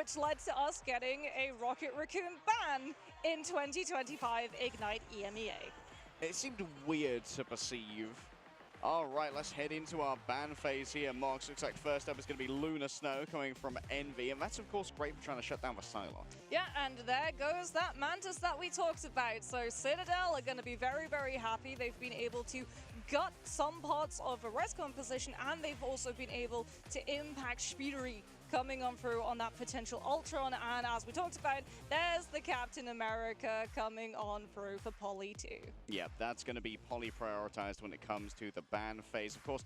which led to us getting a Rocket Raccoon ban in 2025 Ignite EMEA. It seemed weird to perceive. All right, let's head into our ban phase here. Mox, looks like first up is going to be Lunar Snow coming from Envy, and that's, of course, great for trying to shut down the Psylocke. Yeah, and there goes that Mantis that we talked about. So Citadel are going to be very, very happy. They've been able to gut some parts of a res composition, and they've also been able to impact Speedery coming on through on that potential Ultron. And as we talked about, there's the Captain America coming on through for Poly too. Yeah, that's going to be Poly prioritized when it comes to the ban phase. Of course,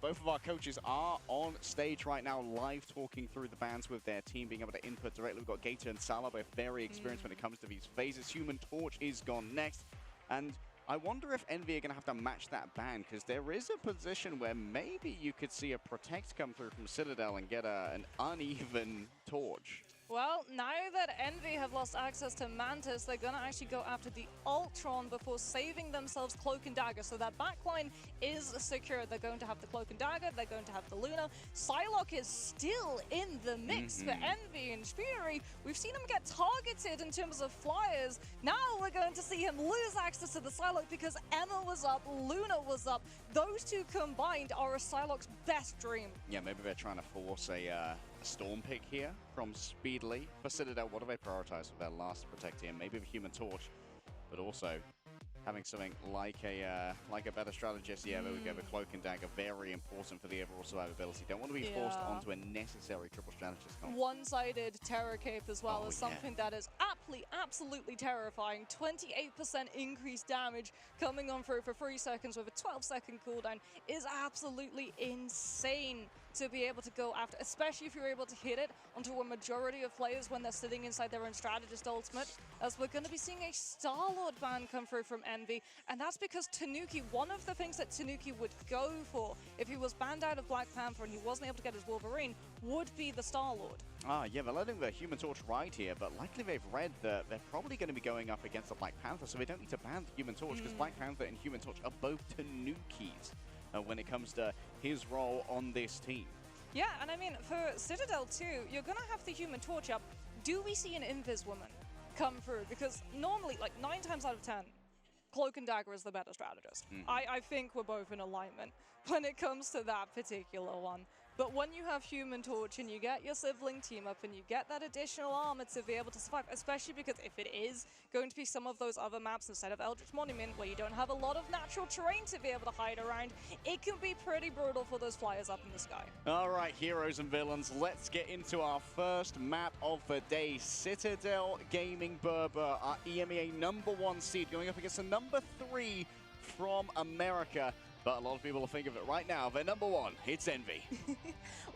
both of our coaches are on stage right now, live talking through the bans with their team, being able to input directly. We've got Gator and Salah, both very experienced when it comes to these phases. Human Torch is gone next. And I wonder if Envy are going to have to match that ban, because there is a position where maybe you could see a Protect come through from Citadel and get an uneven Torch. Well, now that Envy have lost access to Mantis, they're going to actually go after the Ultron before saving themselves Cloak and Dagger. So that backline is secure. They're going to have the Cloak and Dagger. They're going to have the Luna. Psylocke is still in the mix for Envy and Speedery. We've seen him get targeted in terms of flyers. Now we're going to see him lose access to the Psylocke because Emma was up, Luna was up. Those two combined are a Psylocke's best dream. Yeah, maybe they're trying to force a Storm pick here from Speedily. For Citadel, what do they prioritize for their last Protect here? Maybe the Human Torch, but also having something like a better strategist. Yeah, there we go. The Cloak and Dagger, very important for the overall survivability. Don't want to be forced onto a necessary triple strategist comp. One-sided Terror Cape as well is something that is absolutely terrifying. 28% increased damage coming on through for 3 seconds with a 12-second cooldown is absolutely insane to be able to go after, especially if you're able to hit it onto a majority of players when they're sitting inside their own strategist ultimate, as we're going to be seeing a Star-Lord ban come through from Envy, and that's because Tanuki, one of the things that Tanuki would go for if he was banned out of Black Panther and he wasn't able to get his Wolverine, would be the Star-Lord. Ah, yeah, they're letting the Human Torch ride here, but likely they've read that they're probably going to be going up against the Black Panther, so they don't need to ban the Human Torch, because Black Panther and Human Torch are both Tanukis when it comes to his role on this team. Yeah, and I mean, for Citadel too, you're going to have the Human Torch up. Do we see an Invis woman come through? Because normally, like 9 times out of 10, Cloak and Dagger is the better strategist. I think we're both in alignment when it comes to that particular one. But when you have Human Torch and you get your sibling team up and you get that additional armor to be able to survive, especially because if it is going to be some of those other maps instead of Eldritch Monument where you don't have a lot of natural terrain to be able to hide around, it can be pretty brutal for those flyers up in the sky. All right, heroes and villains, let's get into our first map of the day. CTG.BRBR, our EMEA #1 seed, going up against the #3 from America. But a lot of people will think of it right now. They're #1. It's Envy.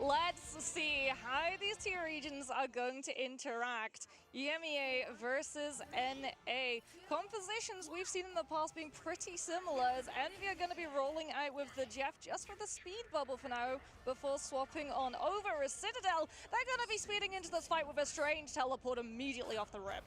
Let's see how these two regions are going to interact. EMEA versus NA. Compositions we've seen in the past being pretty similar, as Envy are going to be rolling out with the Jeff just for the speed bubble for now before swapping on over. As Citadel, they're going to be speeding into this fight with a strange teleport immediately off the rip.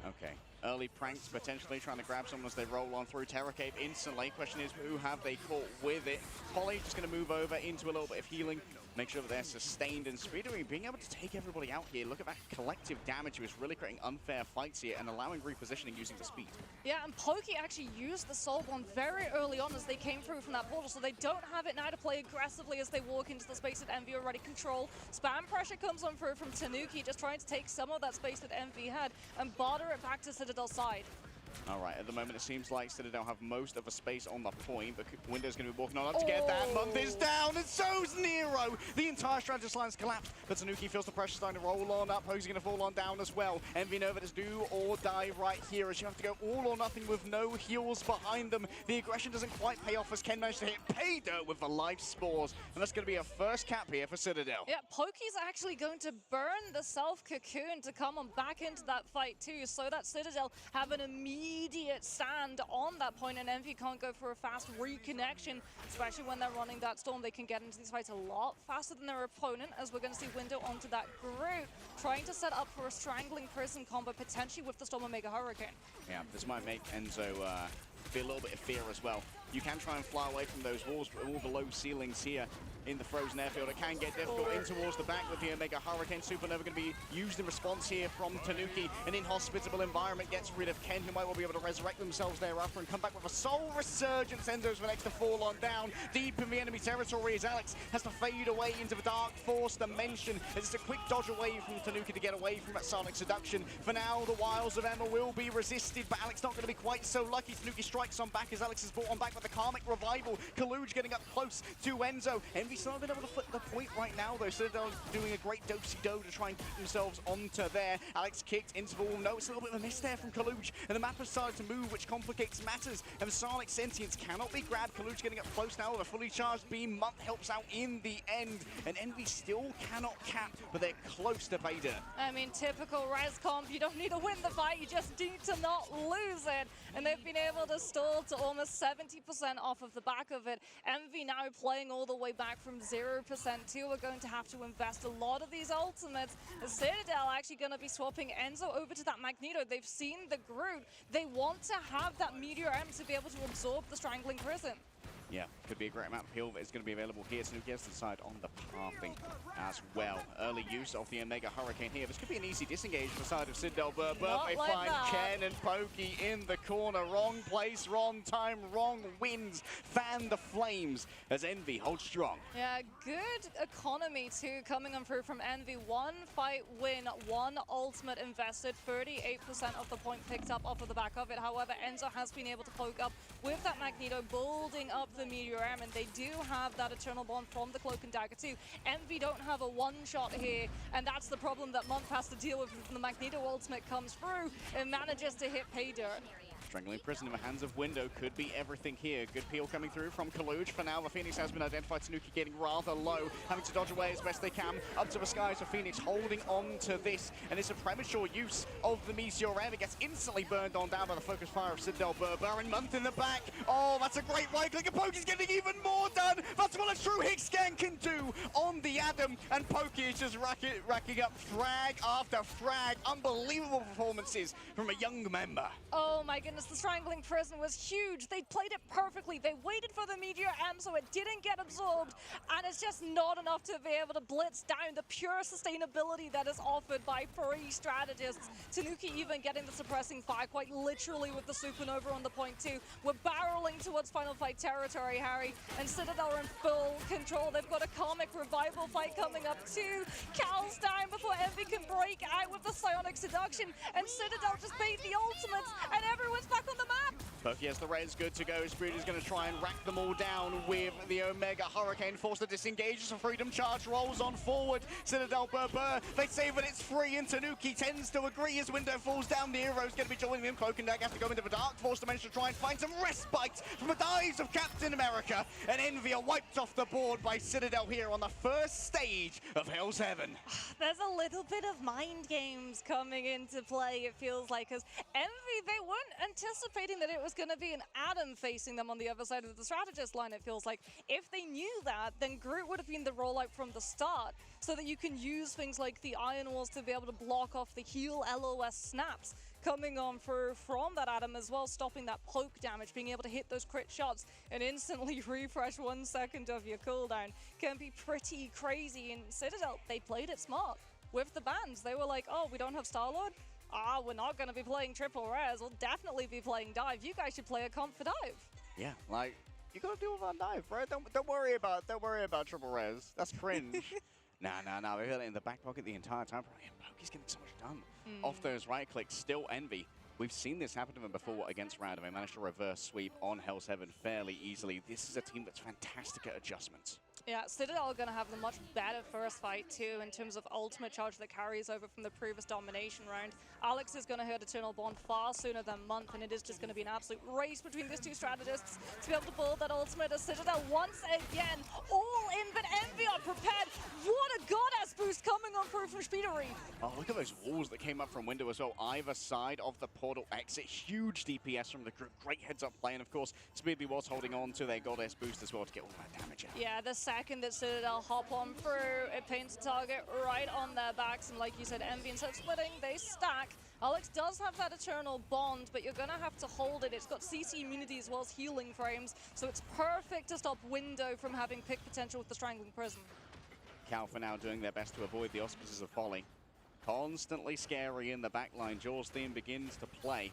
Okay, early pranks potentially trying to grab someone as they roll on through. Terror Cape instantly. Question is, who have they caught with it? Poly just going to move over into a little bit of healing, make sure that they're sustained, and Speedery being able to take everybody out here. Look at that collective damage. He was really creating unfair fights here and allowing repositioning using the speed. Yeah, and Pokey actually used the Soul Bond very early on as they came through from that portal, so they don't have it now to play aggressively as they walk into the space that Envy already control. Spam pressure comes on through from Tanuki, just trying to take some of that space that Envy had and barter it back to Citadel's side. All right, at the moment it seems like Citadel have most of a space on the point, but Window's going to be walking on up to get that. Month is down, and so's Nero! The entire strategist line's collapsed, but Tanuki feels the pressure starting to roll on up. Posey's going to fall on down as well. Envy know that it's do or die right here, as you have to go all or nothing with no heals behind them. The aggression doesn't quite pay off as Ken managed to hit Pay Dirt with the life spores, and that's going to be a first cap here for Citadel. Yeah, Pokey's actually going to burn the self-cocoon to come on back into that fight too, so that Citadel have an immediate stand on that point, and Envy can't go for a fast reconnection, especially when they're running that storm. They can get into these fights a lot faster than their opponent, as we're going to see Window onto that group, trying to set up for a strangling prison combo, potentially with the Storm Omega Hurricane. Yeah, this might make Enzo feel a little bit of fear as well. You can try and fly away from those walls, but all the low ceilings here in the frozen airfield. It can get difficult in towards the back with the Omega Hurricane. Supernova going to be used in response here from Tanuki. An inhospitable environment gets rid of Ken, who might well be able to resurrect themselves thereafter and come back with a Soul Resurgence. Enzo's the next to fall on down. Deep in the enemy territory as Alex has to fade away into the Dark Force dimension. It's a quick dodge away from Tanuki to get away from that Sonic Seduction. For now, the wiles of Emma will be resisted, but Alex not going to be quite so lucky. Tanuki strikes on back as Alex is brought on back with the Karmic Revival. Kaluj getting up close to Enzo. Envy still haven't been able to flip the point right now, though. Citadel doing a great do-si-do to try and keep themselves onto there. Alex kicked into the wall. No, it's a little bit of a miss there from Kaluj, and the map has started to move, which complicates matters. And the Sonic Sentience cannot be grabbed. Kaluj getting up close now with a fully charged beam. Month helps out in the end, and Envy still cannot cap, but they're close to pay dirt. I mean, typical Res comp, you don't need to win the fight, you just need to not lose it. And they've been able to stall to almost 70% off of the back of it. Envy now playing all the way back from 0% too. We're going to have to invest a lot of these ultimates. The Citadel actually going to be swapping Enzo over to that Magneto. They've seen the Groot. They want to have that Meteor M to be able to absorb the Strangling Prison. Yeah, could be a great amount of heal that is going to be available here. Tanuki has to decide on the pathing as well. Early use of the Omega Hurricane here. This could be an easy disengage for the side of CTG.BRBR. They find Ken and Pokey in the corner. Wrong place, wrong time, wrong wins. Fan the flames as Envy holds strong. Yeah, good economy too coming on through from Envy. One fight win, one ultimate invested, 38% of the point picked up off of the back of it. However, Enzo has been able to cloak up with that Magneto, building up the Meteor M, and they do have that Eternal Bond from the Cloak and Dagger too. Envy don't have a one-shot here, and that's the problem that Month has to deal with when the Magneto ultimate comes through and manages to hit pay dirt. Strangling Prison in the hands of Window could be everything here. Good peel coming through from Kaluj. For now, the Phoenix has been identified. Tanuki getting rather low, having to dodge away as best they can. Up to the skies for Phoenix, holding on to this. And it's a premature use of the Meteor M. It gets instantly burned on down by the focus fire of CTG.BRBR. And Month in the back. Oh, that's a great right click. And Pokey's getting even more done. That's what a true Higgs scan can do on the Adam. And Pokey is just racking up frag after frag. Unbelievable performances from a young member. Oh my goodness. The Strangling Prison was huge. They played it perfectly. They waited for the Meteor M so it didn't get absorbed, and it's just not enough to be able to blitz down the pure sustainability that is offered by three strategists. Tanuki even getting the suppressing fire quite literally with the Supernova on the point too. We're barreling towards Final Fight territory, Harry, and Citadel are in full control. They've got a Karmic Revival fight coming up too. Cal's down before Envy can break out with the Psionic Seduction, and Citadel just beat the ultimates, and everyone's back on the map. Pokey has the res good to go. Spirit is going to try and rack them all down with the Omega Hurricane. Forced to disengage as a Freedom Charge rolls on forward. CTG.BRBR, they say that it's free, and Tanuki tends to agree as Window falls down. The hero's going to be joining him. Cloak and Dagger has to go into the Dark Force dimension to try and find some respite from the dives of Captain America. And Envy are wiped off the board by Citadel here on the first stage of Hell's Heaven. There's a little bit of mind games coming into play, it feels like, because Envy, they weren't anticipating that it was going to be an Adam facing them on the other side of the strategist line, it feels like. If they knew that, then Groot would have been the rollout from the start, so that you can use things like the Iron Walls to be able to block off the heal LOS snaps coming on through from that Adam as well, stopping that poke damage, being able to hit those crit shots and instantly refresh 1 second of your cooldown can be pretty crazy. And Citadel, they played it smart with the bans. They were like, oh, we don't have Star-Lord? We're not going to be playing triple res. We'll definitely be playing dive. You guys should play a comp for dive. Yeah, like, you gotta deal with our dive, bro. Don't worry about triple res. That's cringe. Nah. We've got it in the back pocket the entire time. Pokey's getting so much done off those right clicks. Still Envy. We've seen this happen to them before against Random. They managed to reverse sweep on Hell's Heaven fairly easily. This is a team that's fantastic at adjustments. Yeah, Citadel are going to have the much better first fight too in terms of ultimate charge that carries over from the previous domination round. Alex is going to hit Eternal Bond far sooner than Month, and it is just going to be an absolute race between these two strategists to be able to pull that ultimate as Citadel once again all in, but Envy are prepared. What a goddess boost coming on through from Speedery. Oh, look at those walls that came up from Window as well. Either side of the portal exit. Huge DPS from the group. Great heads up play, and of course, Speedery was holding on to their goddess boost as well to get all that damage out. Yeah, the second that Citadel hop on through, it paints a target right on their backs, and like you said, Envy, instead of splitting, they stack. Alex does have that Eternal Bond, but you're going to have to hold it. It's got CC immunity as well as healing frames, so it's perfect to stop Window from having pick potential with the Strangling Prison. Cal for now doing their best to avoid the auspices of Folly. Constantly scary in the backline. Jaws theme begins to play.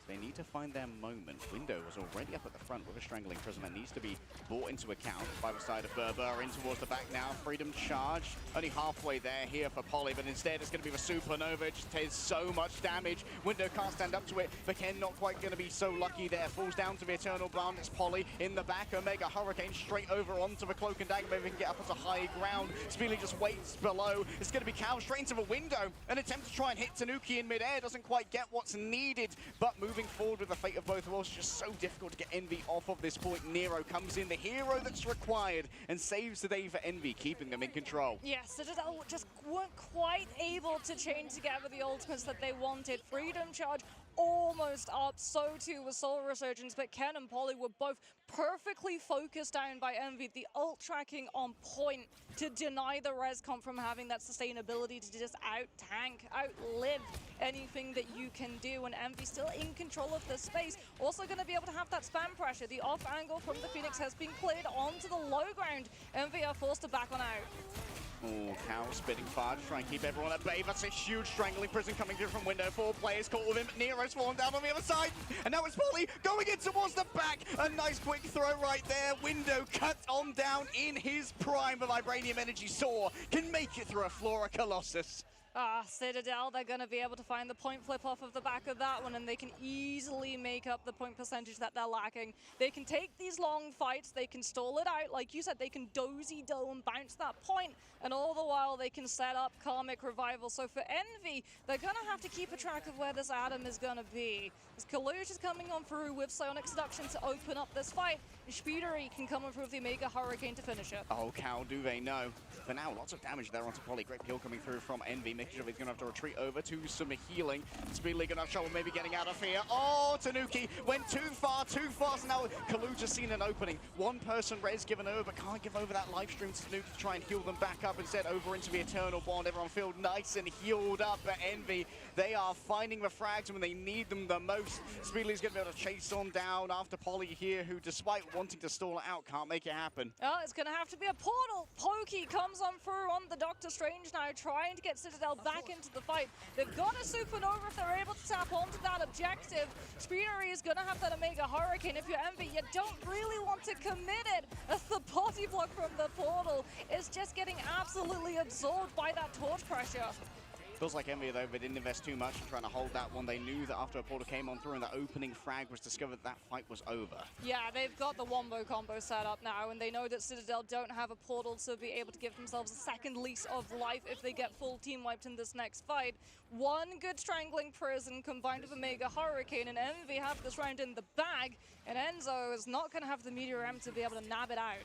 They need to find their moment. Window was already up at the front with a Strangling Prison that needs to be brought into account by the side of BRBR. In towards the back now. Freedom charge. Only halfway there here for Poly, but instead it's going to be the Supernova. It just takes so much damage. Window can't stand up to it. The Ken not quite going to be so lucky there. Falls down to the Eternal Bond. It's Poly in the back. Omega Hurricane straight over onto the Cloak and Dagger. Maybe we can get up onto high ground. Speedly just waits below. It's going to be Cal straight into the window. An attempt to try and hit Tanuki in midair. Doesn't quite get what's needed, but moving forward with the fate of both worlds, it's just so difficult to get Envy off of this point. Nero comes in, the hero that's required, and saves the day for Envy, keeping them in control. Yeah, Citadel just weren't quite able to chain together the ultimates that they wanted. Freedom charge almost up, so too was Soul Resurgence, but Ken and Poly were both perfectly focused down by Envy. The ult tracking on point to deny the res comp from having that sustainability to just out-tank, outlive anything that you can do, and Envy still in control of the space. Also going to be able to have that spam pressure. The off angle from the Phoenix has been cleared onto the low ground. Envy are forced to back on out. Oh, Cal spitting fire to try and keep everyone at bay. That's a huge Strangling Prison coming through from Window. 4 players caught with him. Nero's fallen down on the other side. And now it's Poly going in towards the back. A nice quick throw right there. Window cut on down in his prime. The Vibranium Energy Saw can make it through a Flora Colossus. Citadel, they're going to be able to find the point flip off of the back of that one, and they can easily make up the point percentage that they're lacking. They can take these long fights, they can stall it out, like you said, they can dozy-do and bounce that point, and all the while they can set up Karmic Revival. So for Envy, they're going to have to keep a track of where this Adam is going to be. As Kalush is coming on through with Psionic Seduction to open up this fight, and Speedery can come on through with the Omega Hurricane to finish it. Oh, Cal, do they know? For now, lots of damage there onto Poly. Great peel coming through from Envy. Making sure he's going to have to retreat over to some healing. Speedily going to have trouble maybe getting out of here. Oh, Tanuki went too fast. Now Kalu just seen an opening. One person res given over, but can't give over that live stream to Tanuki to try and heal them back up. Instead, over into the Eternal Bond. Everyone feels nice and healed up. But Envy, they are finding the frags when they need them the most. Speedly's going to be able to chase on down after Poly here, who, despite wanting to stall it out, can't make it happen. Oh, it's going to have to be a portal. Pokey comes on through on the Doctor Strange now, trying to get Citadel back into the fight. They've got a Supernova if they're able to tap onto that objective. Speedery is going to have that Omega Hurricane. If you're Envy, you don't really want to commit it, as the body block from the portal is just getting absolutely absorbed by that torch pressure. Feels like Envy, though, they didn't invest too much in trying to hold that one. They knew that after a portal came on through and the opening frag was discovered, that fight was over. Yeah, they've got the Wombo combo set up now, and they know that Citadel don't have a portal to be able to give themselves a second lease of life if they get full team wiped in this next fight. One good Strangling Prison combined with a Mega Hurricane, and Envy have this round in the bag, and Enzo is not going to have the Meteor M to be able to nab it out.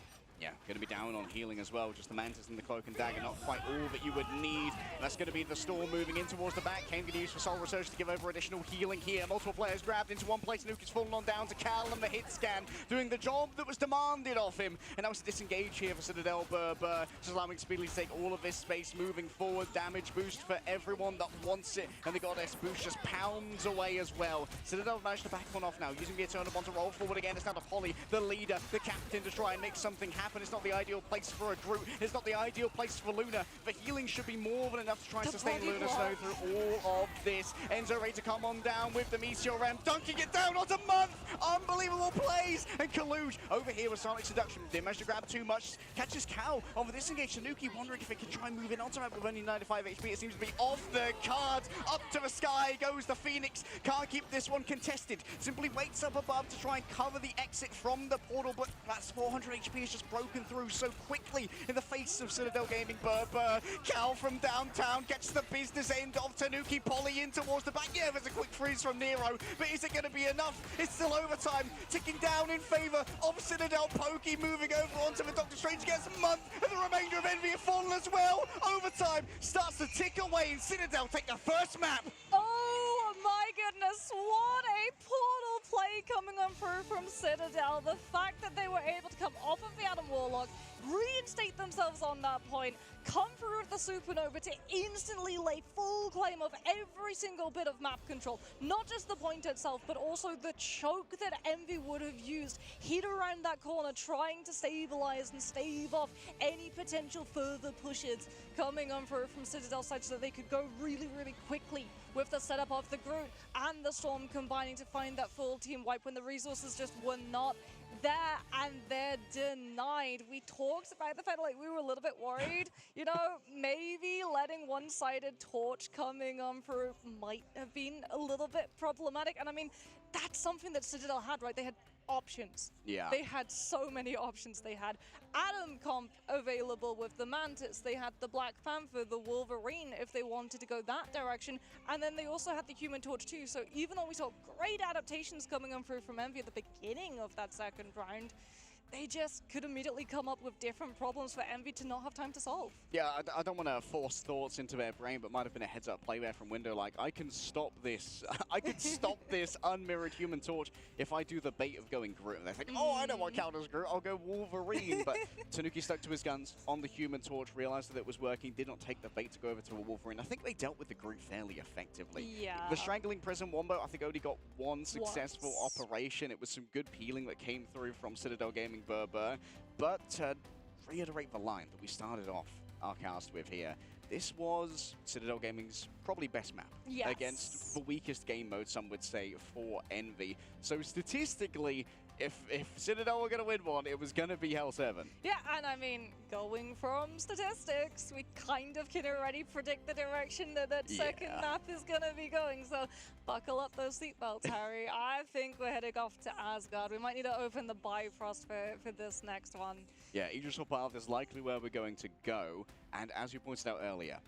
Yeah, going to be down on healing as well. Just the Mantis and the Cloak and Dagger, not quite all that you would need. That's going to be the Storm moving in towards the back. Kane going to use for Soul Research to give over additional healing here. Multiple players grabbed into one place. Nuke is falling on down to Cal, and the hit scan doing the job that was demanded of him. And now it's disengage here for Citadel. BRBR just allowing Speedly to take all of this space moving forward. Damage boost for everyone that wants it. And the Goddess boost just pounds away as well. Citadel managed to back one off now, using the Eternal Bond to roll forward again. It's now to Poly, the leader, the captain, to try and make something happen. It's not the ideal place for a Groot. It's not the ideal place for Luna. The healing should be more than enough to try and sustain Luna Snow through all of this. Enzo ready to come on down with the Meteor Ram, dunking it down onto Month. Unbelievable plays. And Kalush over here with Sonic Seduction. Didn't manage to grab too much. Catches Cal on the disengage. Tanuki wondering if it can try and move in onto him with only 95 HP. It seems to be off the cards. Up to the sky goes the Phoenix. Can't keep this one contested. Simply waits up above to try and cover the exit from the portal, but that's 400 HP is just broken through so quickly in the face of Citadel Gaming. BRBR, Cal from downtown gets the business end of Tanuki. Poly in towards the back. Yeah, there's a quick freeze from Nero, but is it going to be enough? It's still overtime, ticking down in favor of Citadel. Pokey moving over onto the Doctor Strange, gets Month, and the remainder of Envy have fallen as well. Overtime starts to tick away, and Citadel take the first map. Oh my goodness, what a portal play coming on through from Citadel. The fact that they were able to come off of the Adam Warlock, reinstate themselves on that point, come through with the Supernova to instantly lay full claim of every single bit of map control. Not just the point itself, but also the choke that Envy would have used, hit around that corner, trying to stabilize and stave off any potential further pushes coming on through from Citadel's side so that they could go really, really quickly with the setup of the Groot and the Storm combining to find that full team wipe when the resources just were not there, and they're denied. We talked about the fact like we were a little bit worried, you know, maybe letting one-sided torch coming on through might have been a little bit problematic. And I mean, that's something that Citadel had, right? They had options. Yeah. They had so many options. They had Atom comp available with the Mantis. They had the Black Panther, the Wolverine, if they wanted to go that direction. And then they also had the Human Torch too. So even though we saw great adaptations coming on through from Envy at the beginning of that second round, they just could immediately come up with different problems for Envy to not have time to solve. Yeah, I don't want to force thoughts into their brain, but might have been a heads-up play there from Window. Like, I can stop this. I could stop this unmirrored Human Torch if I do the bait of going Groot. And they think, oh, I know what counters Groot. I'll go Wolverine. But Tanuki stuck to his guns on the Human Torch, realized that it was working, did not take the bait to go over to a Wolverine. I think they dealt with the Groot fairly effectively. Yeah. The Strangling Prism Wombo, I think, only got one successful operation. It was some good peeling that came through from Citadel.BRBR. But to reiterate the line that we started off our cast with here, this was Citadel Gaming's probably best map against the weakest game mode, some would say, for Envy. So statistically, if Citadel were going to win one, it was going to be Hell 7. Yeah, and I mean, going from statistics, we kind of can already predict the direction that that second map is going to be going. So buckle up those seatbelts, Harry. I think we're heading off to Asgard. We might need to open the Bifrost for this next one. Yeah, Idris Path is likely where we're going to go. And as you pointed out earlier,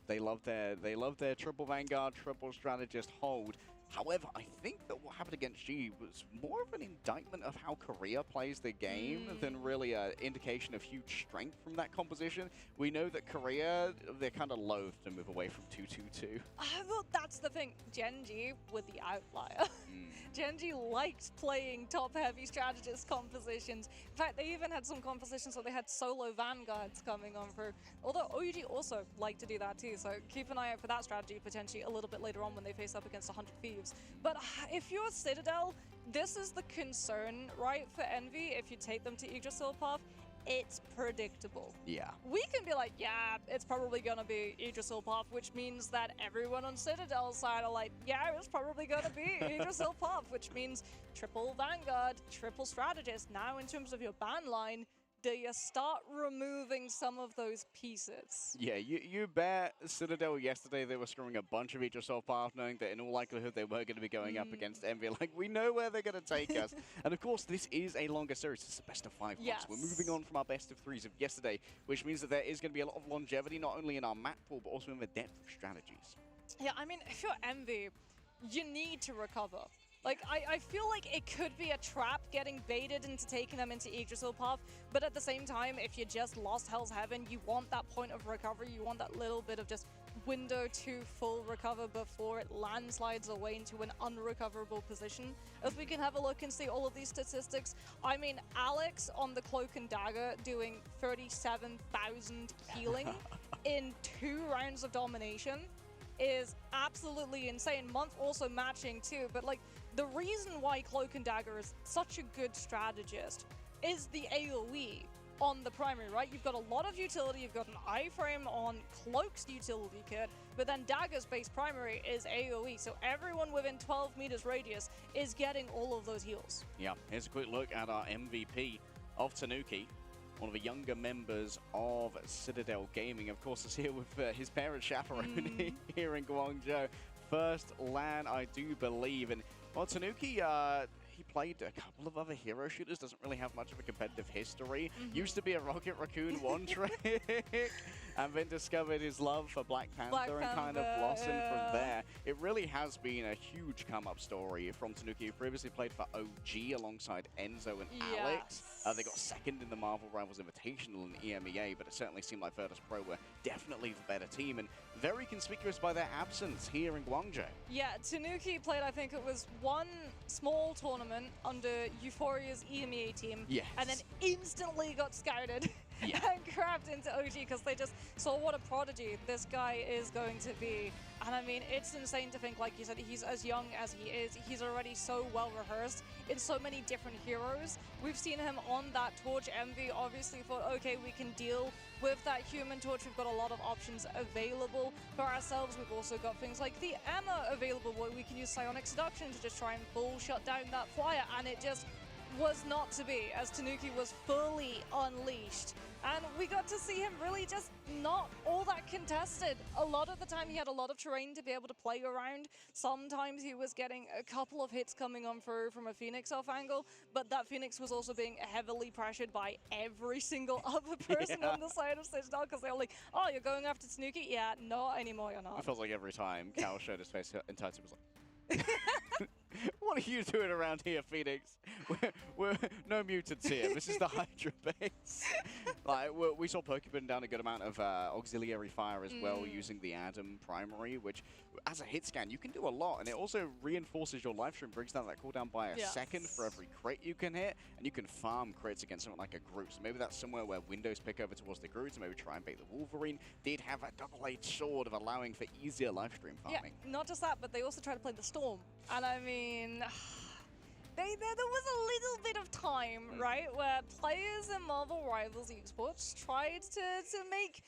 they love their triple Vanguard, triple strategist hold. However, I think that what happened against G was more of an indictment of how Korea plays the game than really an indication of huge strength from that composition. We know that Korea, they're kind of loath to move away from 2-2-2. Well, that's the thing. Gen.G was the outlier. Gen.G liked playing top-heavy strategist compositions. In fact, they even had some compositions where they had solo Vanguards coming on through. Although OG also liked to do that too, so keep an eye out for that strategy potentially a little bit later on when they face up against 100 Thieves. But if you're Citadel, this is the concern, right, for Envy. If you take them to Yggdrasil path, it's predictable. Yeah. We can be like, yeah, it's probably going to be Yggdrasil path, which means that everyone on Citadel's side are like, yeah, it's probably going to be Yggdrasil path, which means triple Vanguard, triple strategist. Now, in terms of your ban line, do you start removing some of those pieces? Yeah, you bet Citadel yesterday they were screwing a bunch of Idris Path, knowing that in all likelihood they were going to be going up against Envy. Like, we know where they're going to take us. And of course, this is a longer series. It's the best of 5 months. We're moving on from our best of 3s of yesterday, which means that there is going to be a lot of longevity, not only in our map pool, but also in the depth of strategies. Yeah, I mean, if you're Envy, you need to recover. Like, I feel like it could be a trap getting baited into taking them into Yggdrasil path, but at the same time, if you just lost Hell's Heaven, you want that point of recovery, you want that little bit of just window to full recover before it landslides away into an unrecoverable position. As we can have a look and see all of these statistics, I mean, Alex on the Cloak and Dagger doing 37,000 healing in 2 rounds of domination is absolutely insane. Month also matching too, but like, the reason why Cloak and Dagger is such a good strategist is the AoE on the primary, right? You've got a lot of utility, you've got an iframe on Cloak's utility kit, but then Dagger's base primary is AoE, so everyone within 12 meters radius is getting all of those heals. Yeah, here's a quick look at our MVP of Tanuki, one of the younger members of Citadel Gaming. Of course, is here with his parent chaperone here in Guangzhou. First LAN, I do believe. And, well, Tanuki, he played a couple of other hero shooters, doesn't really have much of a competitive history. Used to be a Rocket Raccoon one trick, and then discovered his love for Black Panther and kind of blossomed from there. It really has been a huge come-up story from Tanuki, who previously played for OG alongside Enzo and Alex. They got second in the Marvel Rivals Invitational in EMEA, but it certainly seemed like Virtus Pro were definitely the better team. And very conspicuous by their absence here in Guangzhou. Yeah, Tanuki played, I think it was one small tournament under Euphoria's EMEA team, Yes. and then instantly got scouted Yeah. and grabbed into OG because they just saw what a prodigy this guy is going to be. And I mean, it's insane to think, like you said, he's as young as he is. He's already so well rehearsed in so many different heroes. We've seen him on that Torch. Envy obviously thought, okay, we can deal with that Human Torch. We've got a lot of options available for ourselves. We've also got things like the Emma available where we can use Psionic Seduction to just try and full shut down that flyer. And it just was not to be, as Tanuki was fully unleashed. And we got to see him really just not all that contested. A lot of the time he had a lot of terrain to be able to play around. Sometimes he was getting a couple of hits coming on through from a Phoenix off angle, but that Phoenix was also being heavily pressured by every single other person on the side of Citadel, because they were like, oh, you're going after Tanuki? Yeah, not anymore, you're not. It feels like every time Cal showed his face, Entitled was like, what are you doing around here, Phoenix? We're no mutants here. This is the Hydra base. Like, we saw Pokemon down a good amount of auxiliary fire as well, using the Adam primary, which, as a hit scan, you can do a lot, and it also reinforces your live stream, brings down that cooldown by a second for every crit you can hit, and you can farm crits against something like a Groot. So maybe that's somewhere where Windows pick over towards the Groot, and maybe try and bait the Wolverine. Did have that double-edged sword of allowing for easier live stream farming. Yeah, not just that, but they also try to play the Storm. And I mean, there was a little bit of time, right, where players in Marvel Rivals Esports tried to make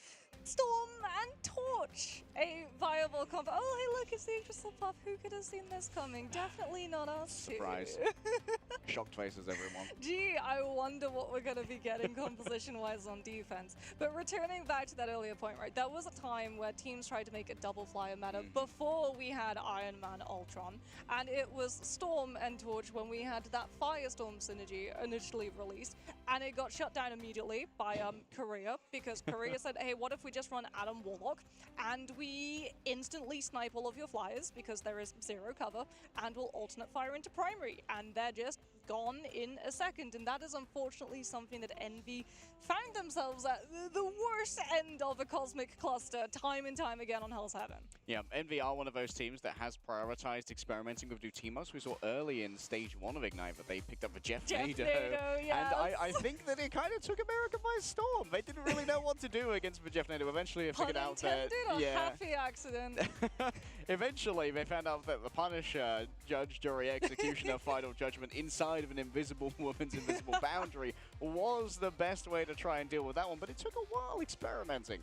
Storm and Torch a viable combo. Oh, hey, look, it's the Crystal Puff. Who could have seen this coming? Definitely not us. Surprise. Shocked faces, everyone. Gee, I wonder what we're going to be getting composition-wise on defense. But returning back to that earlier point, right, that was a time where teams tried to make a double flyer meta before we had Iron Man Ultron. And it was Storm and Torch when we had that Firestorm synergy initially released. And it got shut down immediately by Korea, because Korea said, hey, what if we just run Adam Warlock and we instantly snipe all of your flyers because there is zero cover, and we'll alternate fire into primary, and they're just gone in a second. And that is unfortunately something that Envy found themselves at the worst end of a cosmic cluster time and time again on Hell's Heaven. Yeah, Envy are one of those teams that has prioritized experimenting with new team-ups. We saw early in stage 1 of Ignite that they picked up the Jeff Nadeau, yes. and I think that it kind of took America by storm. They didn't really know what to do against the Jeff Nadeau. Eventually, they figured out that happy accident. Eventually, they found out that the Punisher, judge, jury, executioner, final judgment inside of an invisible woman's invisible boundary was the best way to try and deal with that one. But it took a while experimenting.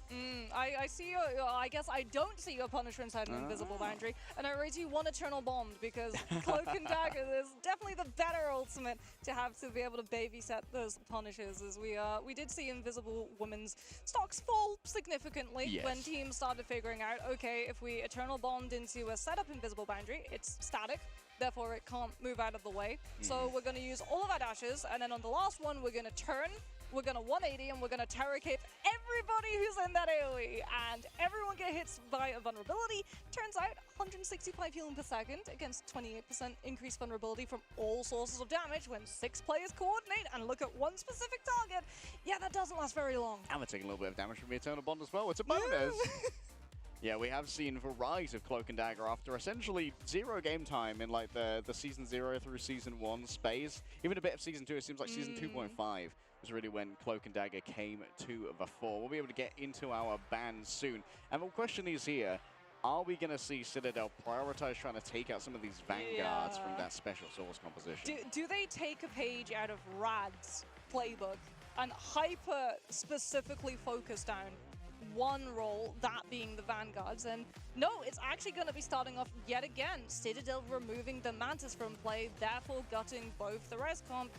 I see your, I guess I don't see your Punisher inside an invisible boundary, and I raise you one Eternal Bond, because Cloak and Dagger is definitely the better ultimate to have to be able to babysit those Punishers, as we did see Invisible Woman's stocks fall significantly when teams started figuring out, okay, if we Eternal Bond into a setup invisible boundary, it's static, therefore it can't move out of the way. So we're going to use all of our dashes, and then on the last one we're going to turn, we're going to 180, and we're going to Terror Cape everybody who's in that AoE, and everyone get hits by a vulnerability. Turns out 165 healing per second against 28% increased vulnerability from all sources of damage when 6 players coordinate and look at one specific target. Yeah, that doesn't last very long. And we're taking a little bit of damage from the Eternal Bond as well. It's a bonus. Yeah, we have seen the rise of Cloak and Dagger after essentially 0 game time in like the Season 0 through Season 1 space. Even a bit of Season 2, it seems like Season 2.5 was really when Cloak and Dagger came to the fore. We'll be able to get into our bans soon. And the question is here, are we going to see Citadel prioritize trying to take out some of these vanguards from that special source composition? Do they take a page out of Rad's playbook and hyper specifically focus down one role, that being the vanguards? And no, it's actually going to be starting off yet again. Citadel removing the Mantis from play, therefore gutting both the res comp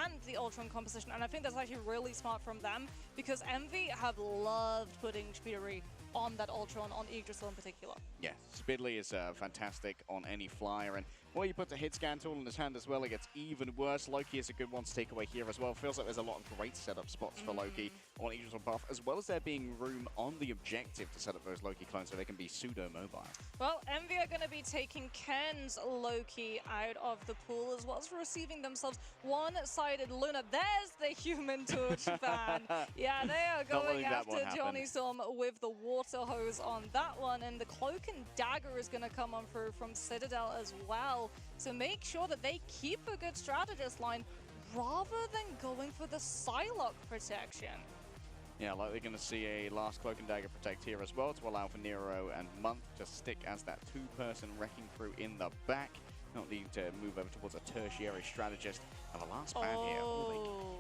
and the Ultron composition. And I think that's actually really smart from them, because Envy have loved putting Fury on that Ultron, on Yggdrasil in particular. Yeah, Spidley is fantastic on any flyer, and well, you put the hit scan tool in his hand as well, it gets even worse. Loki is a good one to take away here as well. Feels like there's a lot of great setup spots for Loki on each little buff, as well as there being room on the objective to set up those Loki clones so they can be pseudo-mobile. Well, Envy are going to be taking Ken's Loki out of the pool, as well as receiving themselves one-sided Luna. There's the Human Torch fan. Yeah, they are going after Johnny Storm with the water hose on that one, and the Cloak and Dagger is going to come on through from Citadel as well to make sure that they keep a good strategist line rather than going for the Psylocke protection. Yeah, likely going to see a last Cloak and Dagger protect here as well to allow for Nero and Month to stick as that two-person wrecking crew in the back. Not need to move over towards a tertiary strategist. And the last ban here,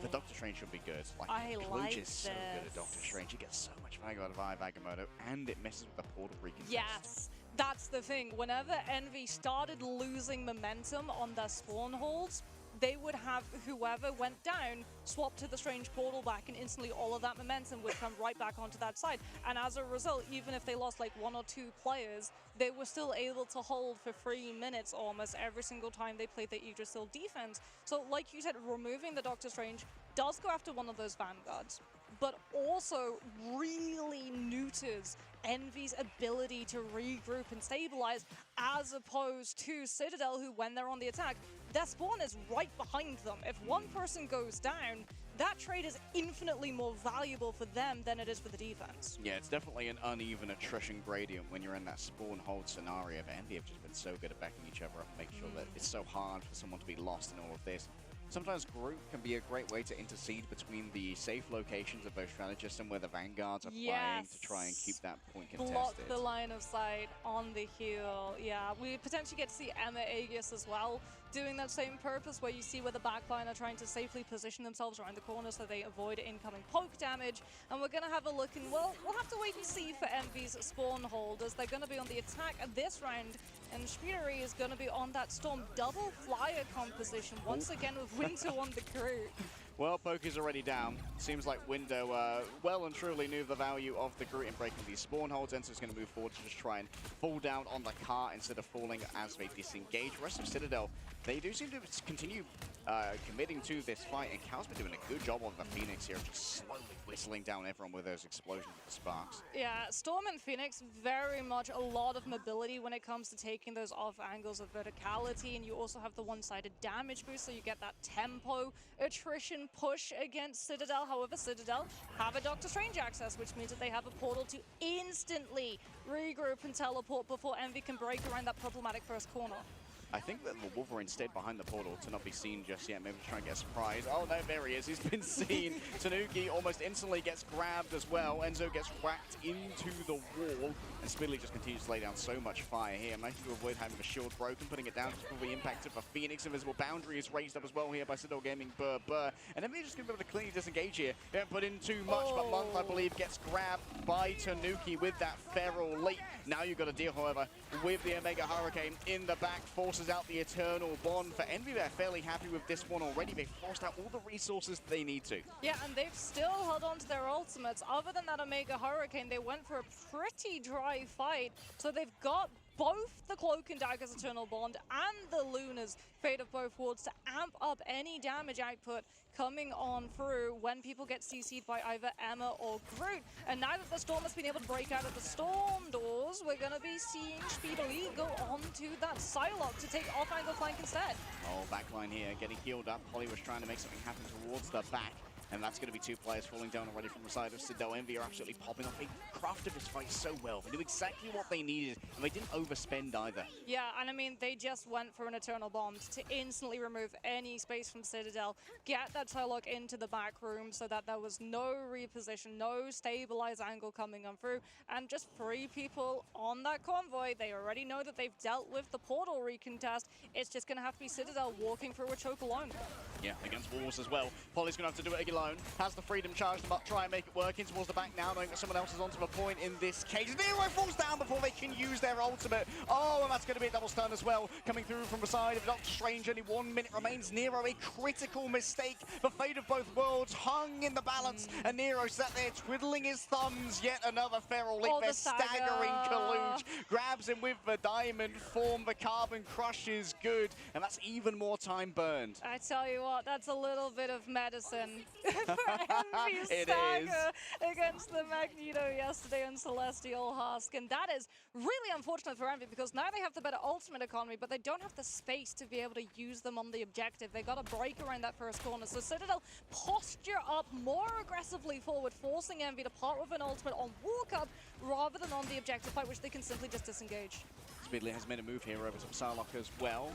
the Doctor Strange should be good. Kloj is so good at Doctor Strange. He gets so much value out of Agamotto, and it messes with the portal recontest. Yes, that's the thing. Whenever Envy started losing momentum on their spawn holds, they would have whoever went down swap to the Strange portal back, and instantly all of that momentum would come right back onto that side. And as a result, even if they lost like 1 or 2 players, they were still able to hold for 3 minutes almost every single time they played the Yggdrasil defense. So like you said, removing the Doctor Strange does go after one of those vanguards, but also really neuters Envy's ability to regroup and stabilize, as opposed to Citadel, who, when they're on the attack, their spawn is right behind them. If one person goes down, that trade is infinitely more valuable for them than it is for the defense. Yeah, it's definitely an uneven attrition gradient when you're in that spawn hold scenario. But Envy have just been so good at backing each other up, make sure that it's so hard for someone to be lost in all of this. Sometimes group can be a great way to intercede between the safe locations of both strategists and where the vanguards are playing to try and keep that point contested. Block the line of sight on the heel. Yeah, we potentially get to see Emma Aegis as well doing that same purpose, where you see where the backline are trying to safely position themselves around the corner so they avoid incoming poke damage. And we're going to have a look, and we'll have to wait and see for Envy's spawn hold, as they're going to be on the attack this round, and Spidley is going to be on that Storm double flyer composition once again with Window on the crew. Well, Poke is already down. Seems like Window well and truly knew the value of the Groot in breaking these spawn holds, and so it's going to move forward to just try and fall down on the car instead of falling as they disengage. The rest of Citadel, they do seem to continue committing to this fight, and Cal's been doing a good job on the Phoenix here, just slowly whistling down everyone with those explosions with the sparks. Yeah, Storm and Phoenix, very much a lot of mobility when it comes to taking those off angles of verticality, and you also have the one-sided damage boost, so you get that tempo attrition push against Citadel. However, Citadel have a Doctor Strange access, which means that they have a portal to instantly regroup and teleport before Envy can break around that problematic first corner. I think that the Wolverine stayed behind the portal to not be seen just yet. Maybe to try and get a surprise. Oh no, there he is. He's been seen. Tanuki almost instantly gets grabbed as well. Enzo gets whacked into the wall. And Spidley just continues to lay down so much fire here. Managing to avoid having the shield broken, putting it down just for the impact of a Phoenix. Invisible boundary is raised up as well here by CTG.BRBR. And then we're just going to be able to cleanly disengage here. They haven't put in too much, but Month, I believe, gets grabbed by Tanuki with that feral leap. Now you've got to deal, however, with the Omega Hurricane in the back, forces out the Eternal Bond. For Envy, they're fairly happy with this one already. They've forced out all the resources they need to. Yeah, and they've still held on to their ultimates. Other than that Omega Hurricane, they went for a pretty dry fight. So they've got both the Cloak and Dagger's Eternal Bond and the Luna's Fate of both Worlds to amp up any damage output coming on through when people get CC'd by either Emma or Groot. And now that the Storm has been able to break out of the Storm doors, we're going to be seeing Spidley go on to that Psylocke to take off-angle flank instead. Oh, backline here getting healed up. Holly was trying to make something happen towards the back. And that's going to be 2 players falling down already from the side of Citadel. Envy are absolutely popping off. They crafted this fight so well. They knew exactly what they needed, and they didn't overspend either. Yeah, and I mean, they just went for an Eternal Bond to instantly remove any space from Citadel, get that Psylocke into the back room so that there was no reposition, no stabilize angle coming on through, and just 3 people on that convoy. They already know that they've dealt with the portal recontest. It's just going to have to be Citadel walking through a choke alone. Yeah, against walls as well. Polly's going to have to do it alone. Has the freedom charge to try and make it work in towards the back now, knowing that someone else is onto the point in this case. Nero falls down before they can use their ultimate. Oh, and that's going to be a double stun as well. Coming through from the side of Doctor Strange. Only 1 minute remains. Nero, a critical mistake. The fate of both worlds hung in the balance. And Nero sat there twiddling his thumbs. Yet another feral leap. They're staggering Kaluj. Grabs him with the diamond form. The carbon crush is good. And that's even more time burned. I tell you what, that's a little bit of medicine for Envy's stagger against the Magneto yesterday on Celestial Husk. And that is really unfortunate for Envy because now they have the better ultimate economy, but they don't have the space to be able to use them on the objective. They got to break around that first corner. So Citadel posture up more aggressively forward, forcing Envy to part with an ultimate on walk up rather than on the objective fight, which they can simply just disengage. Speedly has made a move here over to Psylocke as well.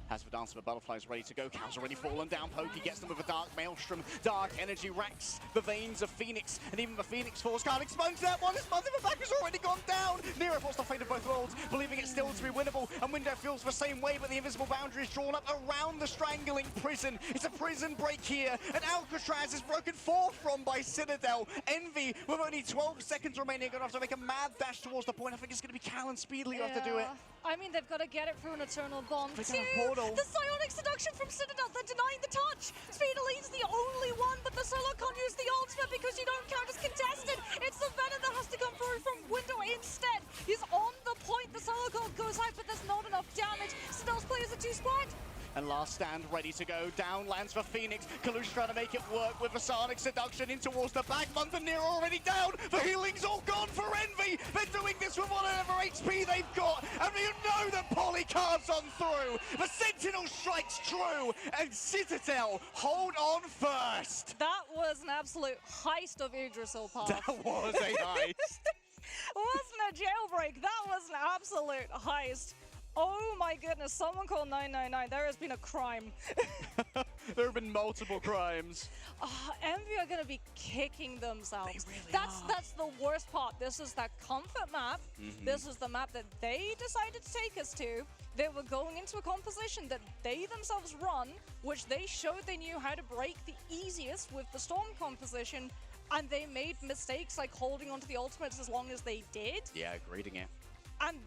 Has the Dance of the Butterflies ready to go. Cow's already fallen down. Pokey gets them with a Dark Maelstrom. Dark energy racks the veins of Phoenix. And even the Phoenix Force can't expunge that one. His mother in the back has already gone down. Nero forced the fate of both worlds, believing it still to be winnable. And Window feels the same way, but the invisible boundary is drawn up around the strangling prison. It's a prison break here. And Alcatraz is broken forth from by Citadel. Envy, with only 12 seconds remaining, going to have to make a mad dash towards the point. I think it's going to be Cal and Speedly who have to do it. I mean, they've got to get it through an Eternal Bond. The Psionic Seduction from Citadel, they're denying the touch. Speedly's the only one, but the Solo can't use the ultimate because you don't count as contested. It's the Venom that has to come through from Window instead. He's on the point, the Solo goes out, but there's not enough damage. Citadel's players are too spiked. And last stand ready to go. Down lands for Phoenix. Kalush trying to make it work with a Sonic Seduction in towards the back. Month and Nero already down. The healing's all gone for Envy. They're doing this with whatever HP they've got. And you know that Poly carves on through. The Sentinel strikes true. And Citadel hold on first. That was an absolute heist of Yggdrasil Path. That was a heist. Wasn't a jailbreak. That was an absolute heist. Oh my goodness, someone called 999. There has been a crime. There have been multiple crimes. Envy are going to be kicking themselves. They really That's the worst part. This is that comfort map. This is the map that they decided to take us to. They were going into a composition that they themselves run, which they showed they knew how to break the easiest with the Storm composition, and they made mistakes like holding onto the ultimates as long as they did. Yeah, greeting it. And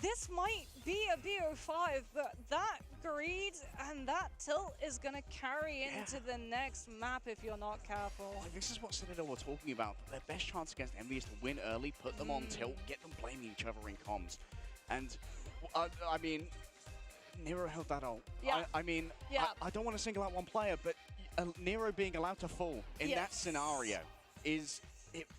this might be a BO5, but that greed and that tilt is going to carry into the next map if you're not careful. Well, this is what Citadel were talking about. Their best chance against Envy is to win early, put them on tilt, get them blaming each other in comms. And, I mean, Nero held that ult. Yeah. I don't want to single out one player, but Nero being allowed to fall in that scenario is...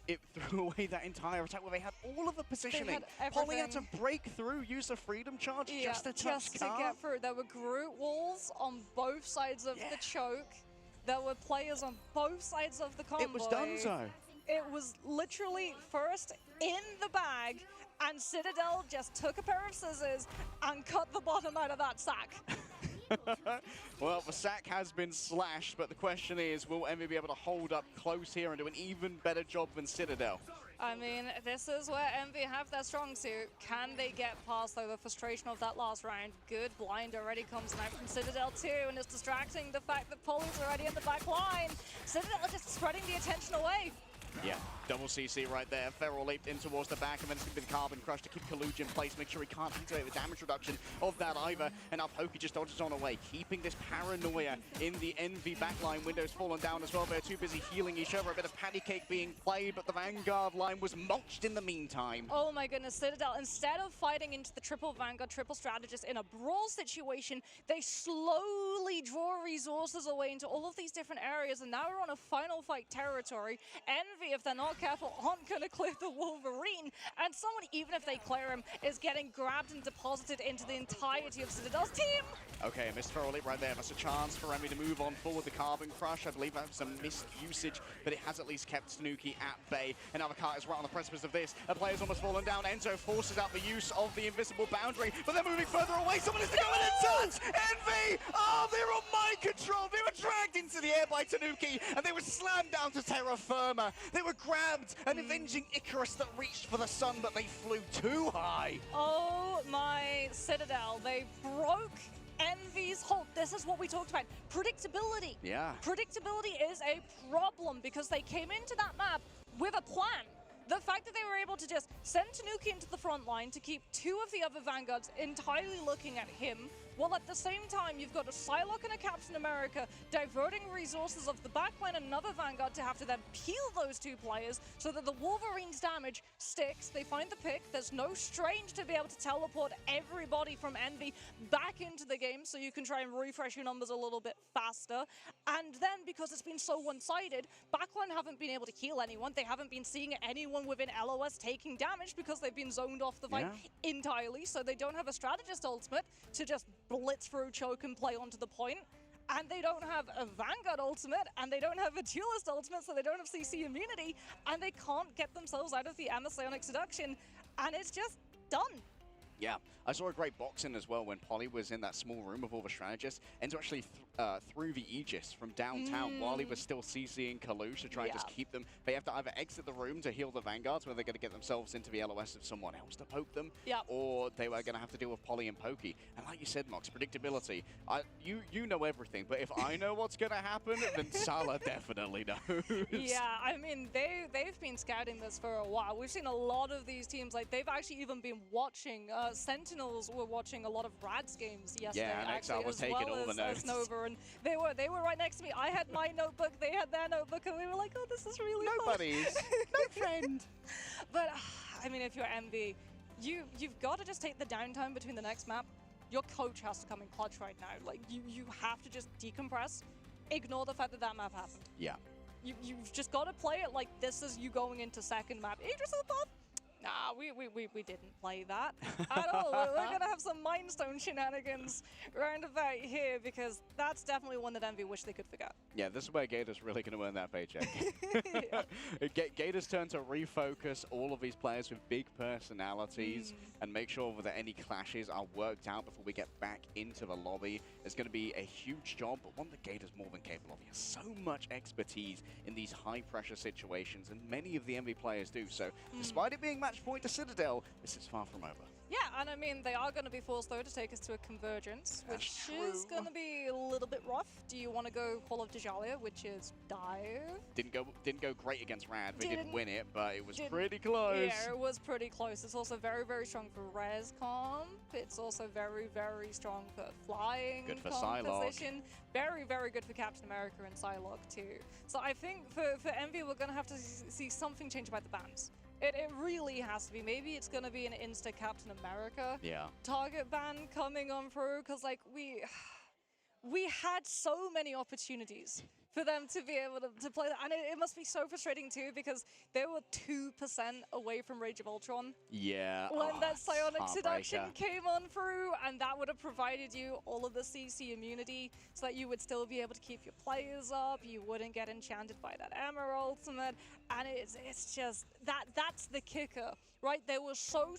It threw away that entire attack where they had all of the positioning. Poly had to break through, use the freedom charge just to touch to get through. There were Groot walls on both sides of the choke. There were players on both sides of the convoy. It was done so. It was literally first in the bag, and Citadel just took a pair of scissors and cut the bottom out of that sack. Well, the sack has been slashed, but the question is, will Envy be able to hold up close here and do an even better job than Citadel? I mean, this is where Envy have their strong suit. Can they get past, though, the frustration of that last round? Good blind already comes out from Citadel, too, and is distracting the fact that Poly's already in the back line. Citadel are just spreading the attention away. Yeah, double CC right there. Feral leaped in towards the back, and then it's going to be the Carbon Crush to keep Kaluj in place, make sure he can't activate the damage reduction of that either. And now Pokey just dodges on away, keeping this paranoia in the Envy backline. Window's fallen down as well. They're too busy healing each other. A bit of patty cake being played, but the Vanguard line was mulched in the meantime. Oh my goodness, Citadel, instead of fighting into the triple Vanguard, triple strategist in a brawl situation, they slowly draw resources away into all of these different areas, and now we're on a final fight territory. Envy, if they're not careful, aren't going to clear the Wolverine, and someone, even if they clear him, is getting grabbed and deposited into the entirety of Citadel's team. Okay, a missed feral leap right there. That's a chance for Envy to move on forward. The Carbon Crush, I believe that was some missed usage, but it has at least kept Tanuki at bay. And now the cart is right on the precipice of this. A player's almost fallen down. Enzo forces out the use of the invisible boundary, but they're moving further away. Someone is to go in and touch! Envy! Oh, they're on mind control. They were dragged into the air by Tanuki, and they were slammed down to terra firma. They were grabbed, an avenging Icarus that reached for the sun, but they flew too high. Oh my Citadel, they broke Envy Envy's whole, this is what we talked about, predictability. Yeah. Predictability is a problem because they came into that map with a plan. The fact that they were able to just send Tanuki into the front line to keep two of the other Vanguards entirely looking at him, while at the same time you've got a Psylocke and a Captain America diverting resources of the backline and another Vanguard to have to then peel those two players so that the Wolverine's damage sticks. They find the pick. There's no Strange to be able to teleport everybody from Envy back into the game so you can try and refresh your numbers a little bit faster. And then because it's been so one-sided, backline haven't been able to heal anyone. They haven't been seeing anyone within LOS taking damage because they've been zoned off the fight entirely, so they don't have a strategist ultimate to just blitz through, choke, and play onto the point. And they don't have a Vanguard ultimate, and they don't have a duelist ultimate, so they don't have CC immunity, and they can't get themselves out of the Amazonic seduction, and it's just done. Yeah, I saw a great boxing as well when Polly was in that small room with all the strategists and to actually threw the Aegis from downtown while he was still CCing Kalush to try and just keep them. They have to either exit the room to heal the Vanguards where they're going to get themselves into the LOS of someone else to poke them, or they were going to have to deal with Polly and Pokey. And like you said, Mox, predictability. You know everything, but if I know what's going to happen, then Salah definitely knows. Yeah, I mean, they've been scouting this for a while. We've seen a lot of these teams, like, they've actually even been watching. Sentinels were watching a lot of Rad's games yesterday. Yeah, and actually, was taking all the notes. Nova, and they were right next to me. I had my notebook, they had their notebook, and we were like, oh, this is really fun. Nobody's. No friend. But, I mean, if you're MV, you've got to just take the downtime between the next map. Your coach has to come in clutch right now. Like, you have to just decompress, ignore the fact that that map happened. Yeah. You've just got to play it like this is you going into second map. Idris Elba. Nah, we didn't play that at all. We're going to have some Mind Stone shenanigans round about here because that's definitely one that Envy wish they could forget. Yeah, this is where Gator's really going to earn that paycheck. Gator's turn to refocus all of these players with big personalities and make sure that any clashes are worked out before we get back into the lobby. It's going to be a huge job, but one that Gator's more than capable of. He has so much expertise in these high-pressure situations, and many of the Envy players do. So despite it being match point to Citadel, this is far from over. Yeah, and I mean, they are going to be forced, though, to take us to a convergence, which is going to be a little bit rough. Do you want to go Call of Djalia, which is dive? Didn't go great against Rad. They didn't win it, but it was pretty close. Yeah, it was pretty close. It's also very, very strong for res comp. It's also very, very strong for flying. Good for composition. Very, very good for Captain America and Psylocke, too. So I think for Envy, we're going to have to see something change about the bans. It really has to be. Maybe it's going to be an Insta Captain America target ban coming on through, because like we had so many opportunities for them to be able to play that. And it must be so frustrating too, because they were 2% away from Rage of Ultron. Yeah. When that Psionic Seduction came on through, and that would have provided you all of the CC immunity so that you would still be able to keep your players up, you wouldn't get enchanted by that Emma ultimate, and it's just, that's the kicker, right? They were so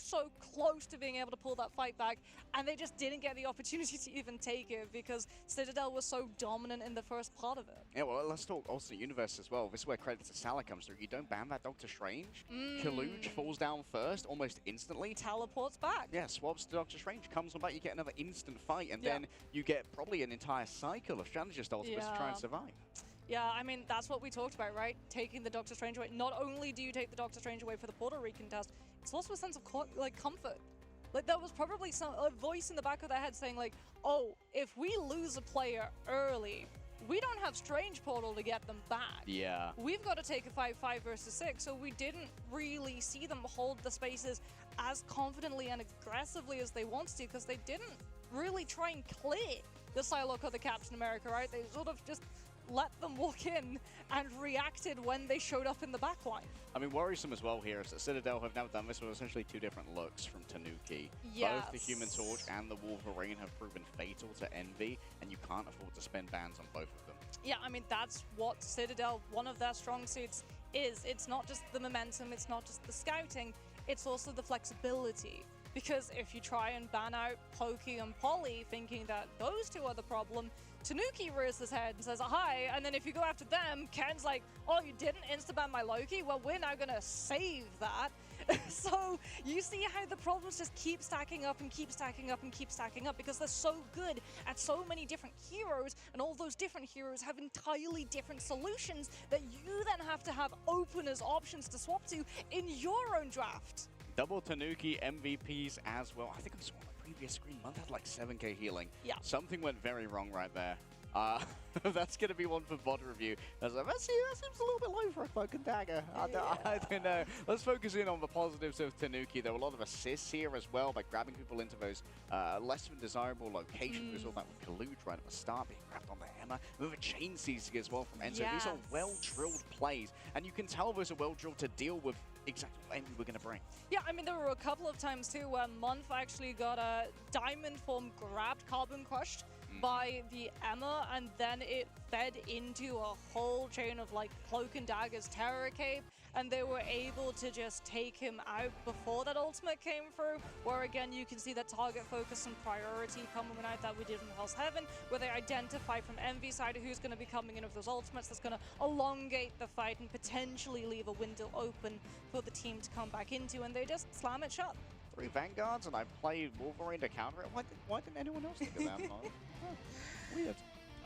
close to being able to pull that fight back, and they just didn't get the opportunity to even take it because Citadel was so dominant in the first part of it. Yeah, well, let's talk Alternate Universe as well. This is where credit to Salah comes through. You don't ban that Doctor Strange. Kaluj falls down first almost instantly. Teleports back. Yeah, swaps to Doctor Strange, comes on back, you get another instant fight, and then you get probably an entire cycle of strategist ultimates to try and survive. Yeah, I mean, that's what we talked about, right? Taking the Doctor Strange away. Not only do you take the Doctor Strange away for the Puerto Rican test, it's also a sense of comfort. Like, there was probably a voice in the back of their head saying, like, oh, if we lose a player early, we don't have Strange Portal to get them back. Yeah. We've got to take a 5-5 versus 6, so we didn't really see them hold the spaces as confidently and aggressively as they wanted to, because they didn't really try and clear the Psylocke or the Captain America, right? They sort of just let them walk in and reacted when they showed up in the backline. I mean, worrisome as well here is that Citadel have now done this with essentially two different looks from Tanuki. Yes. Both the Human Torch and the Wolverine have proven fatal to Envy, and you can't afford to spend bans on both of them. Yeah, I mean, that's what Citadel, one of their strong suits, is. It's not just the momentum, it's not just the scouting, it's also the flexibility. Because if you try and ban out Pokey and Polly, thinking that those two are the problem, Tanuki rears his head and says, hi, and then if you go after them, Ken's like, oh, you didn't insta-ban my Loki? Well, we're now going to save that. So you see how the problems just keep stacking up and keep stacking up and keep stacking up because they're so good at so many different heroes, and all those different heroes have entirely different solutions that you then have to have open as options to swap to in your own draft. Double Tanuki MVPs as well. I think I saw on the previous screen, Month had like 7k healing. Yeah. Something went very wrong right there. That's going to be one for VOD review. That seems a little bit low for a Cloak and Dagger. I don't know. Let's focus in on the positives of Tanuki. There were a lot of assists here as well by grabbing people into those less than desirable locations. We saw that with Kaluj right at the start, being grabbed on the hammer. With a chain seizing as well from Enzo. Yes. These are well-drilled plays, and you can tell those are well-drilled to deal with exactly what Envy we're going to bring. Yeah, I mean, there were a couple of times too where Month actually got a diamond form grabbed, carbon crushed by the Emma, and then it fed into a whole chain of like Cloak and Dagger's Terror Cape, and they were able to just take him out before that ultimate came through, where again you can see that target focus and priority coming out that we did in Hell's Heaven, where they identify from Envy's side who's going to be coming in with those ultimates that's going to elongate the fight and potentially leave a window open for the team to come back into, and they just slam it shut. 3 Vanguards, and I played Wolverine to counter it. Why didn't anyone else think of that? Weird.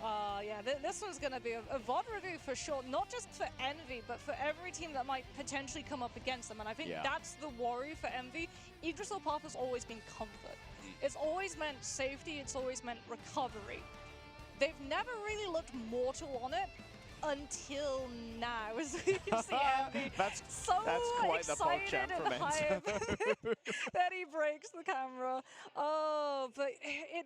Yeah, this one's going to be a VOD review for sure, not just for Envy, but for every team that might potentially come up against them. And I think that's the worry for Envy. Yggdrasil Path has always been comfort. It's always meant safety, it's always meant recovery. They've never really looked mortal on it until now. So you see Envy that's so quite excited the and hyped that he breaks the camera. Oh, but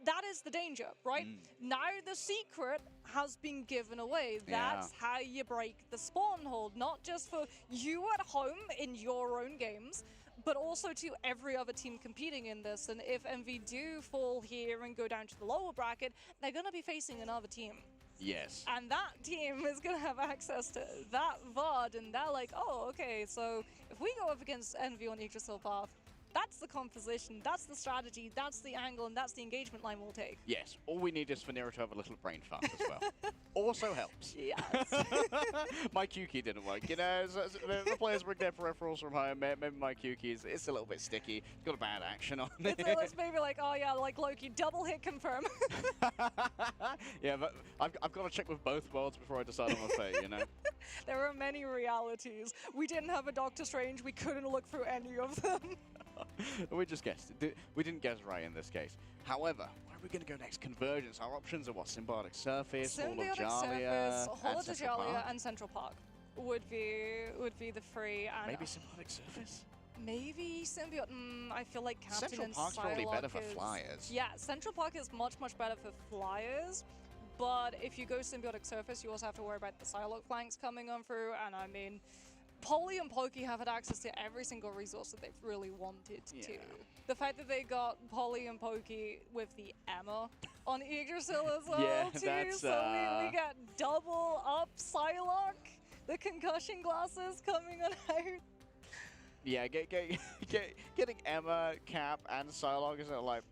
that is the danger, right? Now the secret has been given away. That's how you break the spawn hold, not just for you at home in your own games, but also to every other team competing in this. And if Envy do fall here and go down to the lower bracket, they're going to be facing another team. Yes. And that team is going to have access to that VOD, and they're like, oh, okay, so if we go up against Envy on Yggdrasil Path, that's the composition, that's the strategy, that's the angle, and that's the engagement line we'll take. Yes. All we need is for Nero to have a little brain fart as well. Also helps. Yes. My Q key didn't work. You know, the players bring their peripherals from home. Maybe my Q key is a little bit sticky. It's got a bad action on it. It's maybe like, oh yeah, like Loki, double hit confirm. Yeah, but I've got to check with both worlds before I decide on my fate, you know? There are many realities. We didn't have a Doctor Strange. We couldn't look through any of them. We just guessed. We didn't guess right in this case. However, where are we going to go next? Convergence. Our options are what? Symbiotic Surface, Hall of Jalia, Hall of Jalia, and Central Park would be the three. And maybe Symbiotic Surface? Maybe Symbiote. I feel like Captain Central and Park's probably better for is, flyers. Yeah, Central Park is much better for flyers. But if you go Symbiotic Surface, you also have to worry about the Psylocke flanks coming on through. And I mean, Poly and Pokey have had access to every single resource that they've really wanted to. The fact that they got Poly and Pokey with the Emma on Yggdrasil as well, too. So we got double up Psylocke, the concussion glasses coming on out. Yeah, getting Emma, Cap, and Psylocke is like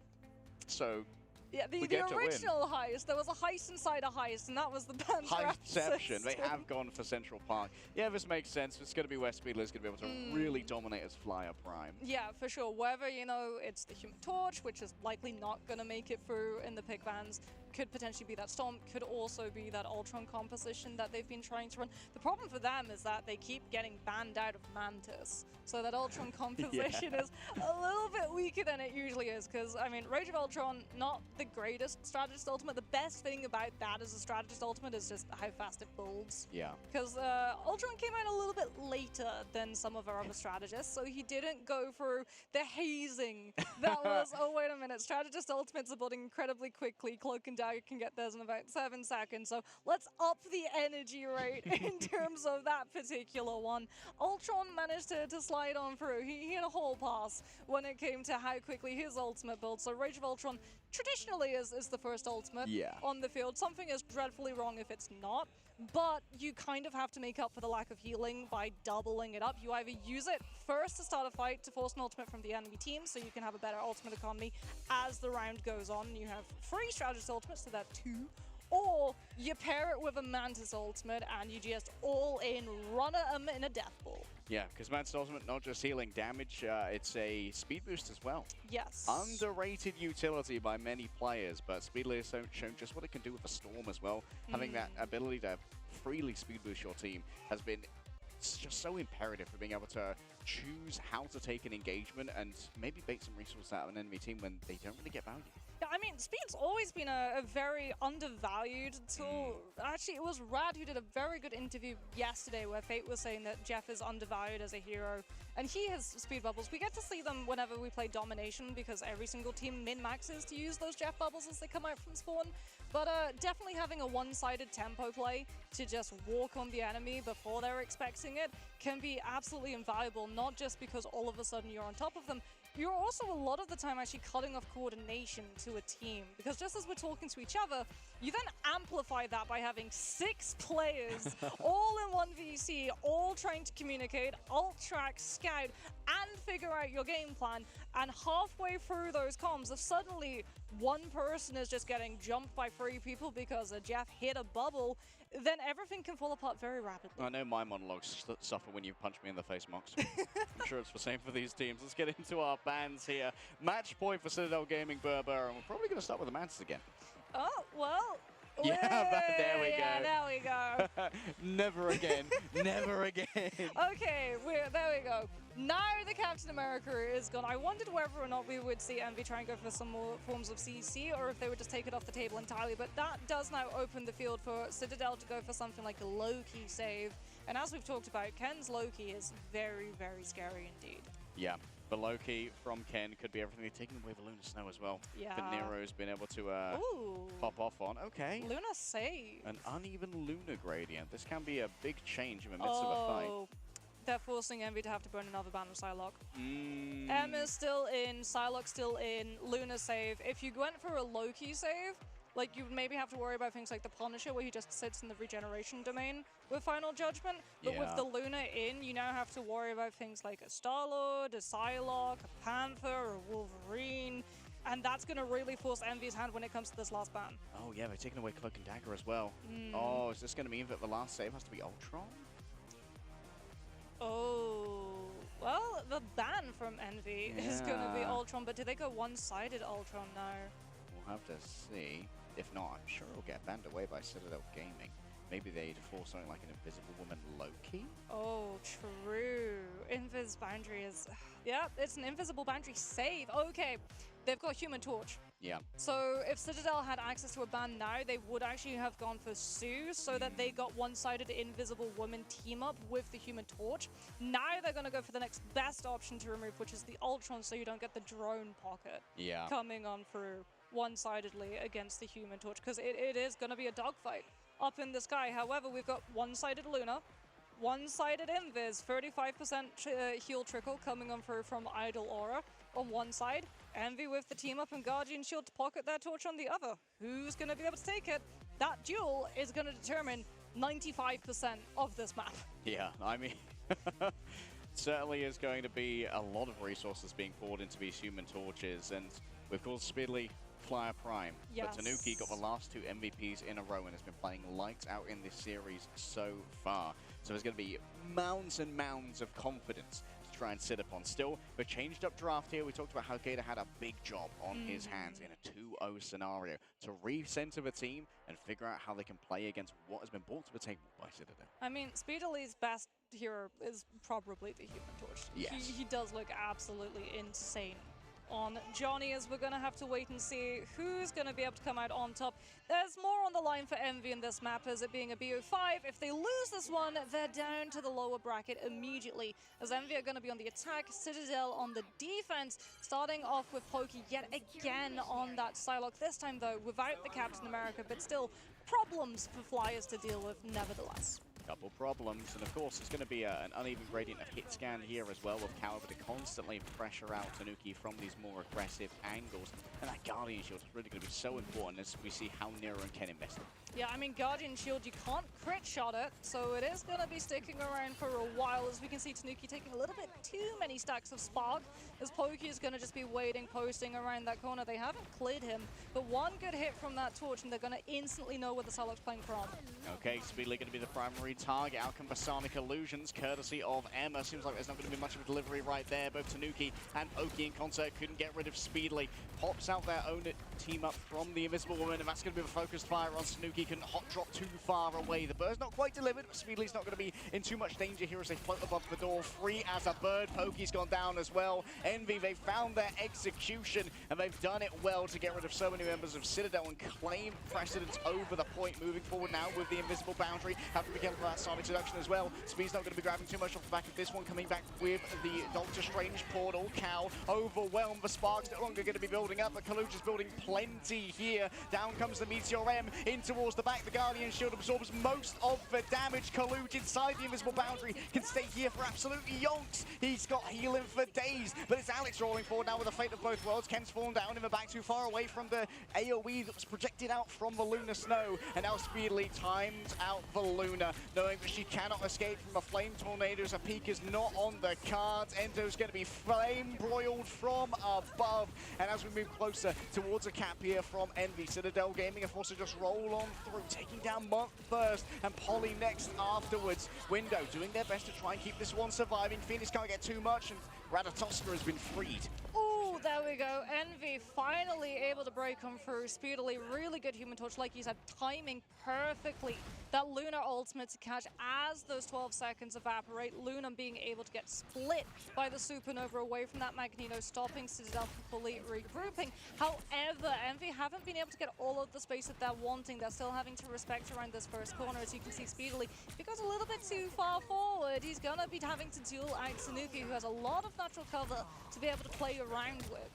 so. Yeah, the original heist. There was a heist inside a heist, and that was the Heistception. They have gone for Central Park. Yeah, this makes sense. It's going to be where Speedler is going to be able to really dominate as Flyer Prime. Yeah, for sure. Whether, you know, it's the Human Torch, which is likely not going to make it through in the pick bans, could potentially be that Storm, could also be that Ultron composition that they've been trying to run. The problem for them is that they keep getting banned out of Mantis. So that Ultron composition is a little bit weaker than it usually is, because, I mean, Rage of Ultron, not the greatest strategist ultimate. The best thing about that as a strategist ultimate is just how fast it builds. Yeah. Because Ultron came out a little bit later than some of our other strategists, so he didn't go through the hazing that was, oh, wait a minute, strategist ultimates are building incredibly quickly. Cloak and Dagger can get theirs in about 7 seconds, so let's up the energy rate in terms of that particular one. Ultron managed to slide on through. He had a whole pass when it came to how quickly his ultimate builds. So Rage of Ultron traditionally is the first ultimate on the field. Something is dreadfully wrong if it's not, but you kind of have to make up for the lack of healing by doubling it up. You either use it first to start a fight to force an ultimate from the enemy team so you can have a better ultimate economy as the round goes on. You have 3 strategist ultimates, so that 2, or you pair it with a Mantis ultimate and you just all in run at them in a death ball. Yeah, because Mantis ultimate not just healing damage, it's a speed boost as well. Yes. Underrated utility by many players, but Speedly has shown just what it can do with a Storm as well. Having that ability to freely speed boost your team has been just so imperative for being able to choose how to take an engagement and maybe bait some resources out of an enemy team when they don't really get value. Yeah, I mean, speed's always been a very undervalued tool. Actually, it was Rad who did a very good interview yesterday where Fate was saying that Jeff is undervalued as a hero, and he has speed bubbles. We get to see them whenever we play Domination because every single team min-maxes to use those Jeff bubbles as they come out from spawn. But definitely having a one-sided tempo play to just walk on the enemy before they're expecting it can be absolutely invaluable, not just because all of a sudden you're on top of them. You're also a lot of the time actually cutting off coordination to a team, because just as we're talking to each other, you then amplify that by having 6 players all in one VC, all trying to communicate, alt track, scout, and figure out your game plan. And halfway through those comms, if suddenly one person is just getting jumped by 3 people because a Jeff hit a bubble, then everything can fall apart very rapidly. I know my monologues suffer when you punch me in the face, Mox. I'm sure it's the same for these teams. Let's get into our bans here. Match point for Citadel.BRBR, and we're probably going to start with the Mantis again. Oh, well. Yeah, there we go. Yeah, there we go. Never again. Never again. Okay, there we go. Now the Captain America is gone. I wondered whether or not we would see Envy try and go for some more forms of CC, or if they would just take it off the table entirely, but that does now open the field for Citadel to go for something like a low-key save. And as we've talked about, Ken's low-key is very, very scary indeed. Yeah, but low-key from Ken could be everything. They're taking away the Lunar Snow as well. Yeah. But Nero's been able to pop off on. Okay. Luna save. An uneven Lunar gradient. This can be a big change in the midst of a fight. They're forcing Envy to have to burn another ban of Psylocke. M is still in, Psylocke's still in, Luna save. If you went for a low-key save, like you would maybe have to worry about things like the Punisher, where he just sits in the regeneration domain with Final Judgment. But with the Luna in, you now have to worry about things like a Star-Lord, a Psylocke, a Panther, a Wolverine. And that's going to really force Envy's hand when it comes to this last ban. Oh yeah, they're taking away Cloak and Dagger as well. Oh, is this going to mean that the last save has to be Ultron? Oh, well, the ban from Envy is going to be Ultron, but do they go one-sided Ultron now? We'll have to see. If not, I'm sure it'll get banned away by Citadel Gaming. Maybe they'd force something like an Invisible Woman Loki? Oh, true. Invis boundary is... Yeah, it's an invisible boundary save. Okay, they've got Human Torch. Yeah. So if Citadel had access to a ban now, they would actually have gone for Sue so that they got one-sided Invisible Woman team up with the Human Torch. Now they're going to go for the next best option to remove, which is the Ultron, so you don't get the drone pocket coming on through one-sidedly against the Human Torch, because it is going to be a dogfight up in the sky. However, we've got one-sided Luna, one-sided Invis, 35% heal trickle coming on through from Idle Aura on one side. Envy with the team up and Guardian Shield to pocket their torch on the other. Who's going to be able to take it? That duel is going to determine 95% of this map. Yeah, I mean, certainly is going to be a lot of resources being poured into these Human Torches, and we've called Speedly Flyer Prime. Yes. But Tanuki got the last 2 MVPs in a row and has been playing lights out in this series so far. So there's going to be mounds and mounds of confidence to try and sit upon. Still, the changed up draft here. We talked about how Gator had a big job on his hands in a 2-0 scenario to recenter the team and figure out how they can play against what has been brought to the table by Citadel. I mean, Speedly's best hero is probably the Human Torch. Yes. He does look absolutely insane on Johnny, as we're going to have to wait and see who's going to be able to come out on top. There's more on the line for Envy in this map, as it being a BO5. If they lose this one, they're down to the lower bracket immediately, as Envy are going to be on the attack, Citadel on the defense, starting off with Pokey yet again on that Psylocke. This time, though, without the Captain America, but still problems for Flyers to deal with nevertheless. couple problems, and of course it's going to be an uneven gradient of hit scan here as well, with Cal able to constantly pressure out Tanuki from these more aggressive angles, and that Guardian Shield is really going to be so important as we see how Nero and Ken invest it. Yeah, I mean, Guardian Shield, you can't crit shot it, so it is going to be sticking around for a while, as we can see Tanuki taking a little bit too many stacks of Spark, as Pokey is going to just be waiting, posting around that corner. They haven't cleared him, but one good hit from that torch, and they're going to instantly know where the Salok's playing from. Okay, Speedly going to be the primary target. Out come Sonic Illusions, courtesy of Emma. Seems like there's not going to be much of a delivery right there. Both Tanuki and Pokey in concert couldn't get rid of Speedly. Pops out their own team up from the Invisible Woman, and that's going to be a focused fire on Tanuki. Couldn't hot drop too far away. The bird's not quite delivered, but Speedly's not going to be in too much danger here as they float above the door. Free as a bird. Pokey's gone down as well. Envy, they found their execution, and they've done it well to get rid of so many members of Citadel and claim precedence over the point. Moving forward now with the invisible boundary. Have to be careful about Sonic Seduction as well. Speed's not going to be grabbing too much off the back of this one. Coming back with the Doctor Strange portal. Cal overwhelmed. The Spark's no longer going to be building up, but Kaluch is building plenty here. Down comes the Meteor M in towards the back. The Guardian Shield absorbs most of the damage. Kaluch inside the invisible boundary can stay here for absolutely yonks. He's got healing for days, but it's Alex rolling forward now with the fate of both worlds. Ken's fallen down in the back, too far away from the AoE that was projected out from the Lunar Snow, and now Speedily times out the Luna, knowing that she cannot escape from the flame tornadoes. A peek is not on the cards. Enzo's going to be flame broiled from above, and as we move closer towards a cap here from Envy, Citadel Gaming are forced to just roll on through, taking down Monk first and Polly next afterwards. Window doing their best to try and keep this one surviving. Phoenix can't get too much, and Ratatoska has been freed. Ooh, there we go. Envy finally able to break on through Speedily. Really good Human Torch, like you said, timing perfectly that Luna ultimate to catch as those 12 seconds evaporate. Luna being able to get split by the Supernova away from that Magneto, stopping Citadel from fully regrouping. However, Envy haven't been able to get all of the space that they're wanting. They're still having to respect around this first corner. As you can see, Speedily, if he goes a little bit too far forward, he's gonna be having to duel out Tanuki, who has a lot of natural cover to be able to play around with.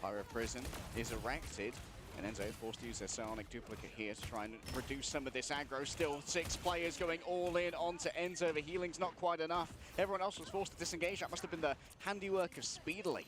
Pyro Prison is erected, and Enzo forced to use their Psionic duplicate here to try and reduce some of this aggro. Still 6 players going all in onto Enzo. The healing's not quite enough. Everyone else was forced to disengage. That must have been the handiwork of Speedily.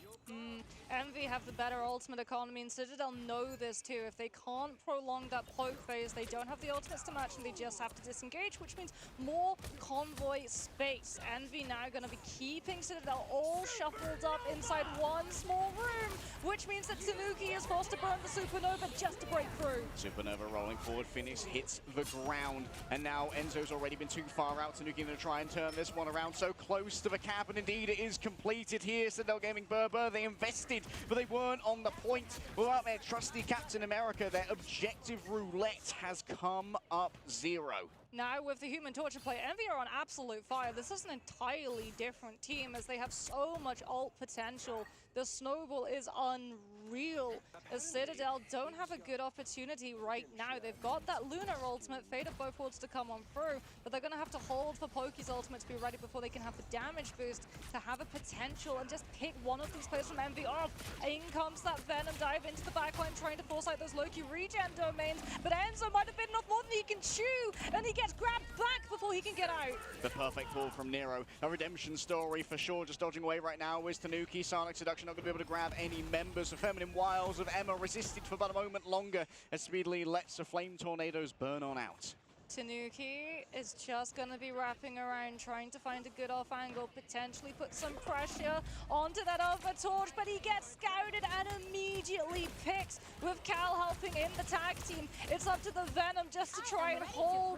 Envy have the better ultimate economy, and Citadel know this too. If they can't prolong that poke phase, they don't have the ultimates to match, and they just have to disengage, which means more convoy space. Envy now going to be keeping Citadel all shuffled up inside one small room, which means that Tanuki is forced to burn the Supernova just to break through. Supernova rolling forward. Phoenix hits the ground, and now Enzo's already been too far out. Tanuki going to try and turn this one around, so close to the cap, and indeed it is completed here. Citadel Gaming BRBR, they invested, but they weren't on the point. Without their trusty Captain America, their objective roulette has come up 0. Now, with the Human Torch in play, Envy are on absolute fire. This is an entirely different team, as they have so much ult potential. The snowball is unreal, as Citadel don't have a good opportunity right now. They've got that Lunar ultimate, Fate of both worlds to come on through, but they're going to have to hold for Pokey's ultimate to be ready before they can have the damage boost to have a potential and just pick one of these players from Envy off. In comes that Venom dive into the backline, trying to force out those Loki regen domains, but Enzo might have been enough more than he can chew, and he gets grabbed back before he can get out. The perfect pull from Nero. A redemption story for sure. Just dodging away right now is Tanuki. Sonic Seduction not going to be able to grab any members. The Feminine Wiles of Emma resisted for about a moment longer as Speedily lets the flame tornadoes burn on out. Tanuki is just going to be wrapping around, trying to find a good off angle, potentially put some pressure onto that other torch, but he gets scouted and immediately picks with Cal helping in the tag team. It's up to the Venom just to try and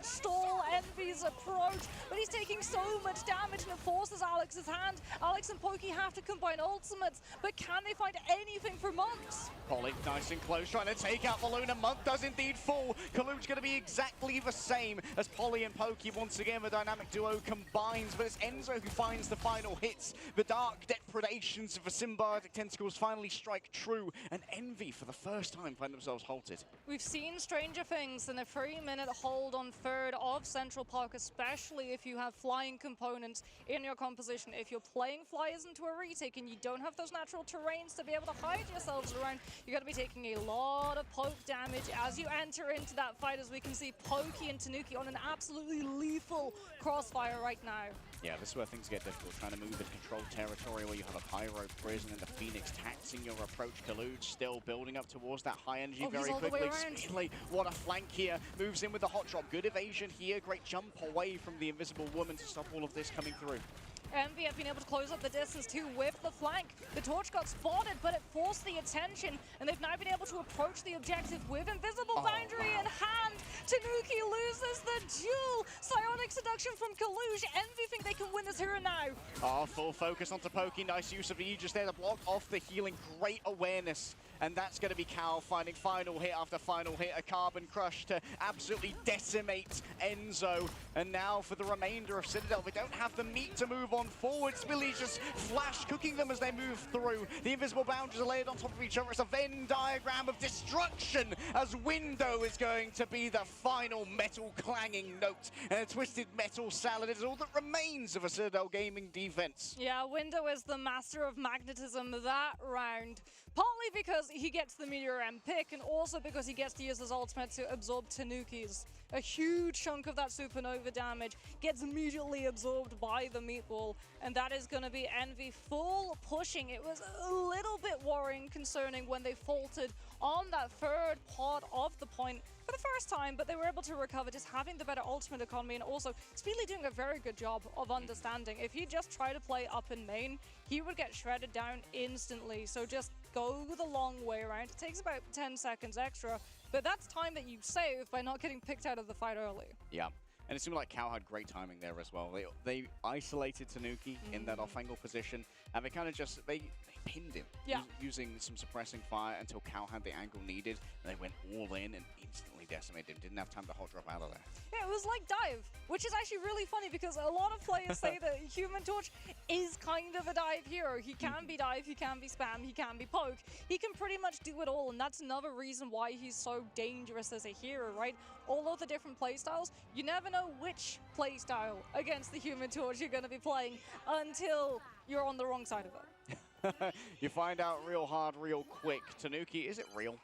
stall Envy's approach, but he's taking so much damage and it forces Alex's hand. Alex and Pokey have to combine ultimates, but can they find anything for Monks? Polly nice and close, trying to take out the Luna. Monk does indeed fall. Kaluch's going to be exactly the same as Polly and Pokey. Once again, the dynamic duo combines, but it's Enzo who finds the final hits. The dark depredations of the symbiotic tentacles finally strike true, and Envy, for the first time, find themselves halted sorted. We've seen stranger things in a 3-minute hold on third of Central Park, especially if you have flying components in your composition. If you're playing flyers into a retake and you don't have those natural terrains to be able to hide yourselves around, you're going to be taking a lot of poke damage as you enter into that fight, as we can see Pokey and Tanuki on an absolutely lethal crossfire right now. Yeah, this is where things get difficult, trying to move in controlled territory where you have a Pyro Prison and the Phoenix taxing your approach. Kaluj still building up towards that high energy very quickly. Speedly, what a flank here. Moves in with the hot drop. Good evasion here. Great jump away from the invisible woman to stop all of this coming through. Envy have been able to close up the distance too with the flank. The torch got spotted, but it forced the attention, and they've now been able to approach the objective with invisible boundary in hand. Tanuki loses the duel. Psionic seduction from Kaluj. Envy think they can win this here and now. Oh, full focus onto Pokey. Nice use of the Aegis there to block off the healing. Great awareness. And that's going to be Cal finding final hit after final hit, a Carbon Crush to absolutely decimate Enzo. And now for the remainder of Citadel, they don't have the meat to move on forward. Spilly's just flash cooking them as they move through. The invisible boundaries are layered on top of each other. It's a Venn diagram of destruction as Window is going to be the final metal clanging note. And a Twisted Metal Salad is all that remains of a Citadel Gaming defense. Yeah, Window is the master of magnetism that round. Partly because he gets the Meteor M pick, and also because he gets to use his ultimate to absorb Tanuki's. A huge chunk of that supernova damage gets immediately absorbed by the meatball, and that is going to be Envy full pushing. It was a little bit worrying, concerning when they faltered on that third part of the point for the first time, but they were able to recover, just having the better ultimate economy, and also Speedly doing a very good job of understanding. If he just tried to play up in main, he would get shredded down instantly, so just go the long way around. It takes about 10 seconds extra, but that's time that you save by not getting picked out of the fight early. Yeah. And it seemed like Cal had great timing there as well. They isolated Tanuki in that off-angle position, and they kind of just, they pinned him using some suppressing fire until Cal had the angle needed. And they went all in and instantly decimated him. Didn't have time to hot drop out of there. Yeah, it was like dive, which is actually really funny because a lot of players say that Human Torch is kind of a dive hero. He can be dive, he can be spam, he can be poke. He can pretty much do it all, and that's another reason why he's so dangerous as a hero, right? All of the different playstyles, you never know which playstyle against the Human Torch you're going to be playing until you're on the wrong side of it. You find out real hard, real quick. Tanuki, is it real?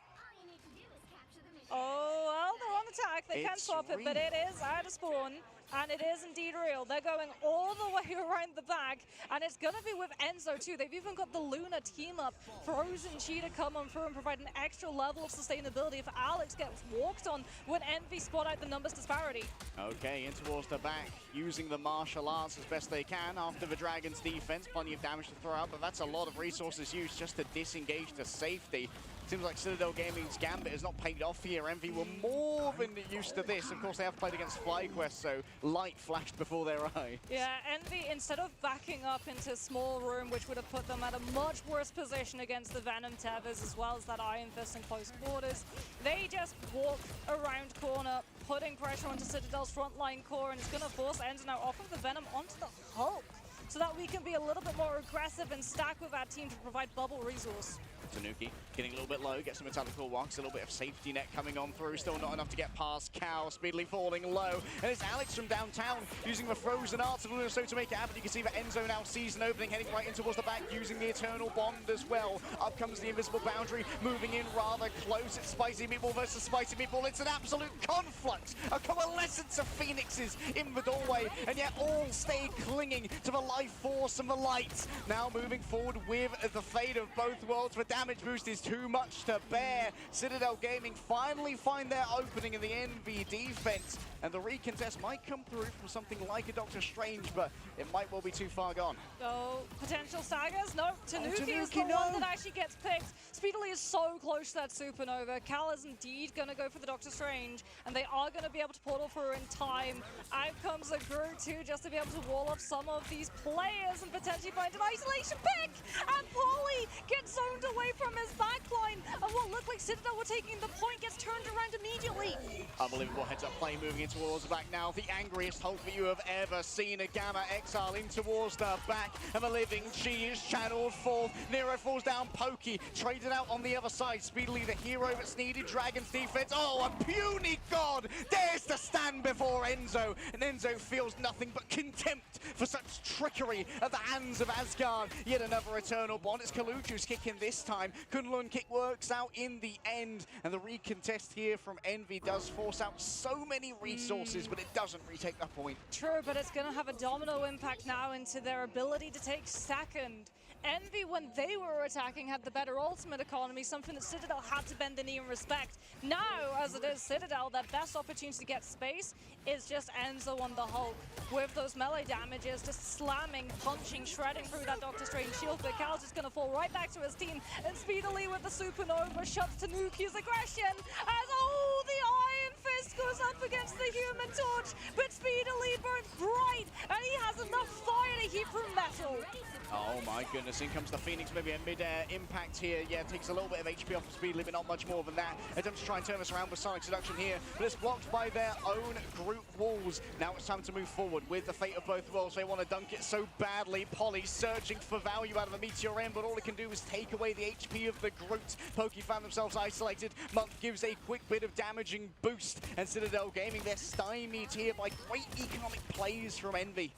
Oh, well, they're on attack. They can't swap it, but it is out of spawn. And it is indeed real. They're going all the way around the back, and it's going to be with Enzo too. They've even got the Luna team up. Frozen Chi to come on through and provide an extra level of sustainability if Alex gets walked on when Envy spot out the numbers disparity. Okay, in towards the back, using the martial arts as best they can after the Dragon's defense. Plenty of damage to throw out, but that's a lot of resources used just to disengage to safety. Seems like Citadel Gaming's gambit has not paid off here. Envy were more than used to this. Of course, they have played against FlyQuest, so light flashed before their eye. Yeah, Envy, instead of backing up into a small room, which would have put them at a much worse position against the Venom Tethers, as well as that Iron Fist in close quarters, they just walk around corner, putting pressure onto Citadel's frontline core, and it's going to force Enzo now off of the Venom onto the Hulk, so that we can be a little bit more aggressive and stack with our team to provide bubble resource. Tanuki getting a little bit low, gets some metallical walks, a little bit of safety net coming on through, still not enough to get past Cal, speedily falling low. And it's Alex from downtown using the frozen arts of Luna so to make it happen. You can see that Enzo now sees an opening, heading right in towards the back, using the Eternal Bond as well. Up comes the invisible boundary, moving in rather close. It's Spicy Meatball versus Spicy Meatball. It's an absolute conflux, a coalescence of phoenixes in the doorway, and yet all stay clinging to the life force and the lights. Now moving forward with the fate of both worlds. The damage boost is too much to bear. Citadel Gaming finally find their opening in the NV defense, and the recontest might come through from something like a Doctor Strange, but it might well be too far gone. Oh, potential sagas? No, Tanuki is the one that actually gets picked. Speedily is so close to that supernova. Cal is indeed going to go for the Doctor Strange, and they are going to be able to portal through in time. Out comes a Groot too, just to be able to wall off some of these players and potentially find an isolation pick. And Paulie gets zoned away away from his backline. And what looked like Citadel were taking the point gets turned around immediately. Unbelievable heads-up play moving in towards the back now. The angriest Hulk that you have ever seen. A Gamma Exile in towards the back of a living. She is channeled forth. Nero falls down. Pokey traded out on the other side. Speedily the hero that's needed. Dragon's defense. Oh, a puny god dares to stand before Enzo. And Enzo feels nothing but contempt for such trickery at the hands of Asgard. Yet another Eternal Bond. It's Kaluchu's kicking this time. Kunlun kick works out in the end. And the recontest here from Envy does force out so many resources, but it doesn't retake the point. True, but it's going to have a domino impact now into their ability to take second. Envy, when they were attacking, had the better ultimate economy, something that Citadel had to bend the knee and respect. Now, as it is Citadel, their best opportunity to get space is just Enzo on the Hulk, with those melee damages, just slamming, punching, shredding through that Doctor Strange shield. But Cal's just going to fall right back to his team, and speedily with the Supernova shuts Tanuki's aggression, as the Iron Fist goes up against the Human Torch, but speedily burns bright, and he has enough fire to heat through metal. Oh my goodness, in comes the Phoenix, maybe a mid-air impact here. Yeah, takes a little bit of HP off of Speedily, but not much more than that. Attempts to try and turn us around with Sonic Seduction here, but it's blocked by their own group walls. Now it's time to move forward with the fate of both worlds. They want to dunk it so badly. Polly searching for value out of a Meteor M, but all it can do is take away the HP of the Groot. Pokey found themselves isolated. Monk gives a quick bit of damaging boost, and Citadel Gaming, they're stymied here by great economic plays from Envy.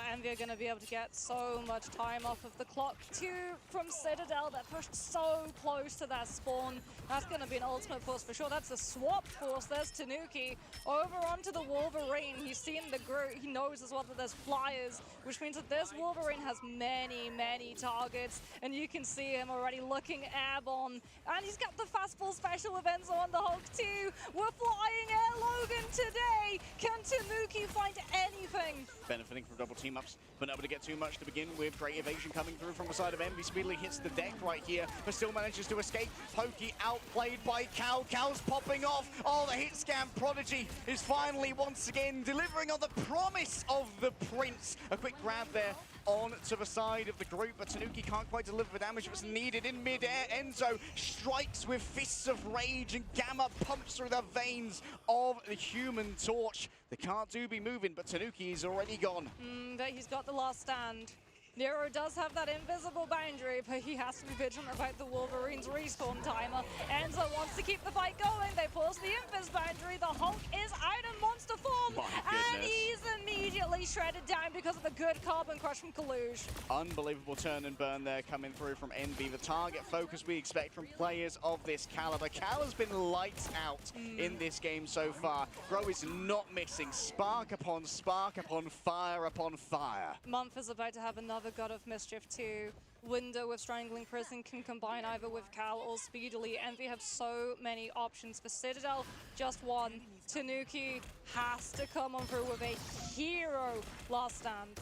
Envy are going to be able to get so much time off of the clock. Two from Citadel, they're pushed so close to that spawn. That's going to be an ultimate force for sure. That's a swap force. There's Tanuki over onto the Wolverine. He's seen the Groot. He knows as well that there's flyers, which means that this Wolverine has many, many targets. And you can see him already looking airborne. And he's got the fastball special with Enzo on the Hulk too. We're flying Air Logan today. Can Tanuki find anything? Benefiting from double team-ups, but not able to get too much to begin with. Great evasion coming through from the side of Envy. Speedily hits the deck right here, but still manages to escape. Pokey outplayed by Cal. Cal's popping off. Oh, the hit scan prodigy is finally once again delivering on the promise of the Prince. A quick grab there on to the side of the group, but Tanuki can't quite deliver the damage that was needed in mid-air. Enzo strikes with fists of rage, and Gamma pumps through the veins of the Human Torch. They can't be moving, but Tanuki is already gone. But he's got the last stand. Nero does have that invisible boundary, but he has to be vigilant about the Wolverine's respawn timer. Enzo wants to keep the fight going. They pause the invis boundary. The Hulk is out in monster form, and he's immediately shredded down because of the good carbon crush from Kaluj. Unbelievable turn and burn there coming through from Envy. The target focus we expect from players of this caliber. Cal has been lights out in this game so far. Bro is not missing. Spark upon fire upon fire. Month is about to have another God of Mischief too. Window with Strangling Prison can combine either with Cal or Speedily. Envy have so many options. For Citadel, just one. Tanuki has to come on through with a hero last stand.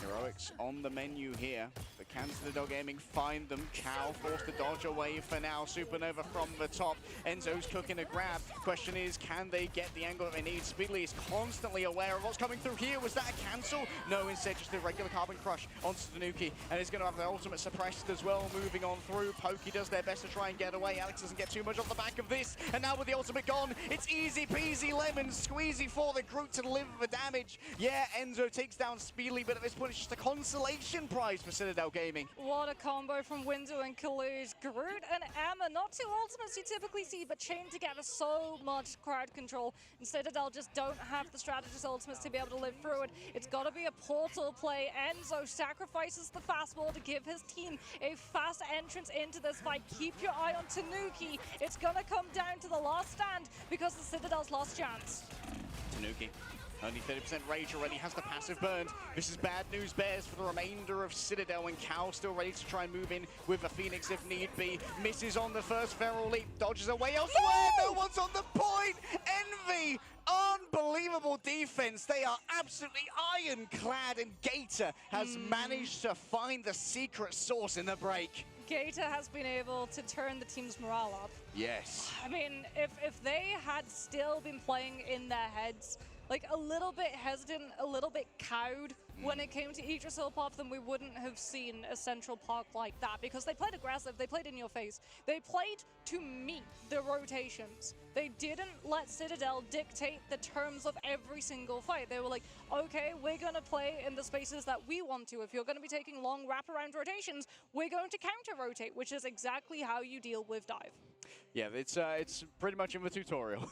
Heroics on the menu here, but can Citadel Gaming find them? Cal forced to dodge away for now. Supernova from the top. Enzo's cooking a grab. Question is, can they get the angle that they need? Speedily is constantly aware of what's coming through here. Was that a cancel? No, instead just a regular carbon crush onto Tanuki, and he's going to have the ultimate suppressed as well. Moving on through, Pokey does their best to try and get away. Alex doesn't get too much off the back of this, and now with the ultimate gone, it's easy peasy lemon squeezy for the Groot to deliver the damage. Yeah, Enzo takes down Speedily, but at this point it's just a consolation prize for Citadel Gaming. What a combo from Window and Kaluj. Groot and Emma, not two ultimates you typically see, but chained together so much crowd control. And Citadel just don't have the strategist ultimates to be able to live through it. It's got to be a portal play. Enzo sacrifices the fastball to give his team a fast entrance into this fight. Keep your eye on Tanuki. It's going to come down to the last stand because the Citadel's last chance. Tanuki. Only 30% rage already, has the passive burned. This is bad news bears for the remainder of Citadel, and Cal still ready to try and move in with a Phoenix if need be. Misses on the first feral leap, dodges away elsewhere. No one's on the point. Envy, unbelievable defense. They are absolutely ironclad, and Gator has managed to find the secret sauce in the break. Gator has been able to turn the team's morale up. Yes. I mean, if they had still been playing in their heads, like a little bit hesitant, a little bit cowed when it came to Yggdrasil pop, then we wouldn't have seen a Central Park like that, because they played aggressive, they played in your face, they played to meet the rotations. They didn't let Citadel dictate the terms of every single fight. They were like, okay, we're gonna play in the spaces that we want to. If you're gonna be taking long wraparound rotations, we're going to counter-rotate, which is exactly how you deal with dive. Yeah, it's pretty much in the tutorial.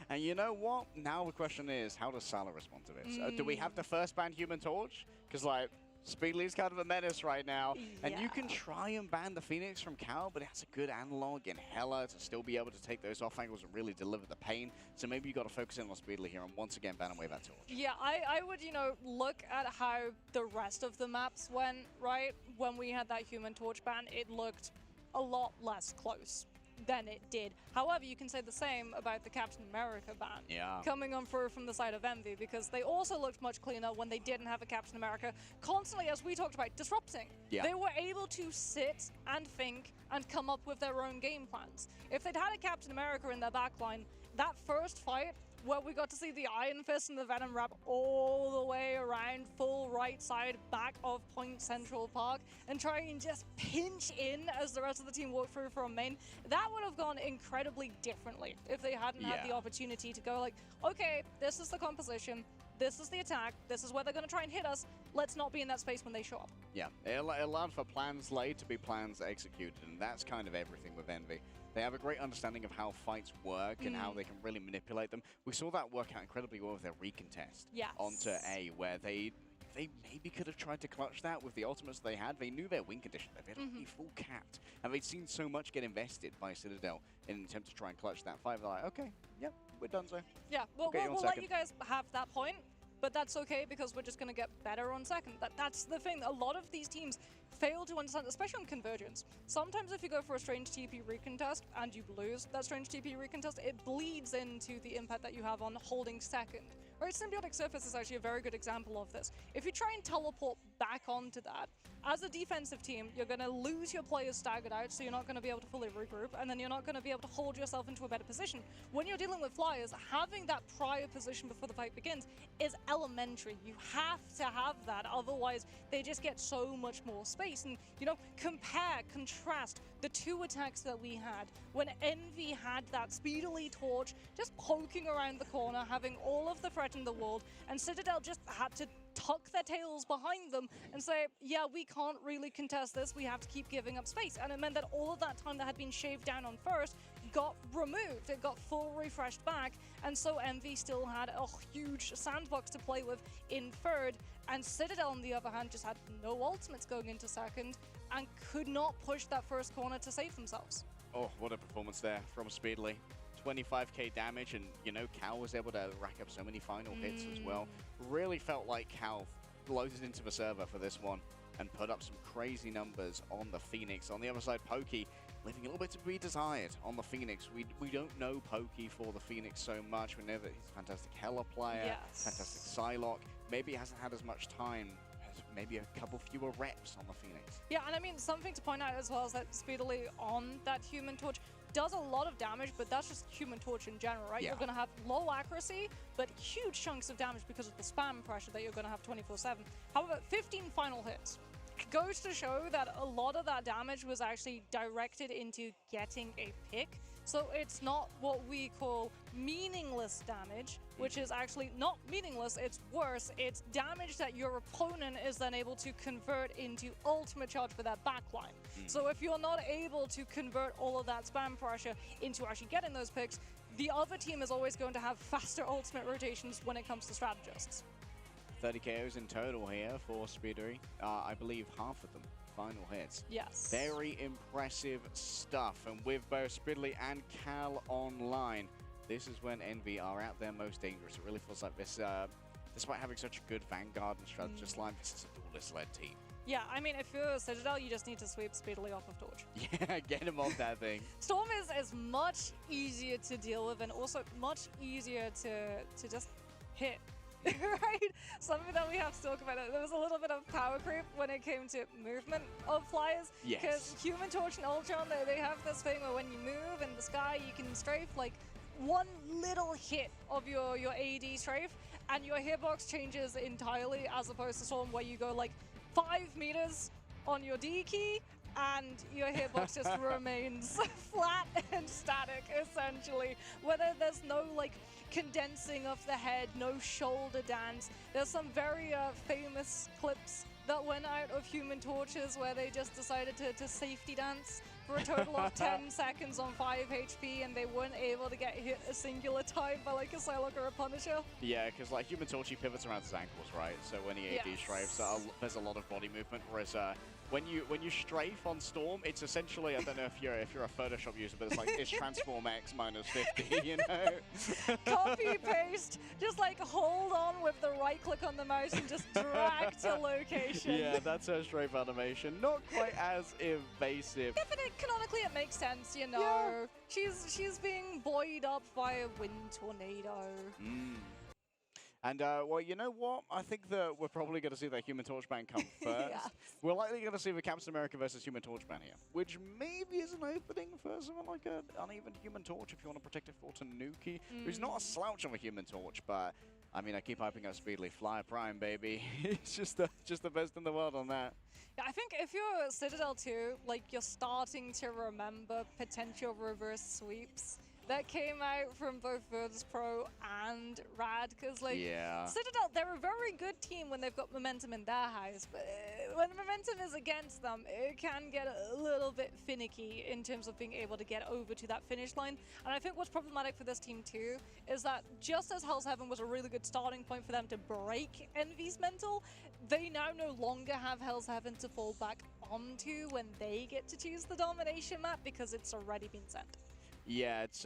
And you know what? Now the question is, how does Salah respond to this? Do we have the first ban Human Torch? Because, like, Speedly's kind of a menace right now. Yeah. And you can try and ban the Phoenix from Cal, but it has a good analog in Hela to still be able to take those off angles and really deliver the pain. So maybe you got to focus in on Speedly here and once again ban away that Torch. Yeah, I would, you know, look at how the rest of the maps went, right? When we had that Human Torch ban, it looked a lot less close than it did. However, you can say the same about the Captain America ban coming on through from the side of Envy, because they also looked much cleaner when they didn't have a Captain America constantly, as we talked about, disrupting. Yeah. They were able to sit and think and come up with their own game plans. If they'd had a Captain America in their backline, that first fight where we got to see the Iron Fist and the Venom wrap all the way around full right side back of Point Central Park and try and just pinch in as the rest of the team walked through from main, that would have gone incredibly differently if they hadn't had the opportunity to go like, okay, this is the composition, this is the attack, this is where they're going to try and hit us, let's not be in that space when they show up. Yeah, it allowed for plans laid to be plans executed, and that's kind of everything with Envy. They have a great understanding of how fights work and how they can really manipulate them. We saw that work out incredibly well with their recontest onto A, where they maybe could have tried to clutch that with the ultimates they had. They knew their win condition. They'd be full capped. And they'd seen so much get invested by Citadel in an attempt to try and clutch that fight. They're like, okay, yep, we're done, so. Yeah, we'll let you guys have that point. But that's okay, because we're just going to get better on second. That's the thing. A lot of these teams fail to understand, especially on Convergence. Sometimes if you go for a strange TP recontest and you lose that strange TP recontest, it bleeds into the impact that you have on holding second. Right, Symbiotic Surface is actually a very good example of this. If you try and teleport back onto that, as a defensive team, you're going to lose your players staggered out, so you're not going to be able to fully regroup, and then you're not going to be able to hold yourself into a better position. When you're dealing with flyers, having that prior position before the fight begins is elementary. You have to have that, otherwise they just get so much more space. And, you know, contrast the two attacks that we had when Envy had that speedily torch just poking around the corner, having all of the threat in the world, and Citadel just had to tuck their tails behind them and say, yeah, we can't really contest this, we have to keep giving up space. And it meant that all of that time that had been shaved down on first got removed. It got full refreshed back, and so Envy still had a huge sandbox to play with in third, and Citadel, on the other hand, just had no ultimates going into second and could not push that first corner to save themselves. Oh, what a performance there from Speedly. 25k damage, and, you know, Cal was able to rack up so many final hits as well. Really felt like Cal loaded into the server for this one and put up some crazy numbers on the Phoenix. On the other side, Pokey leaving a little bit to be desired on the Phoenix. We don't know Pokey for the Phoenix so much. We know that he's a fantastic Hela player, fantastic Psylocke. Maybe he hasn't had as much time, maybe a couple fewer reps on the Phoenix. Yeah, and I mean, something to point out as well is that Speedily on that Human Torch does a lot of damage, but that's just Human Torch in general, right? You're going to have low accuracy, but huge chunks of damage because of the spam pressure that you're going to have 24/7. However, 15 final hits goes to show that a lot of that damage was actually directed into getting a pick. So it's not what we call meaningless damage, which is actually not meaningless, it's worse. It's damage that your opponent is then able to convert into ultimate charge for that backline. So if you're not able to convert all of that spam pressure into actually getting those picks, the other team is always going to have faster ultimate rotations when it comes to strategists. 30 KOs in total here for Speedly. I believe half of them final hits. Yes. Very impressive stuff. And with both Speedly and Cal online, this is when Envy are at their most dangerous. It really feels like this, despite having such a good Vanguard and strategist line, this is a duelist-led team. Yeah, I mean, if you're Citadel, you just need to sweep Speedily off of Torch. Yeah, get him off that thing. Storm is much easier to deal with, and also much easier to just hit. Right? Something that we have to talk about. There was a little bit of power creep when it came to movement of flyers. Yes. Because Human Torch and Ultron, they have this thing where when you move in the sky, you can strafe like one little hit of your AD strafe, and your hitbox changes entirely, as opposed to Storm, where you go like 5 meters on your D key, and your hitbox just remains flat and static, essentially. Whether there's no like condensing of the head, no shoulder dance. There's some very famous clips that went out of Human Torches where they just decided to safety dance for a total of 10 seconds on 5 HP, and they weren't able to get hit a singular time by like a Psylocke or a Punisher. Yeah, because like Human Torch, he pivots around his ankles, right? So when he AD strafes, there's a lot of body movement, whereas when you strafe on Storm, it's essentially, I don't know if you're a Photoshop user, but it's like it's Transform X minus 50, you know? Copy paste, just like hold on with the right click on the mouse and just drag to location. Yeah, that's her strafe animation. Not quite as invasive. Canonically, it makes sense, you know. Yeah. She's being buoyed up by a wind tornado. And, well, you know what? I think that we're probably going to see that Human Torch ban come first. Yes. We're likely going to see the Captain America versus Human Torch ban here, which maybe is an opening for something like an uneven Human Torch if you want to protect it for Tanuki, who's not a slouch on the Human Torch, but, I mean, I keep hyping up Speedily Fly Prime, baby. It's just the best in the world on that. Yeah, I think if you're Citadel 2, like, you're starting to remember potential reverse sweeps that came out from both Virtus Pro and Rad, because like Citadel, they're a very good team when they've got momentum in their highs, but when momentum is against them, it can get a little bit finicky in terms of being able to get over to that finish line. And I think what's problematic for this team too is that just as Hell's Heaven was a really good starting point for them to break Envy's mental, they now no longer have Hell's Heaven to fall back onto when they get to choose the domination map, because it's already been sent. Yeah, it's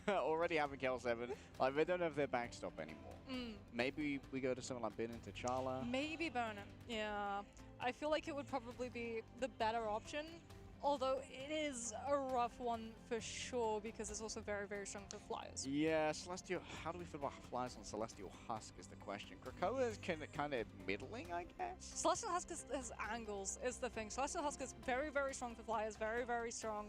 already having Hell's Heaven. Like, they don't have their backstop anymore. Maybe we go to someone like Bin into T'Challa. Maybe Burnham. Yeah, I feel like it would probably be the better option. Although it is a rough one for sure, because it's also very, very strong for Flyers. Yeah, Celestial. How do we feel about Flyers on Celestial Husk is the question. Krakoa is kind of middling, I guess. Celestial Husk has angles is the thing. Celestial Husk is very, very strong for Flyers. Very, very strong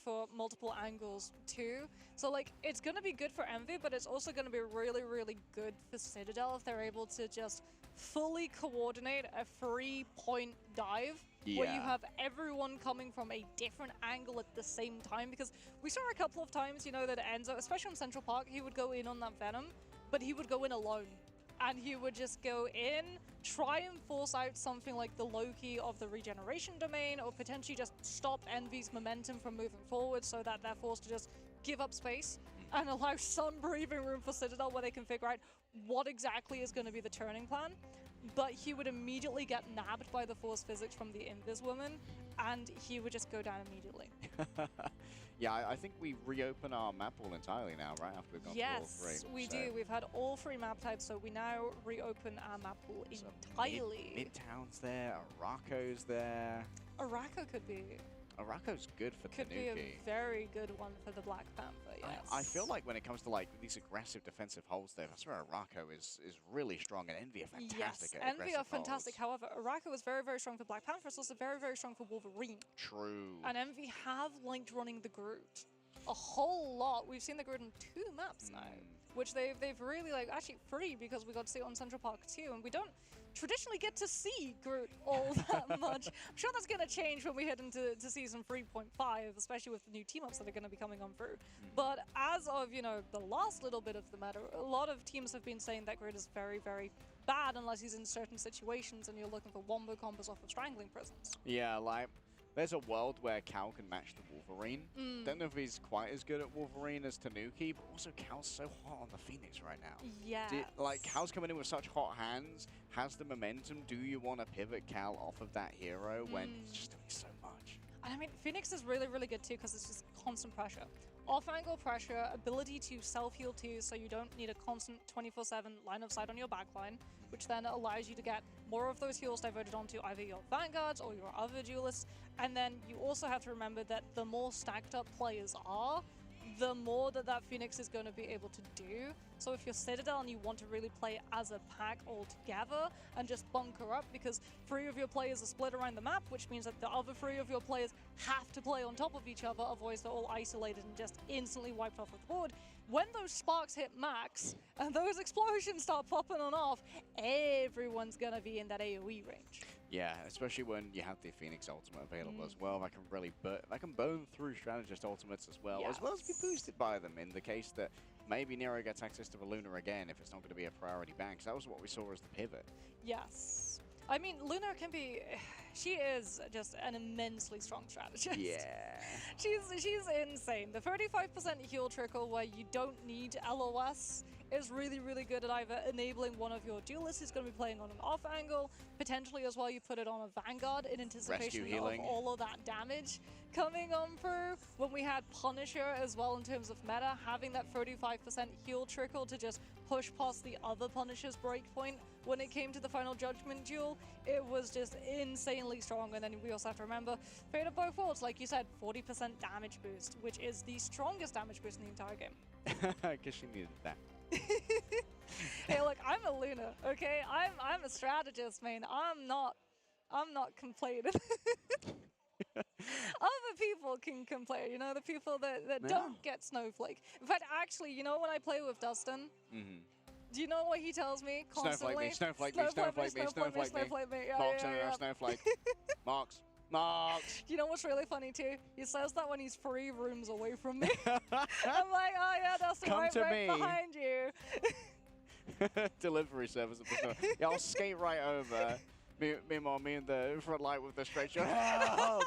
for multiple angles too. So like, it's going to be good for Envy, but it's also going to be really, really good for Citadel if they're able to just fully coordinate a 3-point dive where you have everyone coming from a different angle at the same time. Because we saw a couple of times, you know, that Enzo, especially on Central Park, he would go in on that Venom, but he would go in alone. And he would just go in, try and force out something like the Loki of the regeneration domain, or potentially just stop Envy's momentum from moving forward so that they're forced to just give up space and allow some breathing room for Citadel where they can figure out what exactly is going to be the turning plan. But he would immediately get nabbed by the force physics from the Invis woman, and he would just go down immediately. Yeah, I think we reopen our map pool entirely now, right? After we've gone through all three. Yes, we do. We've had all 3 map types, so we now reopen our map pool entirely. Midtown's there, Arako's there. Arako could be. Arako's good for Could Tanuki. be a very good one for the Black Panther, yes. I feel like when it comes to like these aggressive defensive holds there, that's where Arako is really strong, and Envy are fantastic at Envy are fantastic. holds. However, Arako is very, very strong for Black Panther. It's also very, very strong for Wolverine. True. And Envy have liked running the Groot a whole lot. We've seen the Groot on 2 maps now, which they've really, like, actually 3, because we got to see it on Central Park too, and we don't traditionally get to see Groot all that much. I'm sure that's going to change when we head into season 3.5, especially with the new team-ups that are going to be coming on through. But as of, you know, the last little bit of the meta, a lot of teams have been saying that Groot is very, very bad unless he's in certain situations and you're looking for wombo combos off of Strangling Prisons. Yeah, like, there's a world where Cal can match the Wolverine. Don't know if he's quite as good at Wolverine as Tanuki, but also Cal's so hot on the Phoenix right now. Yeah. Like, Cal's coming in with such hot hands, has the momentum. Do you want to pivot Cal off of that hero when he's just doing so much? And I mean, Phoenix is really, really good too, because it's just constant pressure. Off-angle pressure, ability to self-heal too, so you don't need a constant 24/7 line of sight on your backline, which then allows you to get more of those heals diverted onto either your Vanguards or your other duelists. And then you also have to remember that the more stacked up players are, the more that Phoenix is going to be able to do. So if you're Citadel and you want to really play as a pack all together and just bunker up, because 3 of your players are split around the map, which means that the other 3 of your players have to play on top of each other, otherwise they're all isolated and just instantly wiped off of the board. When those sparks hit max and those explosions start popping on off, everyone's going to be in that AoE range. Yeah, especially when you have the Phoenix ultimate available as well. That can really burn through strategist ultimates as well as be boosted by them in the case that maybe Nero gets access to the Luna again if it's not going to be a priority ban, because that was what we saw as the pivot. Yes. I mean, Luna can be... She is just an immensely strong strategist. Yeah. She's insane. The 35% heal trickle where you don't need LOS is really, really good at either enabling one of your duelists who's going to be playing on an off angle, potentially as well you put it on a Vanguard in anticipation of all of that damage coming on through. When we had Punisher as well in terms of meta, having that 35% heal trickle to just push past the other Punisher's breakpoint when it came to the final Judgment duel, it was just insanely strong. And then we also have to remember, Fate of both worlds, like you said, 40% damage boost, which is the strongest damage boost in the entire game. I guess she needed that. Hey, look, I'm a Luna, okay? I'm a strategist, man. I'm not complaining. Other people can complain, you know, the people that don't get Snowflake. In fact, actually, you know, when I play with Dustin, do you know what he tells me constantly? Snowflake me. Yeah, Marks yeah. Snowflake. Marks. You know what's really funny too? He says that when he's 3 rooms away from me. I'm like, oh yeah, Dustin, Come right to me. behind you. Delivery service. Yeah, I'll skate right over. Meanwhile, me in the front light with the straight shot. Help!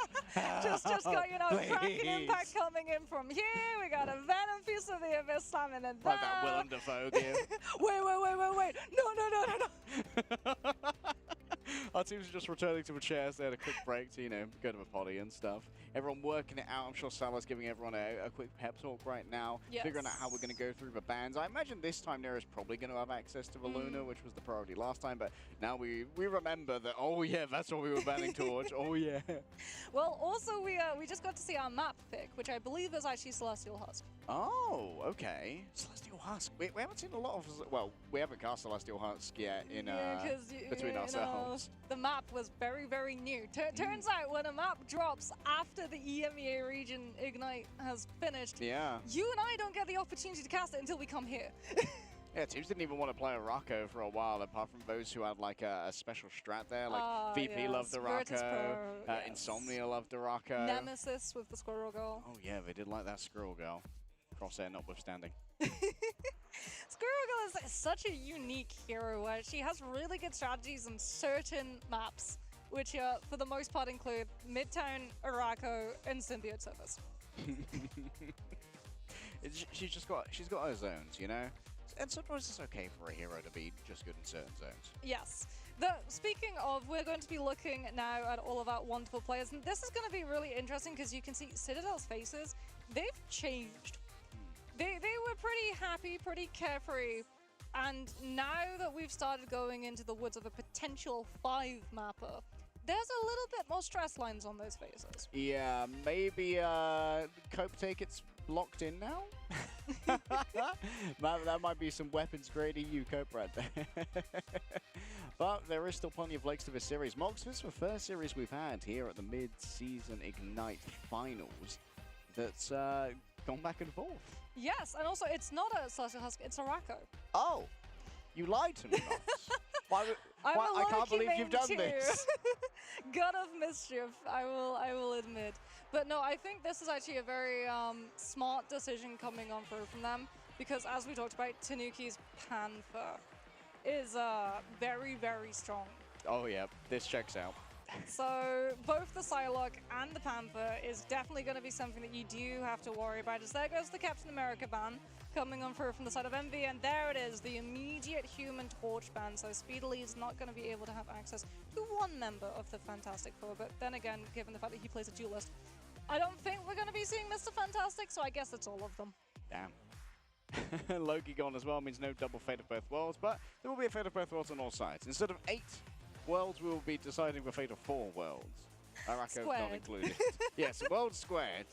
Just got, you know, Kraken Please. impact coming in from here. We got a Venom Piece of the Abyss slamming in there. Like that Willem Dafoe gift. Wait. No. Our teams are just returning to the chairs. They had a quick break to, you know, go to the potty and stuff. Everyone working it out. I'm sure Salah's giving everyone a quick pep talk right now, figuring out how we're going to go through the bans. I imagine this time Nero's probably going to have access to the Luna, which was the priority last time, but now we remember that, oh yeah, that's what we were banning towards. Oh yeah. Well, also we just got to see our map pick, which I believe is actually Celestial Husk. Oh, okay. Celestial Husk. We haven't seen a lot of... Well, we haven't cast Celestial Husk yet in between ourselves. The map was very, very new. Turns out when a map drops after the EMEA region Ignite has finished, you and I don't get the opportunity to cast it until we come here. Yeah, teams didn't even want to play a Rocco for a while, apart from those who had like a special strat there. Like VP loved the Rocco, Insomnia loved the Rocco. Nemesis with the Squirrel Girl. Oh yeah, they did like that Squirrel Girl. Crosshair notwithstanding. Squirrel Girl is such a unique hero where she has really good strategies in certain maps, which for the most part include Midtown, Araco, and Symbiote Service. She's got her zones, you know? And sometimes it's okay for a hero to be just good in certain zones. Yes. Speaking of, we're going to be looking now at all of our wonderful players, and this is going to be really interesting because you can see Citadel's faces, they've changed. They were pretty happy, pretty carefree, and now that we've started going into the woods of a potential 5-mapper, there's a little bit more stress lines on those faces. Yeah, maybe Cope Take it's locked in now? that might be some weapons grade EU Cope right there. But there is still plenty of legs to this series. Mox, this is the first series we've had here at the mid-season Ignite Finals that's gone back and forth. Yes, and also it's not a Celestial Husk, it's a Rocco. Oh, you lied to me, Mox. I can't believe you've done this. God of mischief, I will admit. But no, I think this is actually a very smart decision coming on through from them, because as we talked about, Tanuki's Panther is very, very strong. Oh yeah, this checks out. So both the Psylocke and the Panther is definitely going to be something that you do have to worry about. As there goes the Captain America ban coming on through from the side of Envy, and there it is, the immediate Human Torch ban. So Speedily is not going to be able to have access to one member of the Fantastic Four. But then again, given the fact that he plays a duelist, I don't think we're going to be seeing Mr. Fantastic, so I guess it's all of them. Damn. Loki gone as well means no double Fate of Both Worlds, but there will be a Fate of Both Worlds on all sides. Instead of 8 worlds, we will be deciding the fate of 4 worlds. Araco not included. Yes, worlds squared.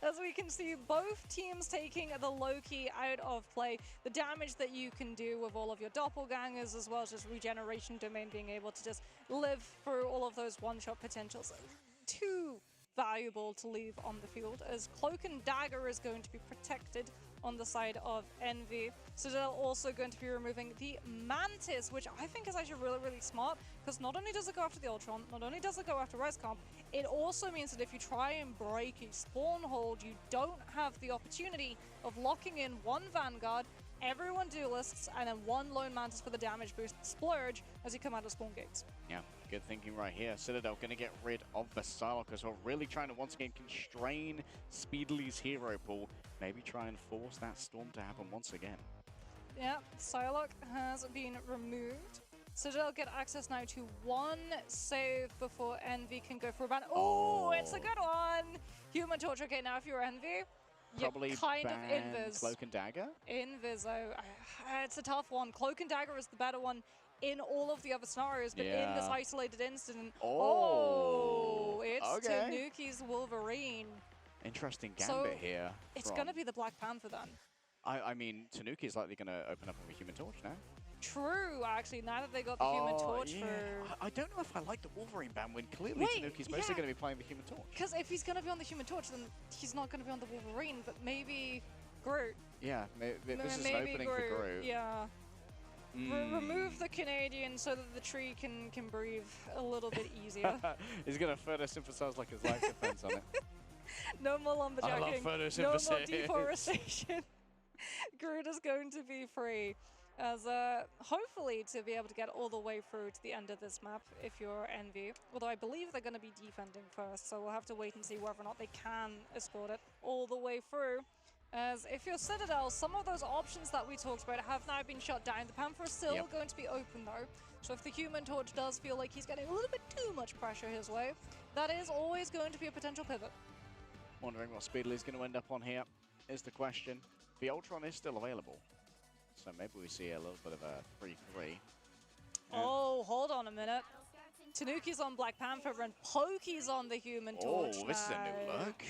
As we can see, both teams taking the Loki out of play. The damage that you can do with all of your doppelgangers, as well as just regeneration domain, being able to just live through all of those one-shot potentials. Too valuable to leave on the field, as Cloak and Dagger is going to be protected on the side of Envy. So they're also going to be removing the Mantis, which I think is actually really, really smart, because not only does it go after the Ultron, not only does it go after ResComp, it also means that if you try and break a spawn hold, you don't have the opportunity of locking in one Vanguard, everyone duelists, and then one Lone Mantis for the damage boost splurge as you come out of spawn gates. Yeah, good thinking right here. Citadel going to get rid of the Psylocke, because we're really trying to once again constrain Speedly's hero pool. Maybe try and force that storm to happen once again. Yeah, Psylocke has been removed. Citadel get access now to one save before Envy can go for a ban. Oh, it's a good one! Human Torch. Okay, now if you're Envy, probably you kind of ban invis. Cloak and Dagger? Invis, it's a tough one. Cloak and Dagger is the better one in all of the other scenarios, but in this isolated incident, it's Tanuki's Wolverine. Interesting gambit here. It's going to be the Black Panther then. I mean, Tanuki is likely going to open up with a Human Torch now. True, actually, now that they got the Human Torch for... I don't know if I like the Wolverine ban when clearly Tanuki's mostly going to be playing the Human Torch. Because if he's going to be on the Human Torch, then he's not going to be on the Wolverine, but maybe Groot. Yeah, this is an opening for Groot. Yeah. Remove the Canadian so that the tree can breathe a little bit easier. He's going to photosynthesize like his life depends on it. No more lumberjacking. I love photosynthesis. No more deforestation. Groot is going to be free. As hopefully to be able to get all the way through to the end of this map if you're Envy. Although I believe they're going to be defending first, so we'll have to wait and see whether or not they can escort it all the way through. As if you're Citadel, some of those options that we talked about have now been shut down. The Panther is still going to be open though. So if the Human Torch does feel like he's getting a little bit too much pressure his way, that is always going to be a potential pivot. Wondering what Speedly's going to end up on here is the question. The Ultron is still available. So maybe we see a little bit of a 3-3. Oh, hold on a minute. Tanuki's on Black Panther and Pokey's on the Human Torch. Oh, this is a new look.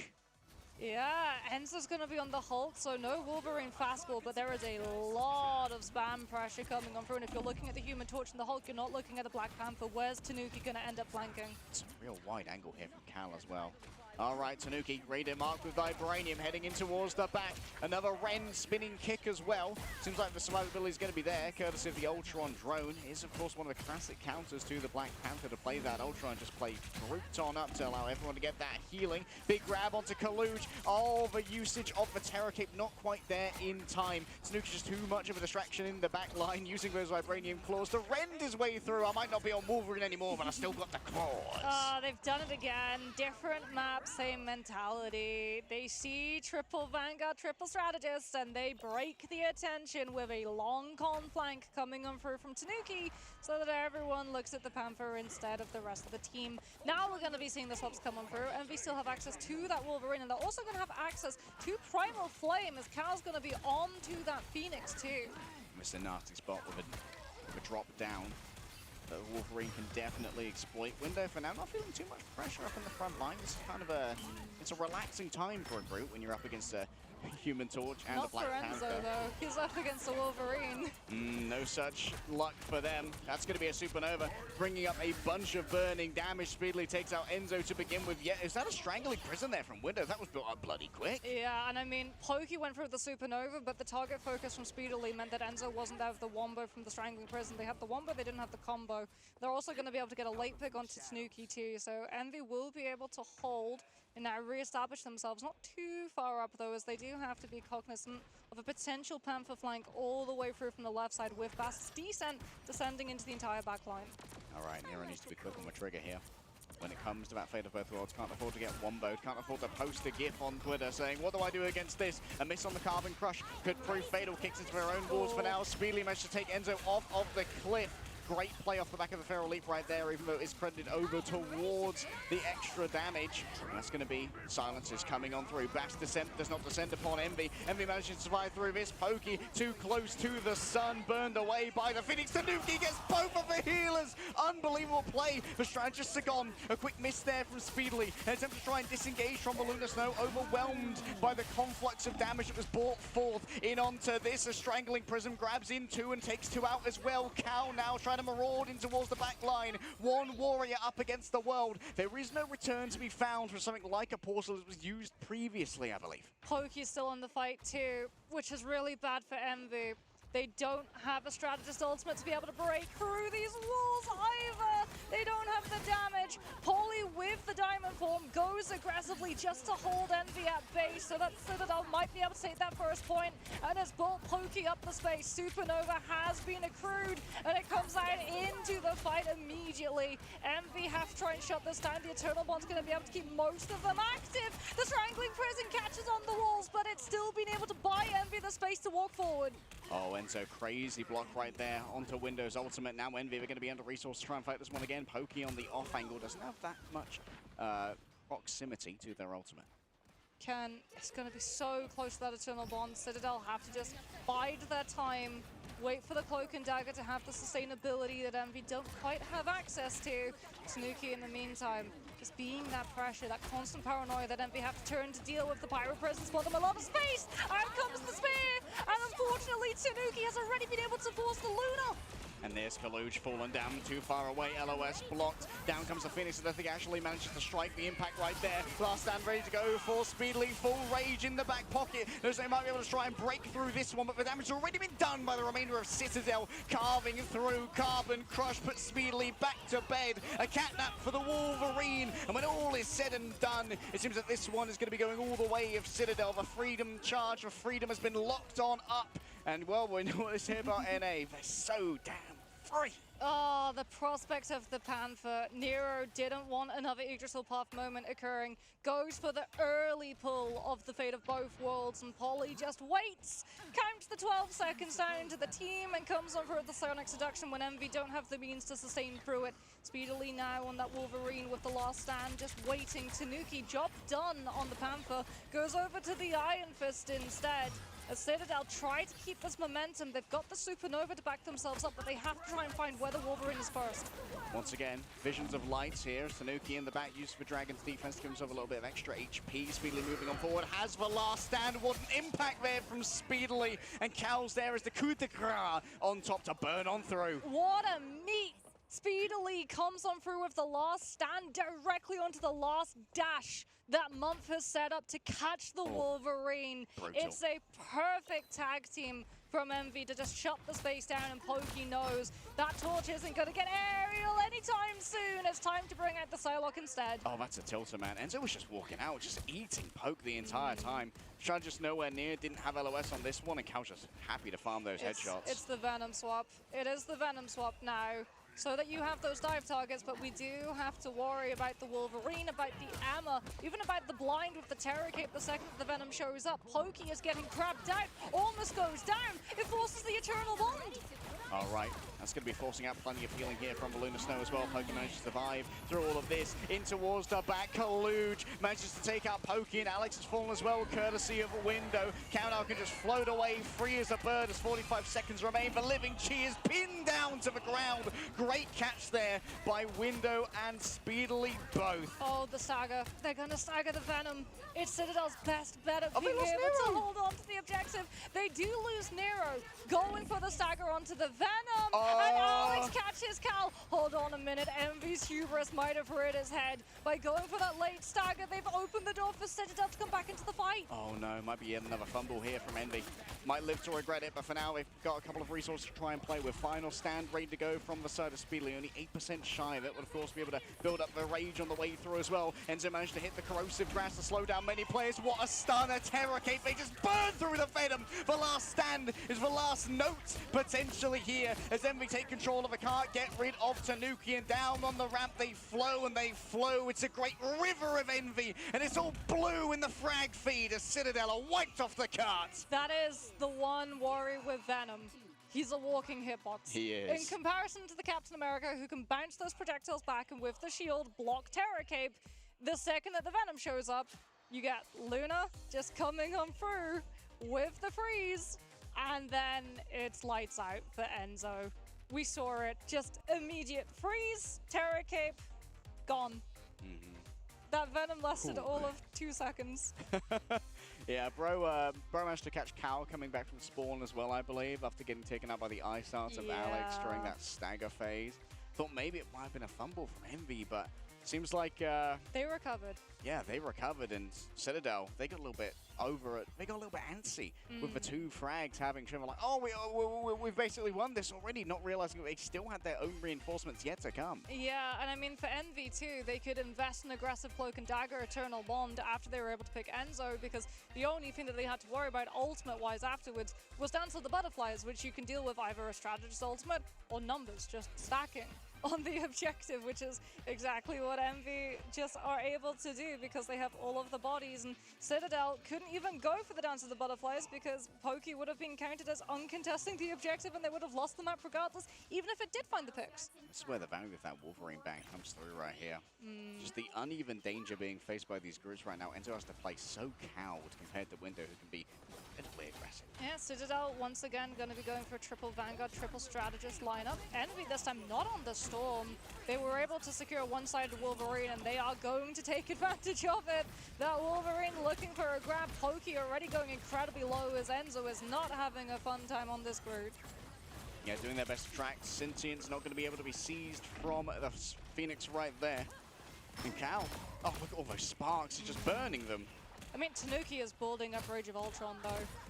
Yeah, Enzo's going to be on the Hulk, so no Wolverine fastball, but there is a lot of spam pressure coming on through. And if you're looking at the Human Torch and the Hulk, you're not looking at the Black Panther. Where's Tanuki going to end up flanking? It's a real wide angle here from Cal as well. All right, Tanuki, ready to mark with Vibranium, heading in towards the back. Another Ren spinning kick as well. Seems like the survivability is going to be there, courtesy of the Ultron drone. Is, of course, one of the classic counters to the Black Panther to play that Ultron. Just play Groot up to allow everyone to get that healing. Big grab onto Kaluj. Oh, the usage of the Terror Cape not quite there in time. Tanuki just too much of a distraction in the back line, using those Vibranium claws to rend his way through. I might not be on Wolverine anymore, but I still got the claws. They've done it again. Different map, same mentality. They see triple Vanguard, triple strategist, and they break the attention with a long con flank coming on through from Tanuki, so that everyone looks at the Panther instead of the rest of the team. Now we're going to be seeing the swaps come on through, and we still have access to that Wolverine, and they're also going to have access to Primal Flame, as Cal's going to be on to that Phoenix too. Missed a nasty spot with a drop down. Wolverine can definitely exploit. Window for now, not feeling too much pressure up in the front line. This is kind of it's a relaxing time for a Groot when you're up against a Human Torch and a Black Panther. Not for Enzo though, he's up against a Wolverine. No such luck for them. That's going to be a Supernova, bringing up a bunch of burning damage. Speedily takes out Enzo to begin with. Yeah, is that a strangling prison there from Window? That was built up bloody quick. Yeah, and I mean, Pokey went through the Supernova, but the target focus from Speedily meant that Enzo wasn't out of the Wombo from the strangling prison. They had the Wombo, they didn't have the combo. They're also going to be able to get a late pick onto Tanuki too, so Envy will be able to hold and now re-establish themselves. Not too far up though, as they do have to be cognizant of a potential Panther flank all the way through from the left side with Bast's descending into the entire back line. All right, Nero needs to be quick on the trigger here. When it comes to that Fate of Both Worlds, can't afford to get womboed, can't afford to post a gif on Twitter saying, what do I do against this? A miss on the Carbon Crush could prove fatal, kicks into their own walls for now. Speedily managed to take Enzo off of the cliff. Great play off the back of the Feral Leap right there, even though it's credited over towards the extra damage. And that's going to be silences coming on through. Bash descent does not descend upon Envy. Envy manages to survive through this. Pokey too close to the sun, burned away by the Phoenix. Tanuki gets both of the healers. Unbelievable play. The strategists are gone. A quick miss there from Speedily. An attempt to try and disengage from the Lunar Snow, overwhelmed by the conflux of damage that was brought forth in onto this. A strangling Prism grabs in two and takes two out as well. Cal now trying to maraud in towards the back line. One warrior up against the world. There is no return to be found for something like a portal that was used previously, I believe. Pokey's still in the fight too, which is really bad for Envy. They don't have a strategist ultimate to be able to break through these walls either. They don't have the damage. Poly with the diamond form goes aggressively just to hold Envy at base so that Citadel might be able to take that first point. And as Bolt poking up the space, Supernova has been accrued and it comes out into the fight immediately. Envy have to try and shut this down. The Eternal Bond's going to be able to keep most of them active. The Strangling Prison catches on the walls, but it's still been able to buy Envy the space to walk forward. Oh, Enzo, crazy block right there onto Windows ultimate. Now Envy are going to be under resource to try and fight this one again. Pokey on the off angle doesn't have that much proximity to their ultimate. It's going to be so close to that Eternal Bond. Citadel have to just bide their time, wait for the Cloak and Dagger to have the sustainability that Envy don't quite have access to. Tanuki in the meantime, just being that pressure, that constant paranoia that Envy have to turn to deal with the Pyro Presence, bought them a lot of space. Out comes the spear, and unfortunately Tanuki has already been able to force the Luna. And there's Kaluj fallen down too far away. LOS blocked. Down comes the Phoenix. I think Ashley manages to strike the impact right there. Last stand ready to go for Speedily. Full rage in the back pocket. Looks like they might be able to try and break through this one, but the damage has already been done by the remainder of Citadel. Carving through. Carbon Crush puts Speedily back to bed. A catnap for the Wolverine. And when all is said and done, it seems that this one is going to be going all the way of Citadel. The Freedom charge of Freedom has been locked on up. And well, we know what to say about NA. They're so damn free. Oh, the prospect of the Panther. Nero didn't want another Yggdrasil Path moment occurring. Goes for the early pull of the Fate of Both Worlds, and Polly just waits. Counts the 12 seconds down to the team and comes on for the Sonic Seduction when Envy don't have the means to sustain through it. Speedily now on that Wolverine with the last stand, just waiting. Tanuki, job done on the Panther. Goes over to the Iron Fist instead. As Citadel try to keep this momentum, they've got the Supernova to back themselves up, but they have to try and find where the Wolverine is first. Once again, visions of lights here. Tanuki in the back, used for Dragon's defense to give himself a little bit of extra HP. Speedily moving on forward, has the last stand. What an impact there from Speedily. And Cal's there as the coup de grace on top to burn on through. What a meet! Speedily comes on through with the last stand directly onto the last dash that Month has set up to catch the Wolverine. Brutal. It's a perfect tag team from Envy to just shut the space down, and Pokey knows that torch isn't going to get aerial anytime soon. It's time to bring out the Psylocke instead. Oh, that's a tilter, man. Enzo was just walking out, just eating Poke the entire time. Shard just nowhere near, didn't have LOS on this one, and Cal's just happy to farm those headshots. It's the Venom swap. It is the Venom swap now, so that you have those dive targets, but we do have to worry about the Wolverine, about the Amma, even about the blind with the Terror Cape the second the Venom shows up. Pokey is getting grabbed out, almost goes down. It forces the Eternal Bond. All right, that's going to be forcing out plenty of healing here from the Lunar Snow as well. Pokey manages to survive through all of this. In towards the back, Kaluj manages to take out Pokey, and Alex has fallen as well, courtesy of a window. Countdown can just float away, free as a bird as 45 seconds remain. The Living Chi is pinned down to the ground. Great catch there by Window and Speedily both. Oh, the Stagger. They're going to stagger the Venom. It's Citadel's best bet of Oh, being they lost able Nero. to hold on to the objective. They do lose Nero, going for the Stagger onto the Venom. Oh. And Alex catches Cal. Hold on a minute. Envy's hubris might have hurt his head. By going for that late Stagger, they've opened the door for Citadel to come back into the fight. Oh no, might be yet another fumble here from Envy. Might live to regret it, but for now they've got a couple of resources to try and play with. Final stand ready to go from the side of Speedily, only 8% shy of it. Would of course be able to build up the rage on the way through as well. Enzo managed to hit the corrosive grass to slow down many players. What a stun, a Terror Cape. They just burn through the Venom. The last stand is the last note potentially here as Envy take control of the car, get rid of Tanuki, and down on the ramp they flow and they flow. It's a great river of Envy, and it's all blue in the frag feed as Citadel are wiped off the cart. That is the one worry with Venom. He's a walking hitbox. He is. In comparison to the Captain America, who can bounce those projectiles back and with the shield block Terra Cape, the second that the Venom shows up, you get Luna just coming on through with the freeze, and then it's lights out for Enzo. We saw it, just immediate freeze, Terra Cape, gone. That Venom lasted all of 2 seconds. Yeah, bro managed to catch Cal coming back from spawn as well, I believe, after getting taken out by the ice darts of Alex during that stagger phase. Thought maybe it might have been a fumble from Envy, but seems like... they recovered. Yeah, they recovered, and Citadel, they got a little bit over it. They got a little bit antsy with the 2 frags having Shiver like, oh, we've basically won this already, not realizing they still had their own reinforcements yet to come. Yeah, and I mean, for Envy too, they could invest in aggressive Cloak and Dagger Eternal Bond after they were able to pick Enzo, because the only thing that they had to worry about ultimate-wise afterwards was Dance of the Butterflies, which you can deal with either a strategist ultimate or numbers, just stacking on the objective, which is exactly what Envy just are able to do because they have all of the bodies, and Citadel couldn't even go for the Dance of the Butterflies because Pokey would have been counted as uncontesting the objective and they would have lost the map regardless, even if it did find the picks. This is where the value of that Wolverine bang comes through right here. Just the uneven danger being faced by these groups right now. Enzo has to play so cowed compared to Window, who can be incredibly aggressive. Yeah, Citadel once again going to be going for a triple Vanguard, triple strategist lineup. Envy this time not on the Storm. They were able to secure one-sided Wolverine and they are going to take advantage of it. That Wolverine looking for a grab. Pokey already going incredibly low as Enzo is not having a fun time on this group. Yeah, doing their best to track. Sentient's not going to be able to be seized from the Phoenix right there. And Cal, oh look at all those sparks, he's just burning them. I mean, Tanuki is building up Rage of Ultron, though,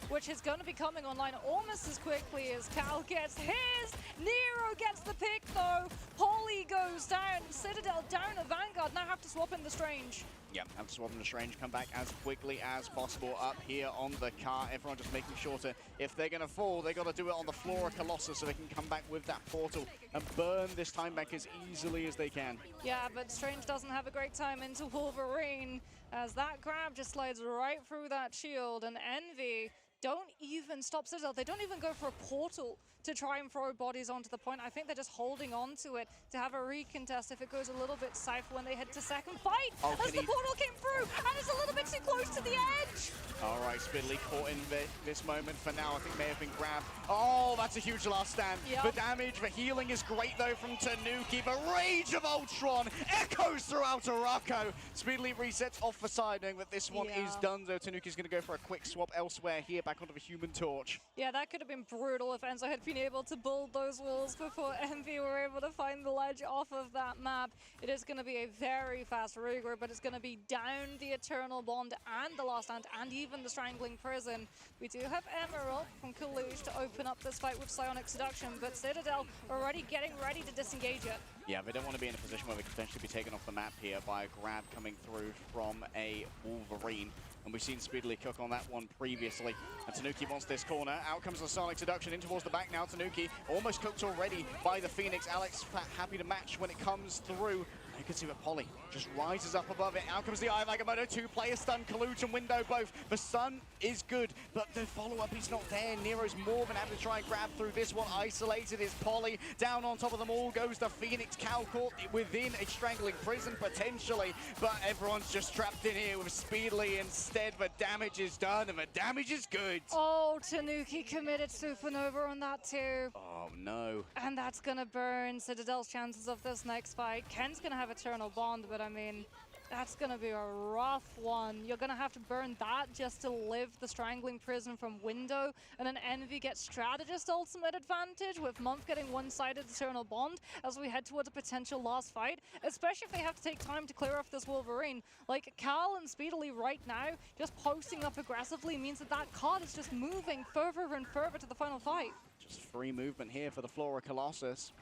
which is going to be coming online almost as quickly as Cal gets his. Nero gets the pick, though. Polly goes down. Citadel down a Vanguard. Now have to swap in the Strange. Yeah, have to swap in the Strange. Come back as quickly as possible up here on the car. Everyone just making sure to, if they're going to fall, they got to do it on the floor of Colossus so they can come back with that portal and burn this time back as easily as they can. Yeah, but Strange doesn't have a great time into Wolverine, as that grab just slides right through that shield, and Envy don't even stop Citadel. They don't even go for a portal to try and throw bodies onto the point. I think they're just holding on to it to have a recontest if it goes a little bit south when they head to second fight. As the portal came through, and it's a little bit too close to the edge. All right, Spidley caught in this moment for now. I think may have been grabbed. Oh, that's a huge last stand. Yep. The damage, the healing is great though from Tanuki. The Rage of Ultron echoes throughout Araco. Speedily resets off the side, knowing that this one is done though. Tanuki's going to go for a quick swap elsewhere here, back onto the Human Torch. Yeah, that could have been brutal if Enzo had been able to build those walls before Envy were able to find the ledge off of that map. It is going to be a very fast regroup, but it's going to be down the Eternal Bond and the Last Stand and even the Strangling Prison. We do have Emerald from Kalush to open up this fight with Psionic Seduction, but Citadel already getting ready to disengage it. Yeah, they don't want to be in a position where they could potentially be taken off the map here by a grab coming through from a Wolverine. And we've seen Speedily cook on that one previously. And Tanuki wants this corner. Out comes the Sonic Seduction in towards the back now. Tanuki almost cooked already by the Phoenix. Alex happy to match when it comes through. You can see that Polly just rises up above it. Out comes the Eye of Agamotto. 2-player stun, Kaluch and Window both. The stun is good, but the follow-up is not there. Nero's more than happy to try and grab through this one. Isolated is Polly. Down on top of them all goes the Phoenix. Cal caught within a Strangling Prison potentially, but everyone's just trapped in here with Speedily instead. The damage is done and the damage is good. Oh, Tanuki committed Supernova on that too. Oh no. And that's gonna burn Citadel's chances of this next fight. Ken's gonna have Eternal Bond, but I mean, that's gonna be a rough one. You're gonna have to burn that just to live the Strangling Prison from Window, and then Envy gets Strategist ultimate advantage, with Month getting one-sided Eternal Bond as we head towards a potential last fight, especially if they have to take time to clear off this Wolverine. Like, Cal and Speedily right now, just posting up aggressively means that that card is just moving further and further to the final fight. Just free movement here for the Flora Colossus.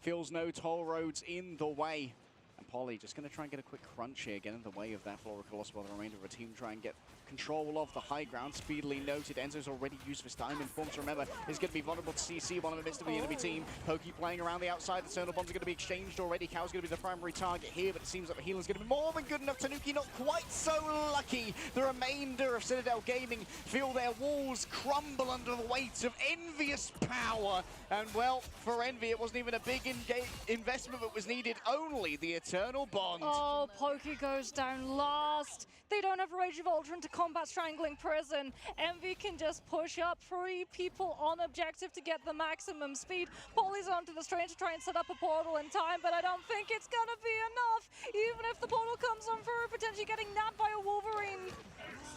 Feels no toll roads in the way. And Polly just going to try and get a quick crunch here, get in the way of that Flora Colossus while the remainder of the team try and get control of the high ground. Speedily noted. Enzo's already used this diamond form to remember is going to be vulnerable to CC, one of the midst of the enemy team. Pokey playing around the outside. The Eternal Bombs are going to be exchanged already. Cow's going to be the primary target here, but it seems like the healer's going to be more than good enough. Tanuki not quite so lucky. The remainder of Citadel Gaming feel their walls crumble under the weight of envious power. And well, for Envy, it wasn't even a big investment that was needed, only the Eternal Bond. Oh, Pokey goes down last. They don't have Rage of Ultron to combat Strangling Prison. Envy can just push up 3 people on objective to get the maximum speed. Polly's onto the train to try and set up a portal in time, but I don't think it's gonna be enough. Even if the portal comes on through, potentially getting napped by a Wolverine.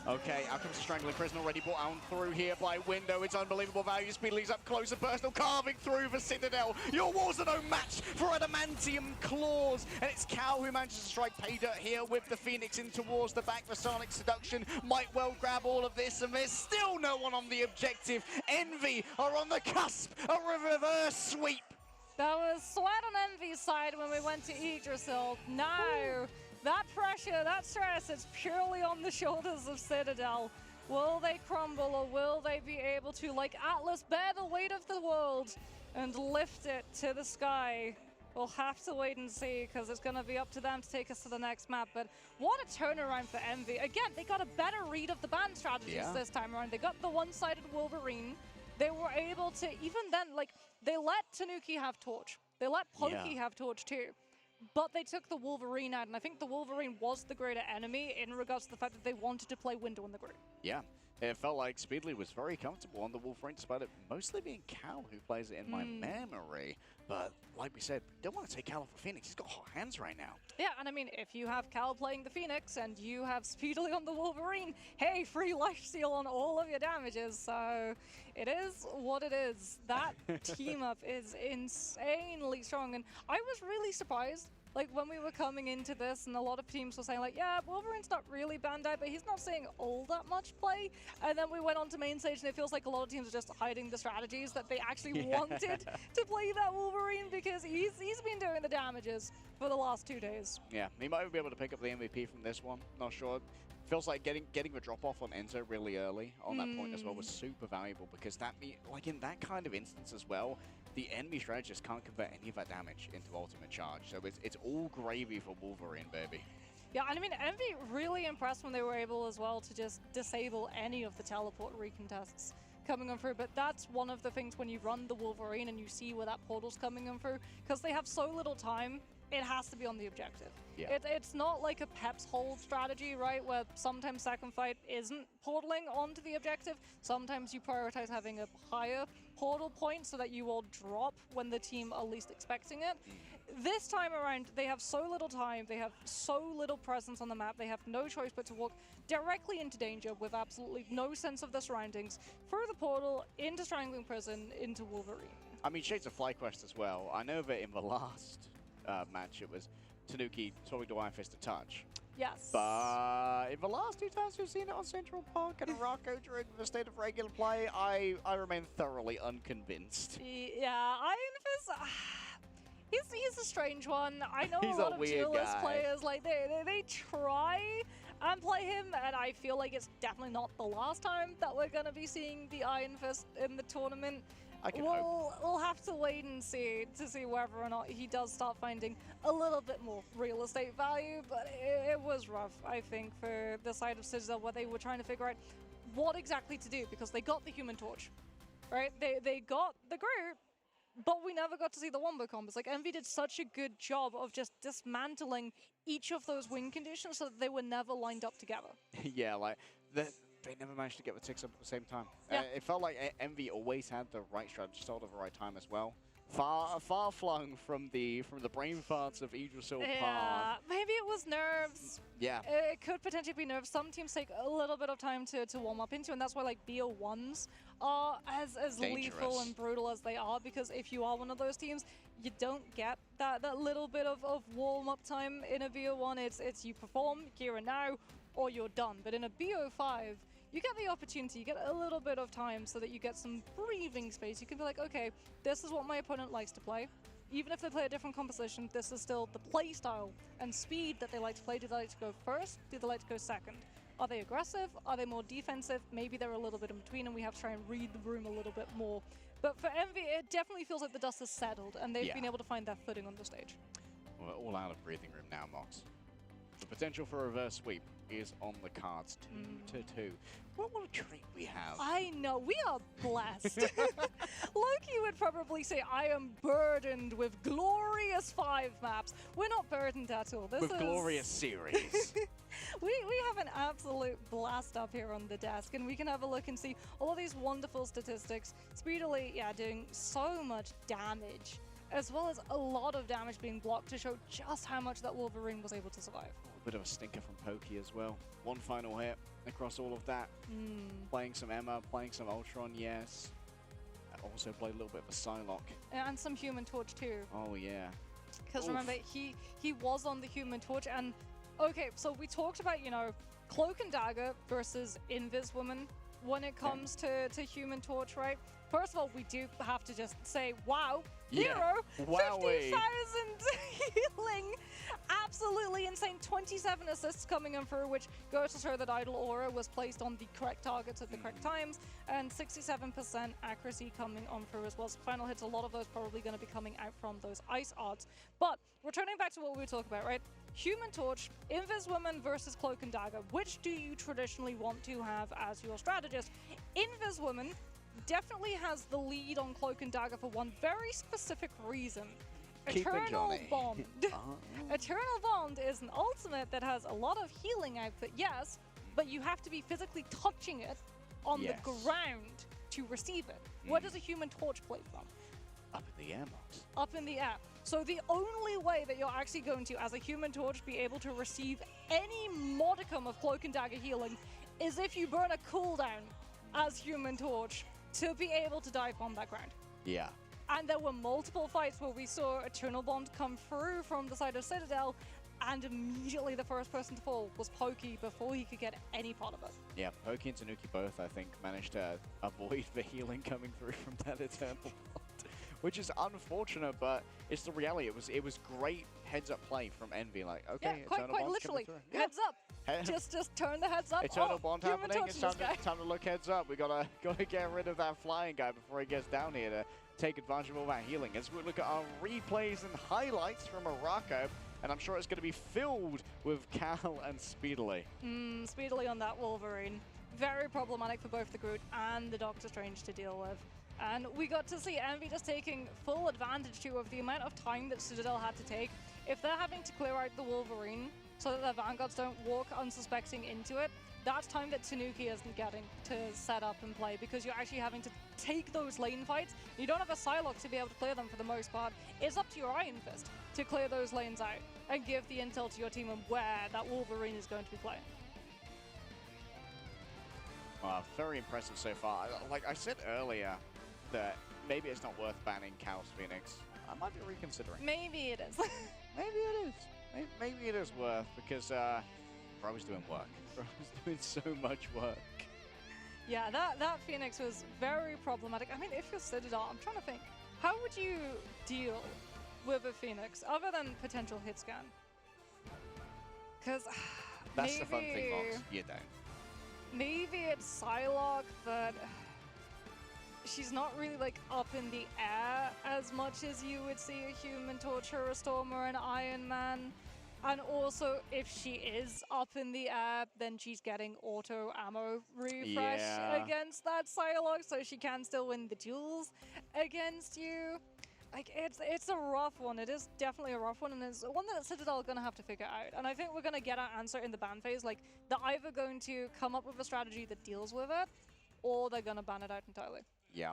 Okay, out comes the Strangling Prison, already brought on through here by Window. It's unbelievable value. Speedily up close and personal, carving through the Citadel. Your walls are no match for Adamantium Claws. And it's Cow who manages to strike pay dirt here with the Phoenix in towards the back. The Sonic Seduction might well grab all of this, and there's still no one on the objective. Envy are on the cusp of a reverse sweep. That was sweat on Envy's side when we went to Yggdrasil. Now, that pressure, that stress, it's purely on the shoulders of Citadel. Will they crumble, or will they be able to, like Atlas, bear the weight of the world and lift it to the sky? We'll have to wait and see, because it's going to be up to them to take us to the next map. But what a turnaround for Envy. Again, they got a better read of the ban strategies this time around. They got the one-sided Wolverine. They were able to, even then, like, they let Tanuki have Torch. They let Pokey have Torch too. But they took the Wolverine out, and I think the Wolverine was the greater enemy in regards to the fact that they wanted to play Window in the group. Yeah, it felt like Speedly was very comfortable on the Wolverine, despite it mostly being Cal who plays it in my memory. But like we said, don't want to take Cal off of Phoenix. He's got hot hands right now. Yeah, and I mean, if you have Cal playing the Phoenix and you have Speedily on the Wolverine, hey, free lifesteal on all of your damages. So it is what it is. That team up is insanely strong, and I was really surprised. Like, when we were coming into this, and a lot of teams were saying, like, yeah, Wolverine's not really banned out, but he's not seeing all that much play. And then we went on to main stage, and it feels like a lot of teams are just hiding the strategies that they actually wanted to play that Wolverine, because he's been doing the damages for the last 2 days. Yeah, he might be able to pick up the MVP from this one. Not sure. Feels like getting the drop off on Enzo really early on that point as well was super valuable, because that like in that kind of instance as well, the enemy strategist can't convert any of that damage into ultimate charge. So it's all gravy for Wolverine, baby. Yeah, and I mean, Envy really impressed when they were able as well to just disable any of the teleport recontests coming on through. But that's one of the things when you run the Wolverine and you see where that portal's coming on through, because they have so little time, it has to be on the objective. Yeah. It's not like a Pep's hold strategy, right, where sometimes second fight isn't portaling onto the objective. Sometimes you prioritize having a higher portal point so that you will drop when the team are least expecting it. This time around, they have so little time, they have so little presence on the map, they have no choice but to walk directly into danger with absolutely no sense of the surroundings, through the portal, into Strangling Prison, into Wolverine. I mean, Shades of FlyQuest as well. I know that in the last match it was Tanuki talking to Iron Fist to touch. Yes. But in the last 2 times we've seen it on Central Park and Rocco during the state of regular play, I remain thoroughly unconvinced. Yeah, Iron Fist, he's a strange one. I know He's a lot a of weird duelist guy. players, like they try and play him, and I feel like it's definitely not the last time that we're gonna be seeing the Iron Fist in the tournament. I can hope. We'll have to wait and see to see whether or not he does start finding a little bit more real estate value, but it was rough, I think, for the side of Citadel, where they were trying to figure out what exactly to do, because they got the Human Torch, right? They got the group, but we never got to see the wombo combos. Like, Envy did such a good job of just dismantling each of those win conditions so that they were never lined up together. Yeah, like they never managed to get the ticks up at the same time. Yeah. It felt like Envy always had the right strategy, sold at the right time as well. Far flung from the brain farts of Yggdrasil Yeah, path. maybe it was nerves. Yeah. It could potentially be nerves. Some teams take a little bit of time to warm up into, and that's why like BO1s are as lethal and brutal as they are, because if you are one of those teams, you don't get that little bit of warm-up time in a BO1. It's you perform here and now, or you're done. But in a BO5, you get the opportunity, you get a little bit of time so that you get some breathing space. You can be like, okay, this is what my opponent likes to play. Even if they play a different composition, this is still the play style and speed that they like to play. Do they like to go first? Do they like to go second? Are they aggressive? Are they more defensive? Maybe they're a little bit in between and we have to try and read the room a little bit more. But for Envy, it definitely feels like the dust has settled and they've been able to find their footing on the stage. We're all out of breathing room now, Mox. The potential for a reverse sweep is on the cards, 2-2. What a treat we have. I know, we are blessed. Loki would probably say, I am burdened with glorious 5 maps. We're not burdened at all. With glorious series. we have an absolute blast up here on the desk, and we can have a look and see all of these wonderful statistics. Speedily, doing so much damage, as well as a lot of damage being blocked to show just how much that Wolverine was able to survive. A bit of a stinker from Pokey as well. One final hit across all of that. Playing some Emma, playing some Ultron, yes. Also played a little bit of a Psylocke. And some Human Torch too. Oh yeah. Because remember, he was on the Human Torch, and okay, so we talked about, you know, Cloak and Dagger versus Invis Woman when it comes to Human Torch, right? First of all, we do have to just say, wow, hero, 50,000 healing, absolutely insane. 27 assists coming in through, which goes to show that Idol Aura was placed on the correct targets at the correct times, and 67% accuracy coming on through as well. So final hits, a lot of those probably going to be coming out from those ice odds. But returning back to what we were talking about, right? Human Torch, Invis Woman versus Cloak and Dagger. Which do you traditionally want to have as your strategist? Invis Woman definitely has the lead on Cloak and Dagger for one very specific reason. Eternal Bond. Eternal Bond is an ultimate that has a lot of healing output, yes, but you have to be physically touching it on the ground to receive it. Where does a Human Torch play from? Up in the air, Mox. Up in the air. So the only way that you're actually going to, as a Human Torch, be able to receive any modicum of Cloak and Dagger healing is if you burn a cooldown as Human Torch to be able to dive on that ground. Yeah. And there were multiple fights where we saw Eternal Bond come through from the side of Citadel, and immediately the first person to fall was Pokey before he could get any part of it. Yeah, Pokey and Tanuki both, I think, managed to avoid the healing coming through from that Eternal Bond, which is unfortunate, but it's the reality. It was great heads-up play from Envy. Like, okay, quite literally, heads up. Just turn the heads up. Eternal Bond happening. It's time to look heads up. We gotta get rid of that flying guy before he gets down here to take advantage of all that healing. As we look at our replays and highlights from Morocco, and I'm sure it's going to be filled with Cal and Speedily. Speedily on that Wolverine. Very problematic for both the Groot and the Doctor Strange to deal with. And we got to see Envy just taking full advantage too of the amount of time that Citadel had to take. If they're having to clear out the Wolverine so that their Vanguards don't walk unsuspecting into it, that's time that Tanuki isn't getting to set up and play, because you're actually having to take those lane fights. You don't have a Psylocke to be able to clear them for the most part. It's up to your Iron Fist to clear those lanes out and give the intel to your team on where that Wolverine is going to be playing. Wow, very impressive so far. Like I said earlier, that maybe it's not worth banning Chaos Phoenix. I might be reconsidering. Maybe it is. Maybe it is. Maybe it is worth, because Bro's doing work. Bro's doing so much work. Yeah, that Phoenix was very problematic. I mean, if you're Citadel, I'm trying to think, how would you deal with a Phoenix other than potential hit scan? Because that's the fun thing, Mox. You don't. Maybe it's Psylocke, but she's not really like up in the air as much as you would see a Human Torch or a Storm or an Iron Man. And also, if she is up in the air, then she's getting auto ammo refresh against that Psylocke, so she can still win the duels against you. Like, it's a rough one. It is definitely a rough one, and it's one that Citadel are going to have to figure out. And I think we're going to get our answer in the ban phase. Like, they're either going to come up with a strategy that deals with it, or they're going to ban it out entirely. Yeah,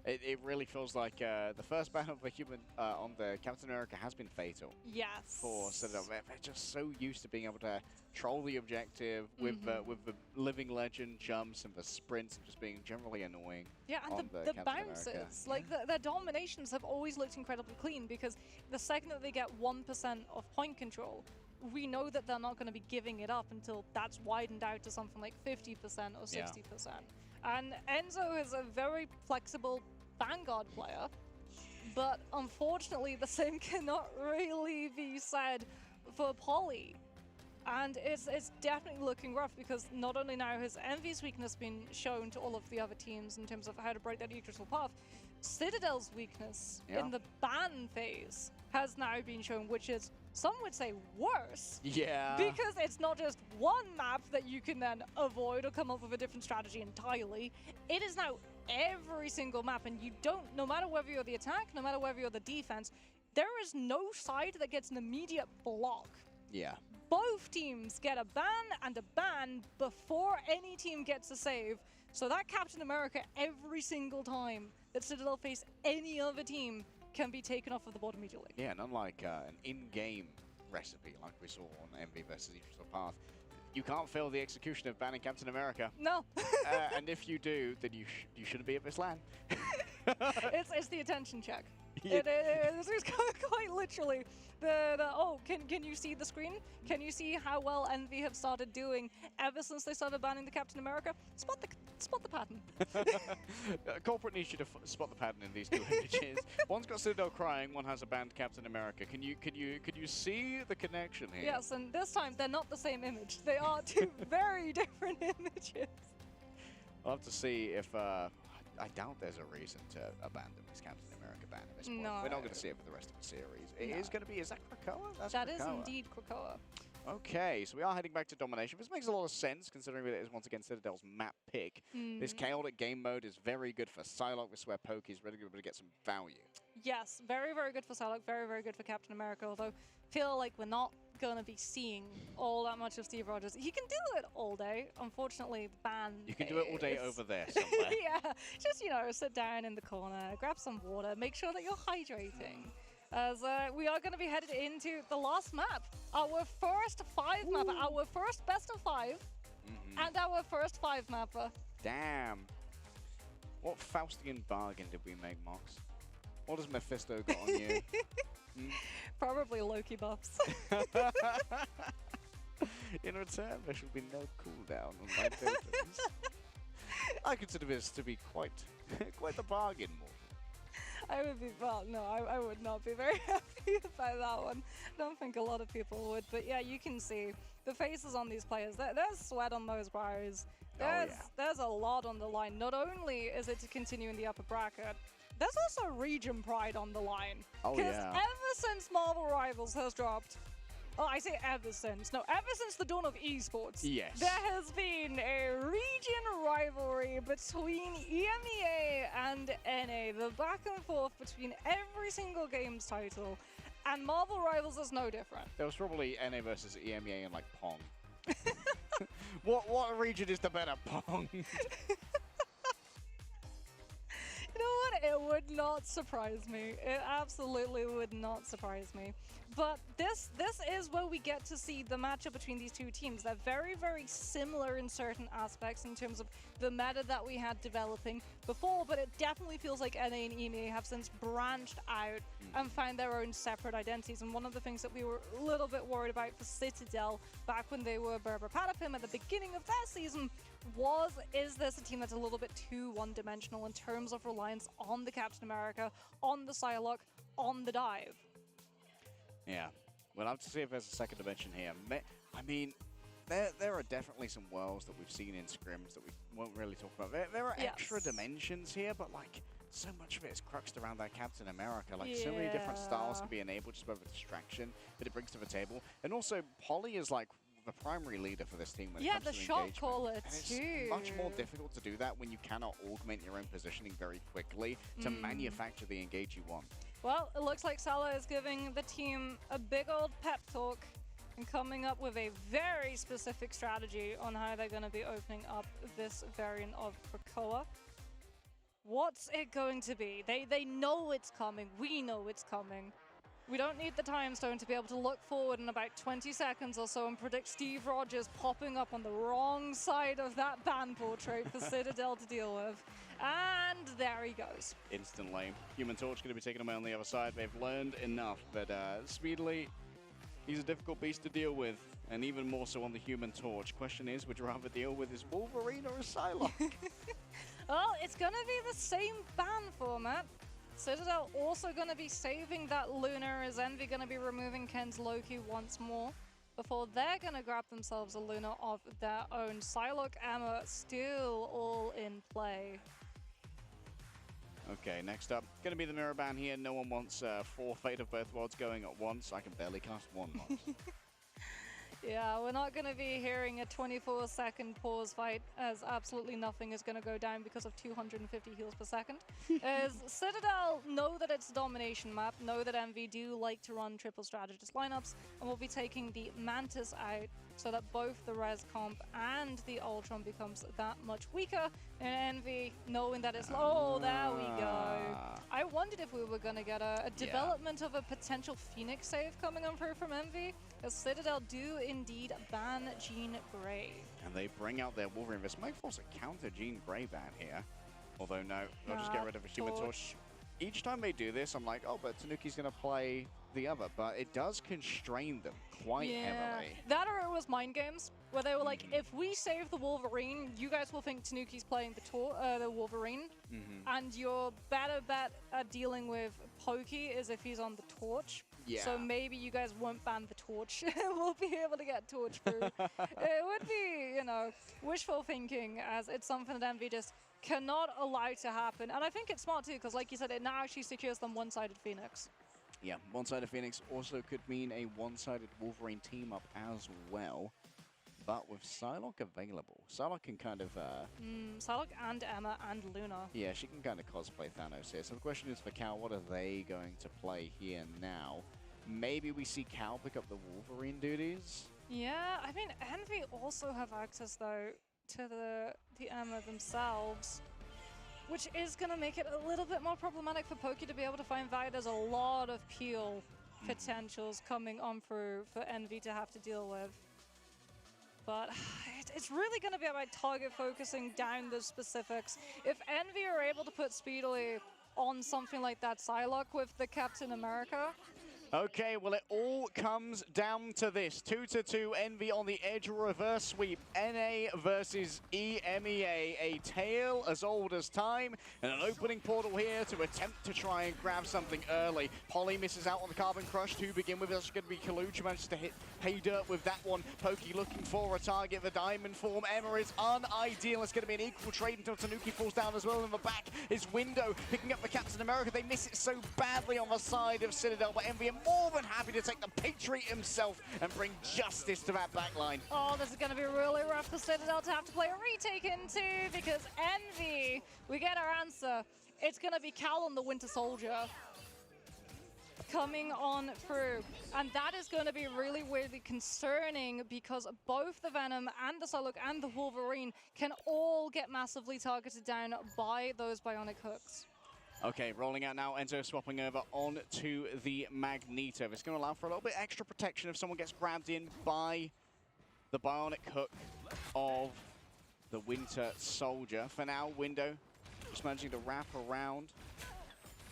it really feels like the first ban of the human on the Captain America has been fatal. Yes. For Citadel, they're just so used to being able to troll the objective with the living legend jumps and the sprints, and just being generally annoying. Yeah, and the bounces, America. Like their dominations have always looked incredibly clean, because the second that they get 1% of point control, we know that they're not going to be giving it up until that's widened out to something like 50% or 60%. And Enzo is a very flexible Vanguard player, but unfortunately the same cannot really be said for Polly. And it's definitely looking rough because not only now has Envy's weakness been shown to all of the other teams in terms of how to break that neutral path, Citadel's weakness in the ban phase has now been shown, which is, some would say, worse. Yeah. Because it's not just one map that you can then avoid or come up with a different strategy entirely. It is now every single map, and you don't, no matter whether you're the attack, no matter whether you're the defense, there is no side that gets an immediate block. Yeah. Both teams get a ban and a ban before any team gets a save. So that Captain America every single time that Citadel face any other team can be taken off of the board immediately. Yeah, and unlike an in-game recipe like we saw on Envy versus Neutral Path, you can't fail the execution of banning Captain America. No. And if you do, then you shouldn't be at this LAN. It's the attention check. Yeah. It is quite literally oh, can you see the screen? Can you see how well Envy have started doing ever since they started banning the Captain America? Spot the pattern. Corporate needs you to spot the pattern in these two images. One's got Citadel crying, one has a banned Captain America. Can you see the connection here? Yes, and this time they're not the same image. They are two very different images. I'll have to see if I doubt there's a reason to abandon this Captain America ban at this point. No. We're not going to see it for the rest of the series. It is going to be, is that Krakoa? That is indeed Krakoa. Okay, so we are heading back to Domination. This makes a lot of sense, considering that it is once again Citadel's map pick. This chaotic game mode is very good for Psylocke. This is where Poke is really able to get some value. Yes, very, very good for Psylocke, very, very good for Captain America, although feel like we're not going to be seeing all that much of Steve Rogers. He can do it all day. Unfortunately, the ban You can do it all day over there somewhere. yeah, just, sit down in the corner, grab some water, make sure that you're hydrating. As we are going to be headed into the last map, our first 5 mapper, our first best of 5, and our first 5 mapper. Damn. What Faustian bargain did we make, Mox? What has Mephisto got on you? Probably Loki buffs. In return, there should be no cooldown on my buildings. I consider this to be quite the bargain, more. I would be, I would not be very happy about that one. I don't think a lot of people would, but yeah, you can see the faces on these players. There's sweat on those brows. There's a lot on the line. Not only is it to continue in the upper bracket, there's also region pride on the line. Oh, Because yeah. ever since Marvel Rivals has dropped, well, I say ever since the dawn of esports, Yes. there has been a region rivalry between EMEA and NA, the back and forth between every single game's title, and Marvel Rivals is no different. There was probably NA versus EMEA and like Pong. What region is the better, Pong? You know what? It would not surprise me. It absolutely would not surprise me. But this is where we get to see the matchup between these two teams. They're very, very similar in certain aspects in terms of the meta that we had developing before, but it definitely feels like NA and EMEA have since branched out and found their own separate identities. And one of the things that we were a little bit worried about for Citadel back when they were BRBR Patapim at the beginning of their season was, is this a team that's a little bit too one-dimensional in terms of reliance on the Captain America, on the Psylocke, on the dive? Yeah. We'll have to see if there's a second dimension here. I mean, there are definitely some worlds that we've seen in scrims that we won't really talk about. There are extra dimensions here, but like so much of it is cruxed around that Captain America. Like so many different styles can be enabled just by the distraction that it brings to the table. And also, Polly is like the primary leader for this team when it comes to the shot engagement. caller And it's too. much more difficult to do that when you cannot augment your own positioning very quickly to manufacture the engage you want. Well, it looks like Salah is giving the team a big old pep talk and coming up with a very specific strategy on how they're going to be opening up this variant of Krakoa. What's it going to be? They know it's coming. We know it's coming. We don't need the time stone to be able to look forward in about 20 seconds or so and predict Steve Rogers popping up on the wrong side of that ban portrait for Citadel to deal with. And there he goes. Instantly. Human Torch going to be taking him on the other side. They've learned enough, but speedily, he's a difficult beast to deal with, and even more so on the Human Torch. Question is, would you rather deal with his Wolverine or a Psylocke? Well, it's going to be the same ban format. Citadel also going to be saving that Lunar. Is Envy going to be removing Ken's Loki once more? before they're going to grab themselves a Luna of their own. Psylocke, Emma still all in play. Okay, next up, going to be the mirror ban here. No one wants 4 Fate of Both Worlds going at once. I can barely cast one mod. Yeah, we're not going to be hearing a 24-second pause fight, as absolutely nothing is going to go down because of 250 heals per second. As Citadel know that it's a domination map, know that MV do like to run triple strategist lineups, and we'll be taking the Mantis out so that both the res comp and the Ultron becomes that much weaker. And Envy, knowing that it's oh, there we go. I wondered if we were going to get a development of a potential Phoenix save coming on through from Envy, as Citadel do indeed ban Jean Grey. And they bring out their Wolverine. This might force a counter Jean Grey ban here. Although no, they'll just get rid of a Human Torch. Each time they do this, I'm like, oh, but Tanuki's going to play the other. But it does constrain them quite heavily. That or it was mind games, where they were like, if we save the Wolverine, you guys will think Tanuki's playing the Wolverine. And your better bet at dealing with Pokey is if he's on the Torch. So maybe you guys won't ban the Torch. We'll be able to get Torch through. It would be, you know, wishful thinking, as it's something that Envy just cannot allow to happen. And I think it's smart too, because like you said, it now actually secures them one-sided Phoenix. Yeah, one-sided Phoenix also could mean a one-sided Wolverine team-up as well. But with Psylocke available, Psylocke can kind of... Psylocke and Emma and Luna. Yeah, she can kind of cosplay Thanos here. So the question is for Cal, what are they going to play here now? Maybe we see Cal pick up the Wolverine duties? Yeah, I mean, Envy also have access, though, to the Emma themselves, which is going to make it a little bit more problematic for Pokey to be able to find value. There's a lot of peel potentials coming on through for Envy to have to deal with. But it's really going to be about target focusing down the specifics. If Envy are able to put speedily on something like that Psylocke with the Captain America... Okay, well, it all comes down to this. 2-2, Envy on the edge, reverse sweep. NA versus EMEA, a tale as old as time, and an opening portal here to attempt to try and grab something early. Polly misses out on the Carbon Crush to begin with. That's going to be Kaluch, manages to hit pay dirt with that one. Pokey looking for a target. The diamond form, Emma is unideal. It's going to be an equal trade until Tanuki falls down as well. In the back is Window picking up the Captain America. They miss it so badly on the side of Citadel, but Envy more than happy to take the Patriot himself and bring justice to that backline. Oh, this is going to be really rough for Citadel to have to play a retake into, because Envy, we get our answer. It's going to be Cal on the Winter Soldier coming on through. And that is going to be really, really concerning, because both the Venom and the Psylocke and the Wolverine can all get massively targeted down by those bionic hooks. Okay, rolling out now, Enzo swapping over on to the Magneto. It's going to allow for a little bit extra protection if someone gets grabbed in by the bionic hook of the Winter Soldier. For now, Window just managing to wrap around.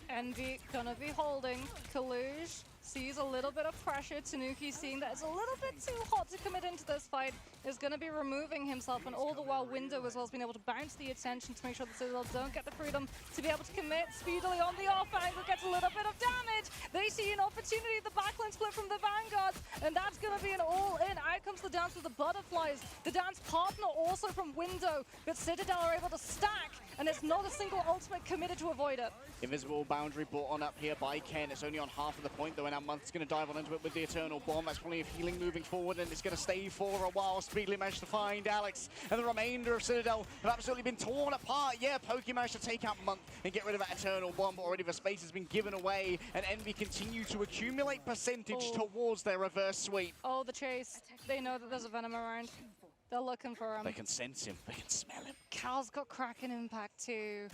Envy gonna be holding. Kaluj sees a little bit of pressure. Tanuki, seeing that it's a little bit too hot to commit into this fight, is going to be removing himself, and all the while Window as well has been able to bounce the attention to make sure that Citadel don't get the freedom to be able to commit speedily on the off angle. Gets a little bit of damage. They see an opportunity, the backline split from the Vanguards, and that's going to be an all-in. Out comes the dance with the Butterflies. The dance partner also from Window, but Citadel are able to stack, and it's not a single ultimate committed to avoid it. Invisible boundary brought on up here by Ken. It's only on half of the point, though, and now Month's going to dive on into it with the Eternal Bomb. That's plenty of healing moving forward, and it's going to stay for a while. Speedily managed to find Alex, and the remainder of Citadel have absolutely been torn apart. Yeah, Pokey managed to take out Month and get rid of that Eternal Bomb, but already the space has been given away, and Envy continue to accumulate percentage towards their reverse sweep. Oh, the chase. They know that there's a Venom around. They're looking for him. They can sense him. They can smell him. Cal's got Kraken Impact too.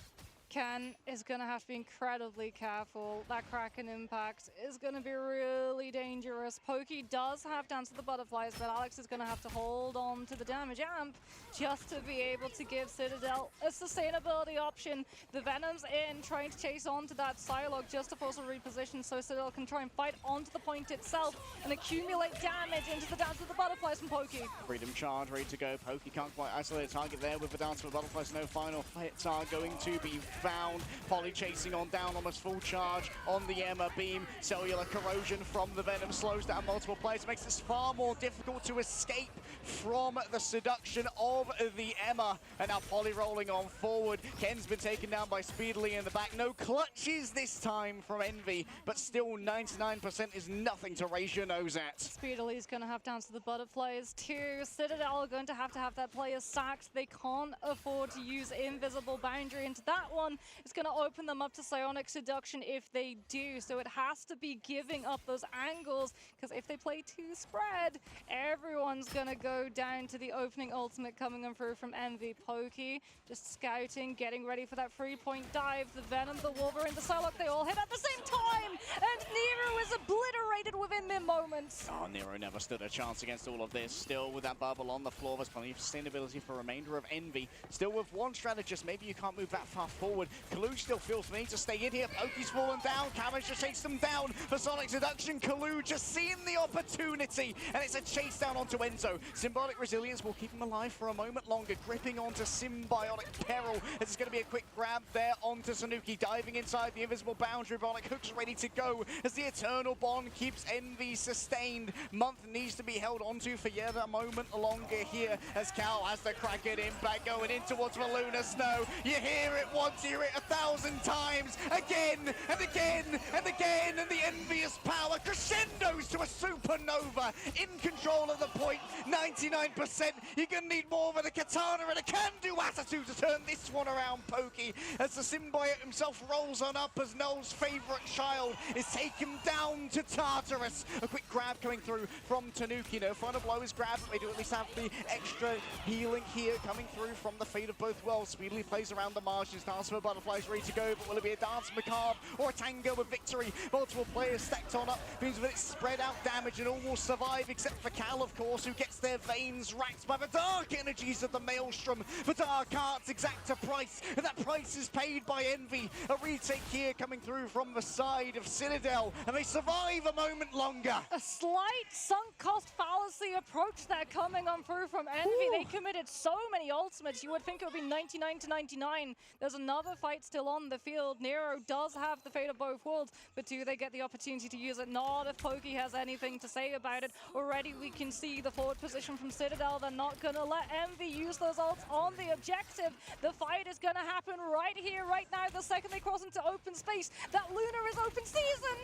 Ken is going to have to be incredibly careful. That Kraken Impact is going to be really dangerous. Pokey does have Dance with the Butterflies, but Alex is going to have to hold on to the damage amp just to be able to give Citadel a sustainability option. The Venom's in, trying to chase onto that Psylocke just to force a reposition so Citadel can try and fight onto the point itself and accumulate damage into the Dance with the Butterflies from Pokey. Freedom charge ready to go. Pokey can't quite isolate a target there with the Dance with the Butterflies. No final hits are going to be found. Poly chasing on down, almost full charge on the Emma beam. Cellular corrosion from the Venom slows down multiple players, makes this far more difficult to escape from the seduction of the Emma. And now Poly rolling on forward. Ken's been taken down by Speedily in the back. No clutches this time from Envy, but still 99% is nothing to raise your nose at. Speedily's going to have to answer the butterflies too. Citadel are going to have that player sacked. They can't afford to use Invisible Boundary into that one. It's going to open them up to Psionic Seduction if they do. So it has to be giving up those angles, because if they play too spread, everyone's going to go down to the opening ultimate coming on through from Envy. Pokey just scouting, getting ready for that 3-point dive. The Venom, the Wolverine, the Psylocke, they all hit at the same time, and Nero is obliterated within mere moments. Oh, Nero never stood a chance against all of this. Still with that bubble on the floor, there's plenty of sustainability for remainder of Envy. Still with one strategist, maybe you can't move that far forward. Kalu still feels the need to stay in here. Pokey's fallen down, Cabbage just chased them down for Sonic Seduction. Kalu just seeing the opportunity, and it's a chase down onto Enzo. Symbiotic Resilience will keep him alive for a moment longer, gripping onto Symbiotic Peril. It's going to be a quick grab there onto Sanuki, diving inside the Invisible Boundary. Bionic Hook's ready to go as the Eternal Bond keeps Envy sustained. Month needs to be held onto for yet a moment longer here as Cal has the Kraken impact going in towards the Lunar Snow. You hear it once, you hear it 1,000 times, again and again and again, and the envious power crescendos to a supernova in control of the point. 99%. You're going to need more than a katana and a can-do attitude to turn this one around, Pokey, as the symbiote himself rolls on up as Noel's favorite child is taken down to Tartarus. A quick grab coming through from Tanuki. No final blow is grabbed, but they do at least have the extra healing here coming through from the Fate of Both Worlds. Speedily plays around the margins. Dance for Butterflies ready to go, but will it be a Dance Macabre or a Tango with victory? Multiple players stacked on up means that it's spread out damage and all will survive except for Cal, of course, who gets their veins racked by the dark energies of the Maelstrom. The Dark Arts exact a price, and that price is paid by Envy. A retake here coming through from the side of Citadel, and they survive a moment longer. A slight sunk cost fallacy approach there coming on through from Envy. Ooh. They committed so many ultimates, you would think it would be 99 to 99. There's another fight still on the field. Nero does have the Fate of Both Worlds, but do they get the opportunity to use it? Not if Pokey has anything to say about it. Already we can see the forward position from Citadel. They're not going to let Envy use those ults on the objective. The fight is going to happen right here, right now. The second they cross into open space, that Lunar is open season.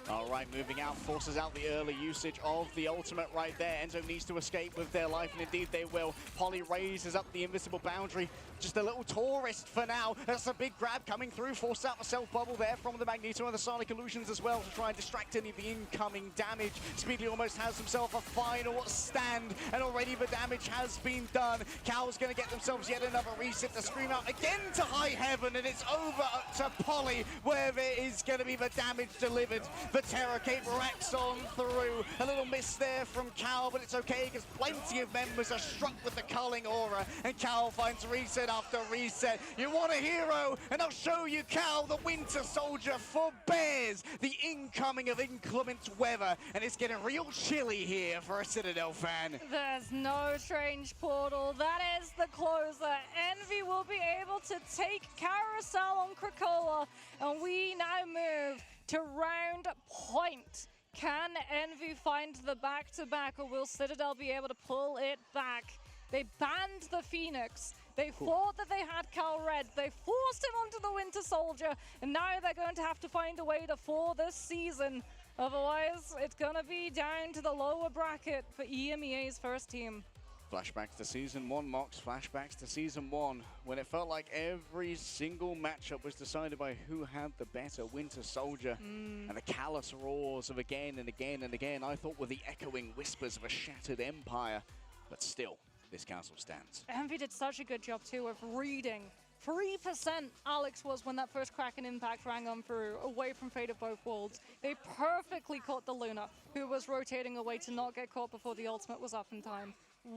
All right, moving out, forces out the early usage of the ultimate right there. Enzo needs to escape with their life, and indeed they will. Poly raises up the Invisible Boundary. Just a little tourist for now. That's a big grab coming through. Forced out the self-bubble there from the Magneto and the Sonic Illusions as well to try and distract any of the incoming damage. Speedly almost has himself a final stand, and already the damage has been done. Cal's going to get themselves yet another reset to scream out again to high heaven, and it's over to Poly, where there is going to be the damage delivered. The Terror Cape racks on through. A little miss there from Cal, but it's okay because plenty of members are struck with the culling aura, and Cal finds reset after reset. You want a hero, and I'll show you Cal. The Winter Soldier forbears the incoming of inclement weather, and it's getting real chilly here for a Citadel fan. There's no strange portal. That is the closer. Envy will be able to take Carousel on Krakoa, and we now move to round point. Can Envy find the back-to-back, or will Citadel be able to pull it back? They banned the Phoenix. They thought that they had Cal Red. They forced him onto the Winter Soldier, and now they're going to have to find a way to fall this season. Otherwise, it's going to be down to the lower bracket for EMEA's first team. Flashbacks to Season 1, Mox. Flashbacks to Season 1, when it felt like every single matchup was decided by who had the better Winter Soldier. And the callous roars of again and again and again, I thought were the echoing whispers of a shattered empire. But still, this castle stands. Envy did such a good job, too, of reading. 3% Alex was when that first Kraken impact rang on through, away from Fate of Both Worlds. They perfectly caught the Luna, who was rotating away to not get caught before the ultimate was up in time.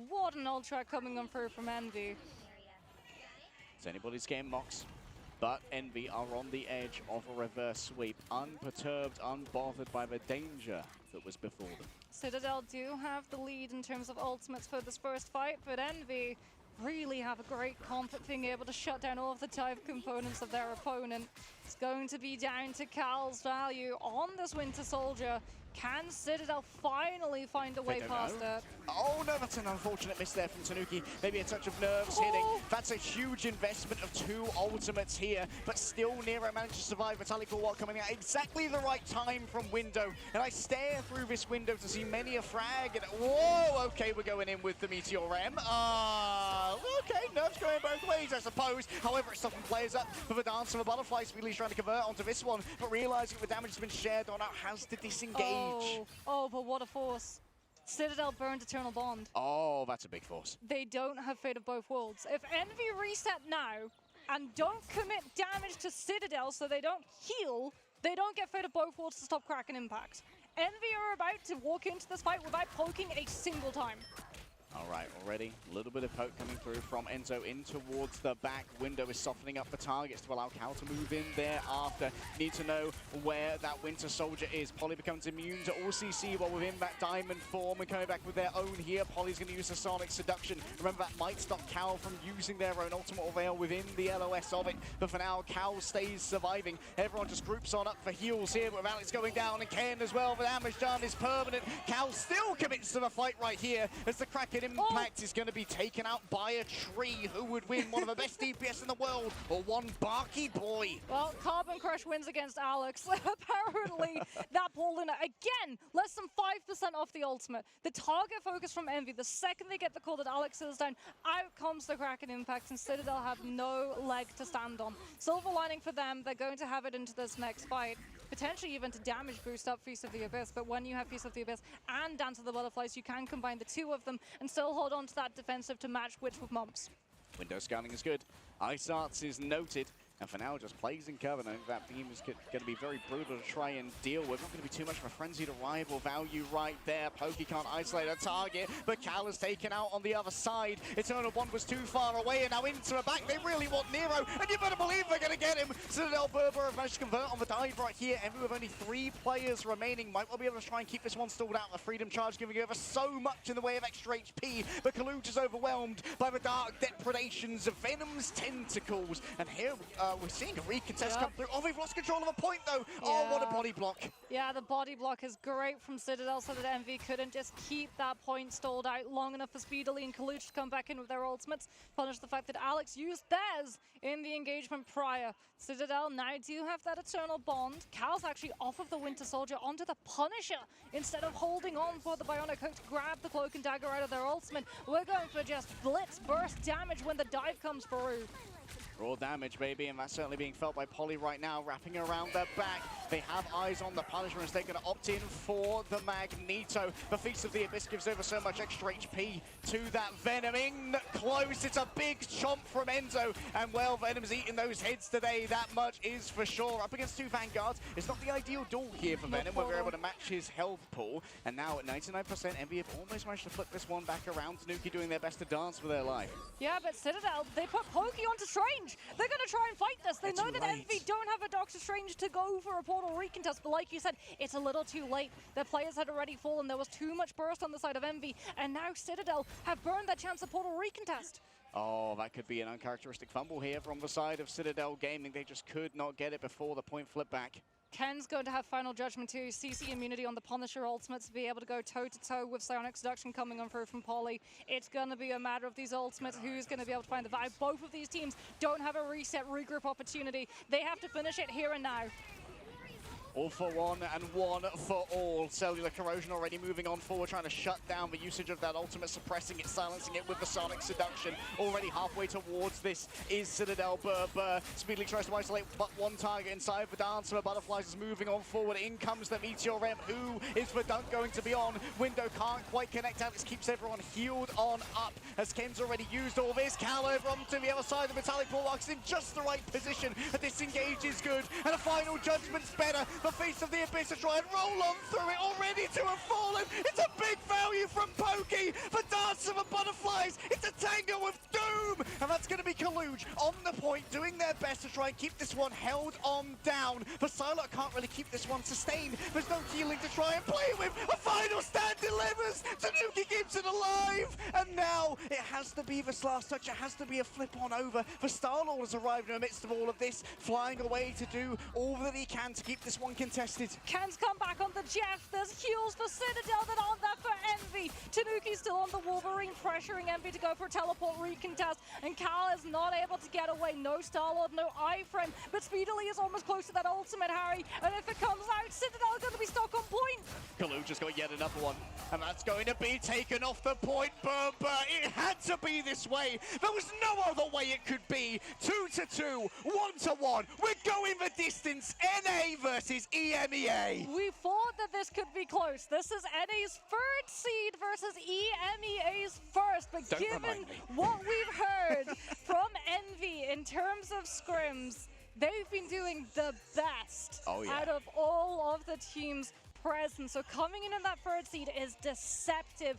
What an ultra coming on through from Envy. It's anybody's game, Mox. But Envy are on the edge of a reverse sweep, unperturbed, unbothered by the danger that was before them. Citadel do have the lead in terms of ultimates for this first fight, but Envy, really have a great comp at being able to shut down all of the dive components of their opponent. It's going to be down to Cal's value on this Winter Soldier. Can Citadel finally find a way past it? Oh no, that's an unfortunate miss there from Tanuki. Maybe a touch of nerves hitting. That's a huge investment of 2 ultimates here, but still Nero managed to survive. Metallic Bulwark coming out exactly the right time from window. And I stare through this window to see many a frag. And whoa, okay, we're going in with the Meteor M. Okay, nerves going both ways, I suppose. However, it's stopping players up for the dance of a butterfly. Speedily trying to convert onto this one, but realizing the damage has been shared on out, has to disengage. Oh, but what a force. Citadel burned Eternal Bond. Oh, that's a big force. They don't have Fate of both worlds. If Envy reset now and don't commit damage to Citadel so they don't heal, they don't get Fate of both worlds to stop Kraken Impact. Envy are about to walk into this fight without poking a single time. All right, already a little bit of poke coming through from Enzo in towards the back. Window is softening up the targets to allow Cal to move in there after. Need to know where that Winter Soldier is. Polly becomes immune to all CC while within that diamond form and coming back with their own here. Polly's going to use the Sonic Seduction. Remember, that might stop Cal from using their own Ultimate Veil within the LOS of it. But for now, Cal stays surviving. Everyone just groups on up for heals here, but with Alex going down and Ken as well. The damage done is permanent. Cal still commits to the fight right here as the Kraken Impact is going to be taken out by a tree. Who would win? One of the best DPS in the world, or one Barky boy? Well, Carbon Crush wins against Alex. Apparently, that pulled in again, less than 5% off the ultimate. The target focus from Envy, the second they get the call that Alex is down, out comes the Kraken Impact, and Citadel have no leg to stand on. Silver lining for them, they're going to have it into this next fight. Potentially even to damage boost up Feast of the Abyss, but when you have Feast of the Abyss and Dance of the Butterflies, you can combine the 2 of them and still hold on to that defensive to match Witch with Mumps. Window scanning is good. Ice Arts is noted. And for now, just plays in cover. I think that beam is going to be very brutal to try and deal with. Not going to be too much of a frenzied arrival value right there. Pokey can't isolate a target, but Cal is taken out on the other side. Eternal Bond was too far away, and now into the back. They really want Nero, and you better believe they're going to get him. CTG.BRBR have managed to convert on the dive right here. Envy with only 3 players remaining. Might well be able to try and keep this one stalled out. The Freedom Charge giving over so much in the way of extra HP, but Kaluj is overwhelmed by the dark depredations of Venom's tentacles. And here we're seeing a recontest come through. Oh, they've lost control of a point, though. Yeah. Oh, what a body block. Yeah, the body block is great from Citadel so that Envy couldn't just keep that point stalled out long enough for Speedily and Kaluch to come back in with their ultimates. Punish the fact that Alex used theirs in the engagement prior. Citadel now do have that Eternal Bond. Cal's actually off of the Winter Soldier onto the Punisher instead of holding on for the Bionic Hook to grab the Cloak and Dagger out of their ultimate. We're going for just blitz burst damage when the dive comes through. Raw damage, baby, and that's certainly being felt by Polly right now, wrapping around their back. They have eyes on the Punisher, and they're going to opt in for the Magneto. The Feast of the Abyss gives over so much extra HP to that Venom. In close, it's a big chomp from Enzo, and well, Venom's eating those heads today, that much is for sure. Up against 2 Vanguards, it's not the ideal duel here for Venom, where they're able to match his health pool, and now at 99%, Envy have almost managed to flip this one back around. Tanuki doing their best to dance for their life. Yeah, but Citadel, they put Pokey onto Strange. They're going to try and fight this. They know that Envy don't have a Doctor Strange to go for a portal recontest, but like you said, it's a little too late. Their players had already fallen. There was too much burst on the side of Envy, and now Citadel have burned that chance of portal recontest. Oh, that could be an uncharacteristic fumble here from the side of Citadel Gaming. They just could not get it before the point flip back. Ken's going to have Final Judgment too. CC immunity on the Punisher ultimate to be able to go toe-to-toe with Psionic Seduction coming on through from Polly. It's going to be a matter of these ultimates. Who's going to be able to find the vibe? Both of these teams don't have a reset, regroup opportunity. They have to finish it here and now. All for one and one for all. Cellular Corrosion already moving on forward, trying to shut down the usage of that ultimate, suppressing it, silencing it with the Sonic Seduction. Already halfway towards this is CTG.BRBR. Speedily tries to isolate but one target inside. The Dance of the Butterflies is moving on forward. In comes the Meteor M. Who is the dunk going to be on? Window can't quite connect. Alex keeps everyone healed on up as Ken's already used all this. Cal over onto the other side. The Metallic Bulwark's in just the right position. A disengage is good, and a Final Judgment's better. the face of the Abyss to try and roll on through it, already to have fallen. It's a big value from Pokey for Dance of the Butterflies. It's a tango of doom, and that's going to be Kaluj on the point, doing their best to try and keep this one held on down. But Psylocke can't really keep this one sustained. There's no healing to try and play with. A final stand delivers. Tanuki keeps it alive, and now it has to be this last touch. It has to be a flip on over. For Star-Lord has arrived in the midst of all of this, flying away to do all that he can to keep this one contested. Ken's come back on the Jeff. There's heals for Citadel that aren't there for Envy. Tanuki's still on the Wolverine, pressuring Envy to go for a teleport recontest, and Cal is not able to get away. No Star-Lord, no iframe, but Speedily is almost close to that ultimate, Harry, and if it comes out, Citadel is going to be stuck on point. Kaluj just got yet another one, and that's going to be taken off the point. BRBR, it had to be this way. There was no other way it could be. 2-2, 1-1. We're going the distance. NA versus EMEA. We thought that this could be close. This is NA's third seed versus EMEA's first, but Don't given what we've heard from Envy in terms of scrims, they've been doing the best out of all of the teams present. So coming in that third seed is deceptive.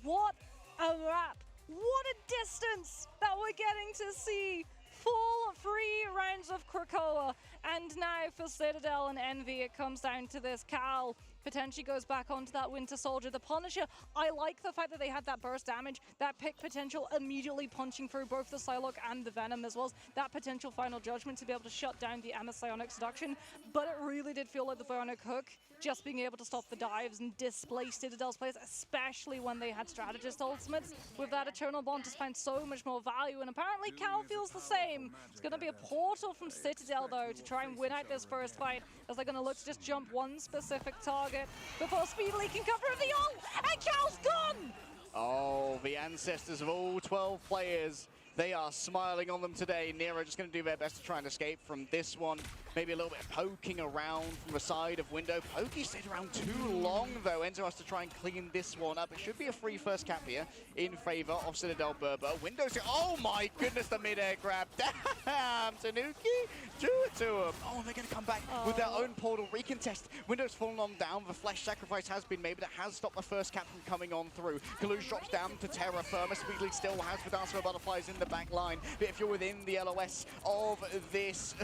What a wrap. What a distance that we're getting to see. Full 3 rounds of Krakoa. And now for Citadel and Envy, it comes down to this. Cal potentially goes back onto that Winter Soldier. The Punisher, I like the fact that they had that burst damage, that pick potential immediately punching through both the Psylocke and the Venom, as well as that potential final judgment to be able to shut down the Psionic Seduction. But it really did feel like the Bionic Hook, just being able to stop the dives and displace Citadel's plays, especially when they had strategist ultimates. With that Eternal Bond just found so much more value, and apparently Cal feels the same. It's going to be a portal from Citadel, though, to try and win out this first fight, as they're going to look to just jump one specific target before Speedily can cover the ult, and Cal's gone! Oh, the ancestors of all 12 players. They are smiling on them today. Nero just going to do their best to try and escape from this one. Maybe a little bit of poking around from the side of Window. Pokey stayed around too long, though. Enzo has to try and clean this one up. It should be a free first cap here in favor of Citadel.BRBR. Windows, oh my goodness, the mid-air grab. Damn, Tanuki, do it to him. Oh, they're going to come back with their own portal recontest. Windows fallen on down. The flesh sacrifice has been made, but it has stopped the first cap from coming on through. Kaluj drops down to Terra Firma. Speedily still has the Dance of the Butterflies in the back line. But if you're within the LOS of this,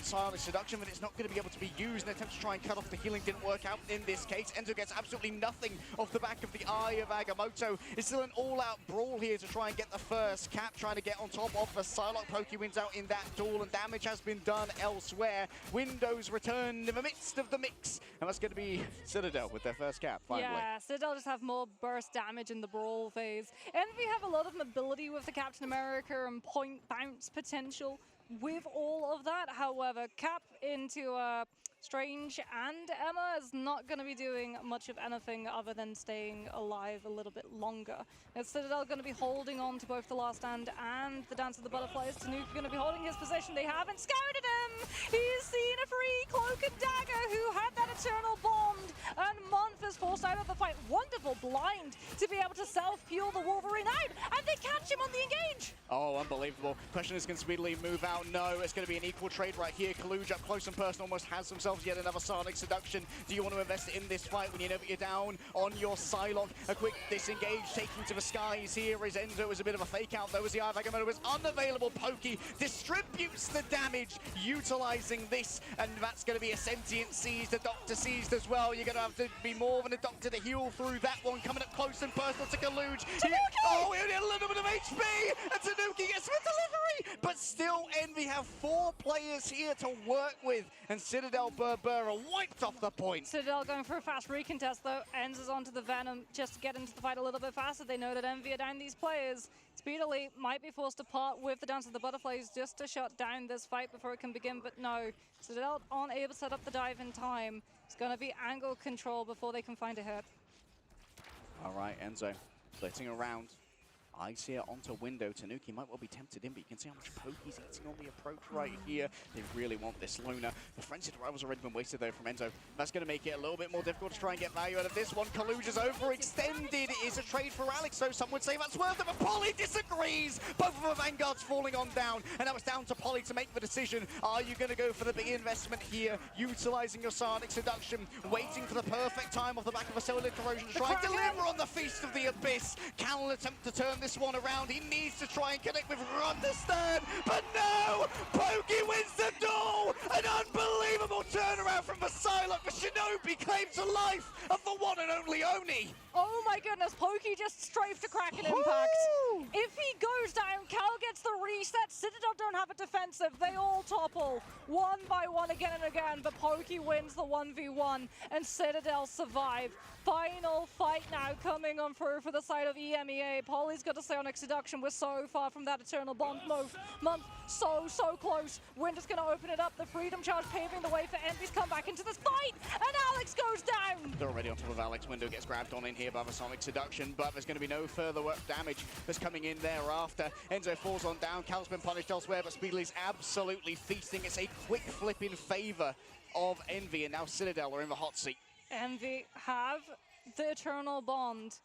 Psionic Seduction, then it's not going to be able to be used. An attempt to try and cut off the healing didn't work out in this case. Enzo gets absolutely nothing off the back of the eye of Agamotto. It's still an all-out brawl here to try and get the first cap, trying to get on top of the Psylocke. Pokey wins out in that duel, and damage has been done elsewhere. Windows return in the midst of the mix, and that's going to be Citadel with their first cap, finally. Yeah, Citadel just have more burst damage in the brawl phase. Envy have a lot of mobility with the Captain America and point bounce potential. With all of that, however, Cap into Strange and Emma is not going to be doing much of anything other than staying alive a little bit longer. It's Citadel going to be holding on to both the Last Stand and the Dance of the Butterflies. Tanuki going to be holding his position. They haven't scouted him. He's seen a free Cloak and Dagger who had that Eternal Bond, and Month is forced out of the fight. Wonderful blind to be able to self-peel the Wolverine out, and they catch him on the engage. Oh, unbelievable. Question is, can Speedily move out? No, it's going to be an equal trade right here. Kaluj up close and personal, almost has themselves yet another Psionic Seduction. Do you want to invest in this fight when you know that you're down on your Psylocke? A quick disengage, taking to the skies here is Enzo. It was a bit of a fake out, though, as the Eye of Agamotto was unavailable. Pokey distributes the damage, utilizing this, and that's going to be a sentient seized, a Doctor seized as well. You're going to have to be more than a Doctor to heal through that one. Coming up close and personal to Kaluj. Oh, he only had a little bit of HP, and Tanuki gets the delivery, but still Envy have 4 players here to work with, and Citadel.BRBR are wiped off the point. Citadel going for a fast recontest, though. Enzo's onto the Venom just to get into the fight a little bit faster. They know that Envy are down these players. Speedily might be forced to part with the Dance of the Butterflies just to shut down this fight before it can begin, but no. Citadel aren't able to set up the dive in time. It's going to be angle control before they can find a hit. All right, Enzo, flitting around. I see it onto window. Tanuki might well be tempted in, but you can see how much Poke's eating on the approach right here. They really want this Luna. The frenzied arrival's already been wasted though from Enzo. That's going to make it a little bit more difficult to try and get value out of this one. Kaluja's overextended is a trade for Alex, so some would say that's worth it, but Polly disagrees. Both of the Vanguards falling on down, and now it's down to Polly to make the decision. Are you going to go for the big investment here, utilizing your Sonic Seduction, waiting for the perfect time off the back of a Solar Corrosion to try and deliver on the Feast of the Abyss? Cal will attempt to turn this one around. He needs to try and connect with Understand, but no! Pokey wins the duel! An unbelievable turnaround from the Psylocke. The Shinobi claims the life of the one and only Oni. Oh my goodness, Pokey just strafed a Kraken impact. If he goes down, Cal gets the reset. Citadel don't have a defensive. They all topple one by one again and again, but Pokey wins the 1v1 and Citadel survive. Final fight now coming on through for the side of EMEA. Polly's got a Sonic Seduction. We're so far from that Eternal Bond month. So close. Winter's going to open it up. The Freedom Charge paving the way for Envy's come back into this fight, and Alex goes down. They're already on top of Alex. Window gets grabbed on in here by the Sonic Seduction, but there's going to be no further damage that's coming in thereafter. Enzo falls on down. Cal's been punished elsewhere, but Speedley's absolutely feasting. It's a quick flip in favor of Envy, and now Citadel are in the hot seat. Envy have the Eternal Bond.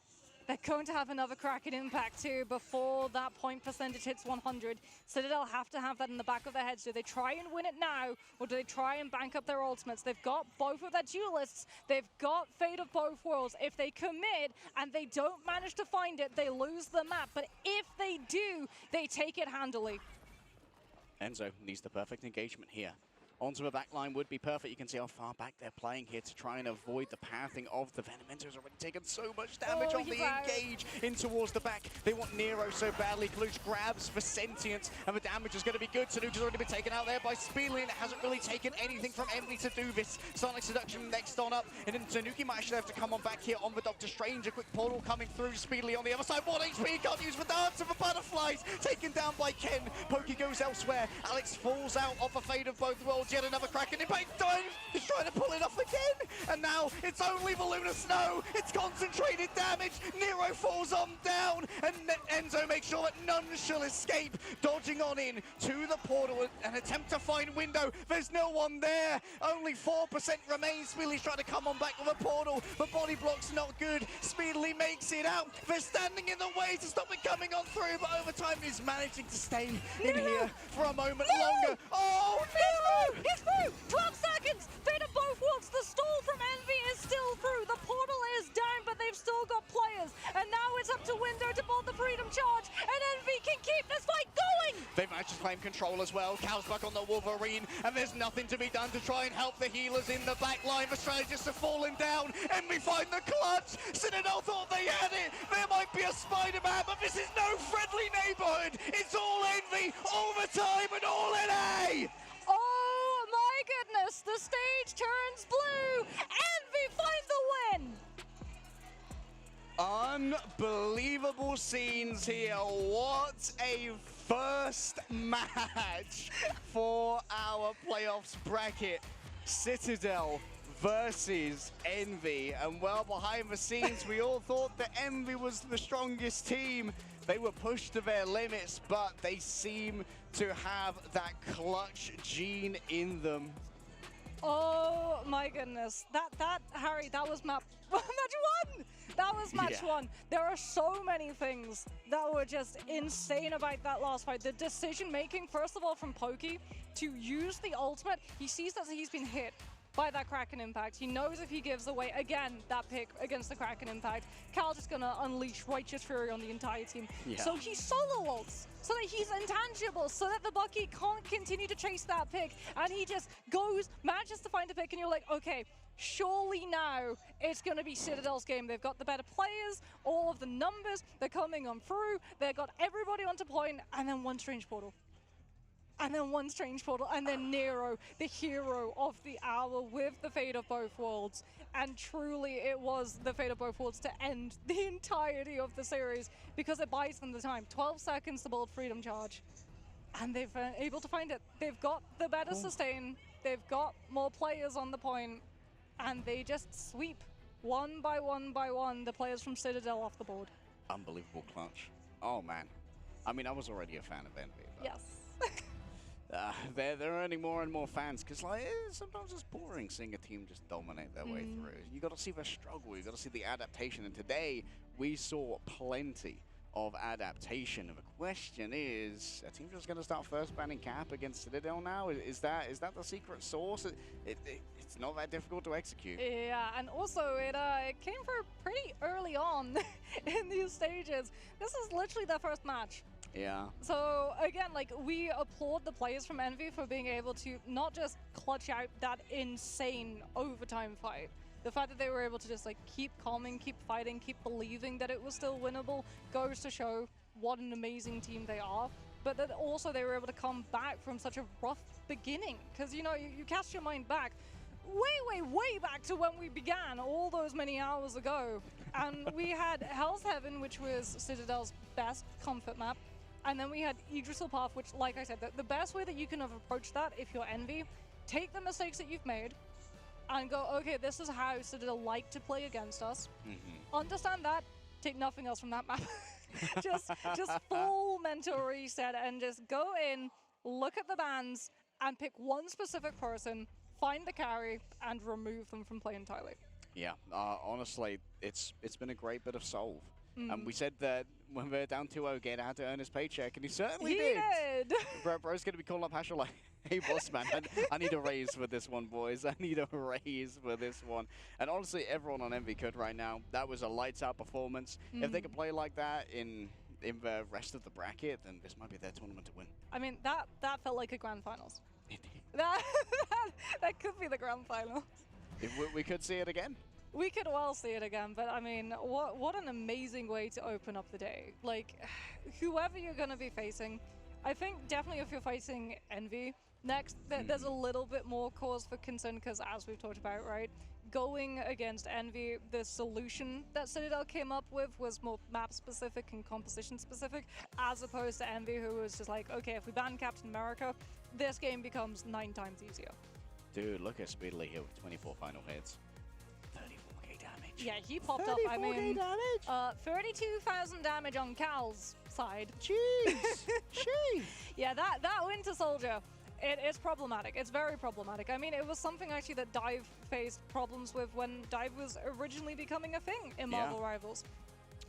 They're going to have another Kraken impact too before that point percentage hits 100. Citadel have to have that in the back of their heads. Do they try and win it now, or do they try and bank up their ultimates? They've got both of their duelists. They've got Fate of both worlds. If they commit and they don't manage to find it, they lose the map. But if they do, they take it handily. Enzo needs the perfect engagement here. Onto the back line would be perfect. You can see how far back they're playing here to try and avoid the pathing of the Venom. Enzo's already taken so much damage on the engage in towards the back. They want Nero so badly. Kalush grabs for Sentience, and the damage is going to be good. Tanuki's already been taken out there by Speedley, and it hasn't really taken anything from Envy to do this. Sonic Seduction next on up, and then Tanuki might actually have to come on back here on the Doctor Strange. A quick portal coming through. Speedley on the other side. 1 HP, can't use the Dance of the Butterflies. Taken down by Ken. Pokey goes elsewhere. Alex falls out of the Fate of both worlds. Yet another Kraken impact. He's trying to pull it off again. And now it's only the Lunar Snow. It's concentrated damage. Nero falls on down. And Enzo makes sure that none shall escape. Dodging on in to the portal. An attempt to find window. There's no one there. Only 4% remains. Speedley's trying to come on back with a portal. The body block's not good. Speedley makes it out. They're standing in the way to stop it coming on through. But over time, he's managing to stay in here for a moment longer. Oh, no! He's through! 12 seconds! Fate of both worlds! The stall from Envy is still through! The portal is down, but they've still got players! And now it's up to Window to board the Freedom Charge, and Envy can keep this fight going! They've managed to claim control as well. Cal's back on the Wolverine, and there's nothing to be done to try and help the healers in the back line. The strategists are falling down, and we find the clutch! Citadel thought they had it! There might be a Spider-Man, but this is no friendly neighborhood! It's all Envy, all the time, and all NA! Oh my goodness, the stage turns blue! Envy find the win! Unbelievable scenes here. What a first match for our playoffs bracket. Citadel versus Envy. And well, behind the scenes, we all thought that Envy was the strongest team. They were pushed to their limits, but they seem to have that clutch gene in them. Oh my goodness. Harry, that was match one! That was match one. There are so many things that were just insane about that last fight. The decision making, first of all, from Pokey to use the ultimate. He sees that he's been hit by that Kraken impact. He knows if he gives away, again, that pick against the Kraken impact, Cal's just gonna unleash righteous fury on the entire team. Yeah. So he solo ults, so that he's intangible, so that the Bucky can't continue to chase that pick, and he just goes, manages to find a pick, and you're like, okay, surely now it's gonna be Citadel's game. They've got the better players, all of the numbers, they're coming on through, they've got everybody onto point, and then one strange portal. And then one strange portal, and then Nero, the hero of the hour with the Fate of both worlds. And truly, it was the Fate of both worlds to end the entirety of the series, because it buys them the time. 12 seconds to build Freedom Charge. And they've been able to find it. They've got the better sustain, they've got more players on the point, and they just sweep one by one by one the players from Citadel off the board. Unbelievable clutch. Oh, man. I mean, I was already a fan of Envy. But Yes. they're earning more and more fans because, like, sometimes it's boring seeing a team just dominate their way through. You got to see the struggle. You got to see the adaptation. And today, we saw plenty of adaptation. And the question is, a team just going to start first banning Cap against Citadel now? Is that the secret sauce? It's not that difficult to execute. Yeah, and also it came through pretty early on in these stages. This is literally their first match. Yeah. So again, like, we applaud the players from Envy for being able to not just clutch out that insane overtime fight. The fact that they were able to just like keep calming, keep fighting, keep believing that it was still winnable goes to show what an amazing team they are. But that also they were able to come back from such a rough beginning. Because, you know, you cast your mind back way back to when we began all those many hours ago. And we had Hell's Heaven, which was Citadel's best comfort map. And then we had Yggdrasil Path, which, like I said, the best way that you can have approached that if you're Envy, take the mistakes that you've made and go, okay, this is how Citadel like to play against us. Understand that, take nothing else from that map. just full mental reset and just go in, look at the bans, and pick one specific person, find the carry, and remove them from play entirely. Yeah, honestly, it's been a great bit of solve. And we said that when we're down 2-0, Gator had to earn his paycheck, and he certainly did. Bro's going to be calling up Hashel like, hey, boss man, I need a raise for this one, boys. I need a raise for this one. And honestly, everyone on Envy could right now. That was a lights-out performance. If they could play like that in the rest of the bracket, then this might be their tournament to win. I mean, that felt like a grand finals. That could be the grand final. We could see it again. We could well see it again, but I mean, what an amazing way to open up the day. Like, whoever you're going to be facing, I think definitely if you're facing Envy next, there's a little bit more cause for concern because, as we've talked about, right, going against Envy, the solution that Citadel came up with was more map-specific and composition-specific, as opposed to Envy, who was just like, okay, if we ban Captain America, this game becomes 9 times easier. Dude, look at Speedily here with 24 final hits. 34k damage. Yeah, he popped up, I mean, 32,000 damage on Cal's side. Jeez! Jeez! Yeah, that Winter Soldier, it's problematic. It's very problematic. I mean, it was something actually that Dive faced problems with when Dive was originally becoming a thing in Marvel Rivals.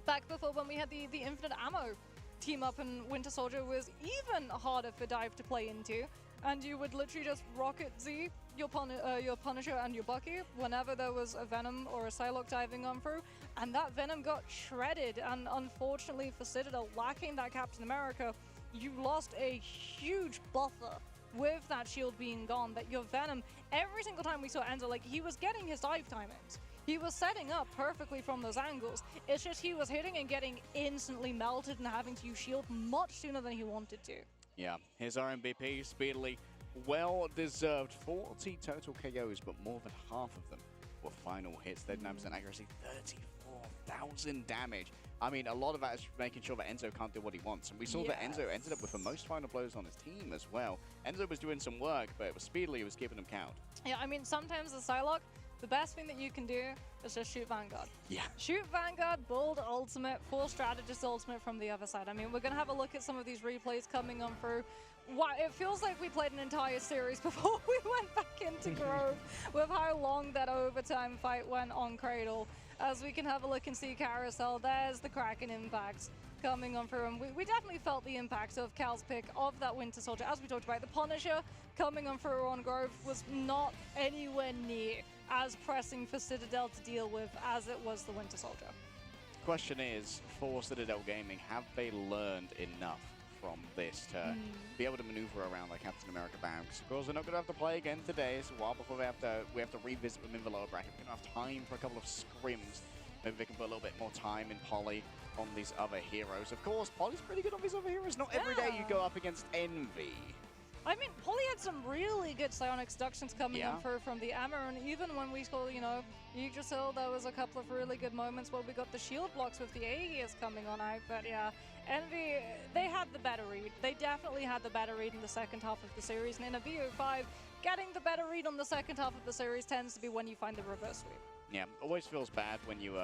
Back before when we had the Infinite Ammo team up, and Winter Soldier was even harder for Dive to play into. And you would literally just rocket Z, your Punisher and your Bucky whenever there was a Venom or a Psylocke diving on through, and that Venom got shredded. And unfortunately for Citadel, lacking that Captain America, you lost a huge buffer with that shield being gone. That your Venom, every single time we saw Enzo, like, he was getting his dive timings. He was setting up perfectly from those angles. It's just he was hitting and getting instantly melted and having to use shield much sooner than he wanted to. Yeah, here's our MVP, Speedily. Well-deserved 40 total KOs, but more than half of them were final hits. 39% accuracy, 34,000 damage. I mean, a lot of that is making sure that Enzo can't do what he wants. And we saw that Enzo ended up with the most final blows on his team as well. Enzo was doing some work, but it was Speedily who was keeping him count. Yeah, I mean, sometimes the Psylocke, the best thing that you can do is just shoot Vanguard. Yeah. Shoot Vanguard, build ultimate, full strategist ultimate from the other side. I mean, we're going to have a look at some of these replays coming on through. Wow, it feels like we played an entire series before we went back into Grove with how long that overtime fight went on Cradle. As we can have a look and see Carousel, there's the Kraken impact coming on through. And we definitely felt the impact of Cal's pick of that Winter Soldier. As we talked about, the Punisher coming on through on Grove was not anywhere near as pressing for Citadel to deal with as it was the Winter Soldier. Question is, for Citadel Gaming, have they learned enough from this to be able to maneuver around like Captain America ban? Because of course they're not going to have to play again today. It's a while before we have to revisit them in the lower bracket. We're going to have time for a couple of scrims. Maybe they can put a little bit more time in Poly on these other heroes. Of course, Poly's pretty good on these other heroes. Not every day you go up against Envy. I mean, Poly had some really good psionic seductions coming on through from the Amber, and even when we saw, you know, Yggdrasil, there was a couple of really good moments where we got the shield blocks with the Aegis coming on out. But yeah, Envy, they had the better read. They definitely had the better read in the second half of the series, and in a VO5, getting the better read on the second half of the series tends to be when you find the reverse sweep. Yeah, always feels bad when you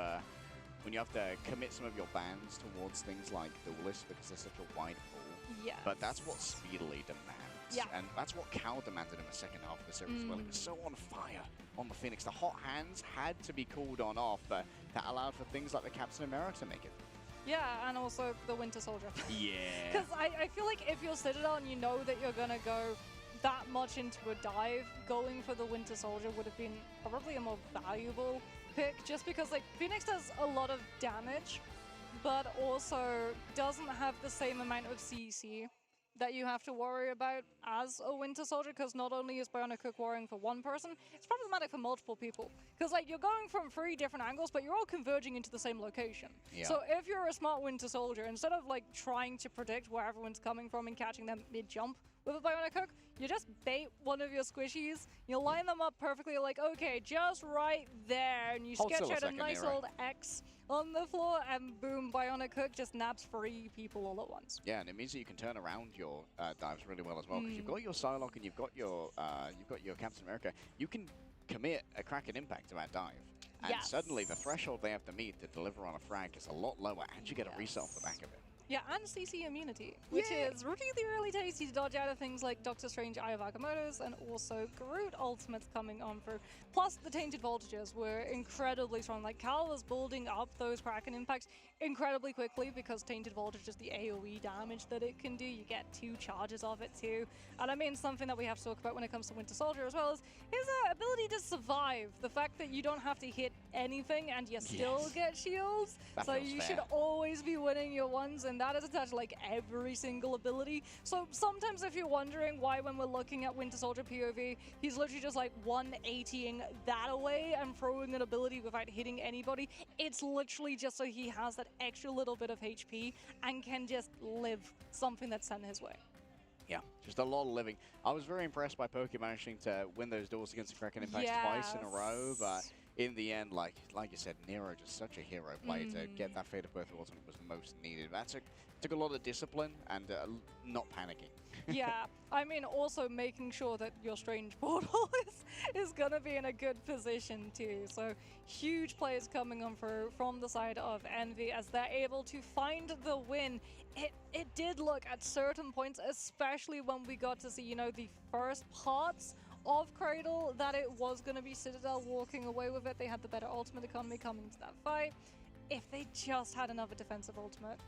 when you have to commit some of your bans towards things like Duelist because there's such a wide pool. Yeah. But that's what Speedily demands. Yeah. And that's what Cal demanded in the second half of the series as well. He was so on fire on the Phoenix. The hot hands had to be cooled on off, but that allowed for things like the Captain America to make it. Yeah, and also the Winter Soldier. Yeah. Because I feel like if you're Citadel and you know that you're going to go that much into a dive, going for the Winter Soldier would have been probably a more valuable pick, just because like Phoenix does a lot of damage, but also doesn't have the same amount of CC that you have to worry about as a Winter Soldier, because not only is Bionic Cook worrying for one person, it's problematic for multiple people. Because like you're going from 3 different angles, but you're all converging into the same location. Yeah. So if you're a smart Winter Soldier, instead of like trying to predict where everyone's coming from and catching them mid-jump with a Bionic Hook, you just bait one of your squishies, you line them up perfectly, like, okay, just right there, and you Hold sketch still a out a second, nice Nero. old X on the floor, and boom, Bionic Hook just nabs 3 people all at once. Yeah, and it means that you can turn around your dives really well as well, because you've got your Psylocke and you've got your Captain America. You can commit a Kraken impact to that dive. And Yes. suddenly the threshold they have to meet to deliver on a frag is a lot lower, and you get a reset off the back of it. Yeah, and CC immunity, which is really, really tasty to dodge out of things like Doctor Strange, Eye of Agamotto's, and also Groot ultimates coming on through. Plus, the Tainted Voltages were incredibly strong. Like, Cal was building up those Kraken impacts incredibly quickly because Tainted Voltage is the AoE damage that it can do. You get 2 charges of it too. And I mean, something that we have to talk about when it comes to Winter Soldier as well is his ability to survive. The fact that you don't have to hit anything and you still get shields. That So feels you fair. should always be winning your ones, and that is attached to like every single ability. So sometimes if you're wondering why when we're looking at Winter Soldier POV, he's literally just like 180ing that away and throwing an ability without hitting anybody, it's literally just so he has that extra little bit of HP and can just live something that's sent his way. Yeah, just a lot of living. I was very impressed by Poke managing to win those duels against the Kraken Impacts twice in a row, but in the end, like you said, Nero just such a hero play to get that Fate of Birth ultimate was most needed. That took a lot of discipline and not panicking. Yeah, I mean, also making sure that your Strange Portal is gonna be in a good position too. So huge plays coming on from the side of Envy as they're able to find the win. It did look at certain points, especially when we got to see, you know, the first parts of Cradle, that it was going to be Citadel walking away with it. They had the better ultimate economy coming into that fight. If they just had another defensive ultimate,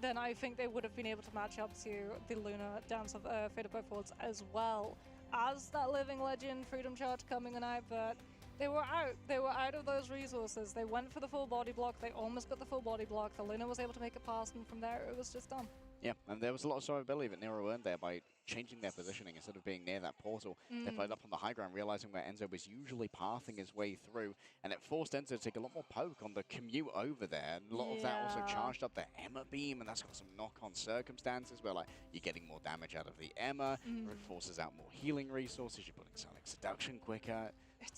then I think they would have been able to match up to the Luna Dance of Fate of Both Worlds as well as that Living Legend Freedom Charge coming on out, but they were out. They were out of those resources. They went for the full body block. They almost got the full body block. The Luna was able to make it past, and from there, it was just done. Yeah, and there was a lot of survivability that Nero earned there by changing their positioning. Instead of being near that portal, they played up on the high ground, realizing where Enzo was usually pathing his way through, and it forced Enzo to take a lot more poke on the commute over there. And a lot of that also charged up the Emma beam, and that's got some knock-on circumstances where like you're getting more damage out of the Emma, it forces out more healing resources, you're putting Sonic Seduction quicker.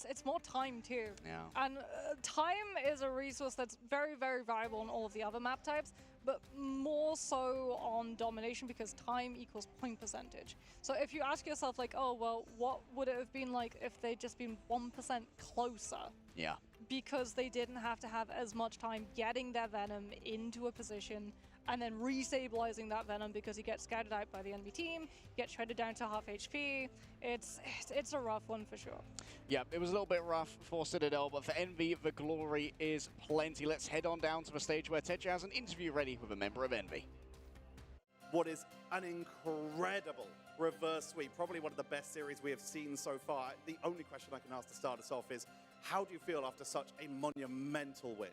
It's more time too. Yeah. And time is a resource that's very, very valuable on all of the other map types, but more so on domination because time equals point percentage. So if you ask yourself like, oh, well, what would it have been like if they'd just been 1% closer? Yeah. Because they didn't have to have as much time getting their Venom into a position and then restabilizing that Venom because he gets scattered out by the enemy team, gets shredded down to half HP. It's a rough one for sure. Yeah, it was a little bit rough for Citadel, but for Envy, the glory is plenty. Let's head on down to the stage where Teja has an interview ready with a member of Envy. What is an incredible reverse sweep, probably one of the best series we have seen so far. The only question I can ask to start us off is, how do you feel after such a monumental win?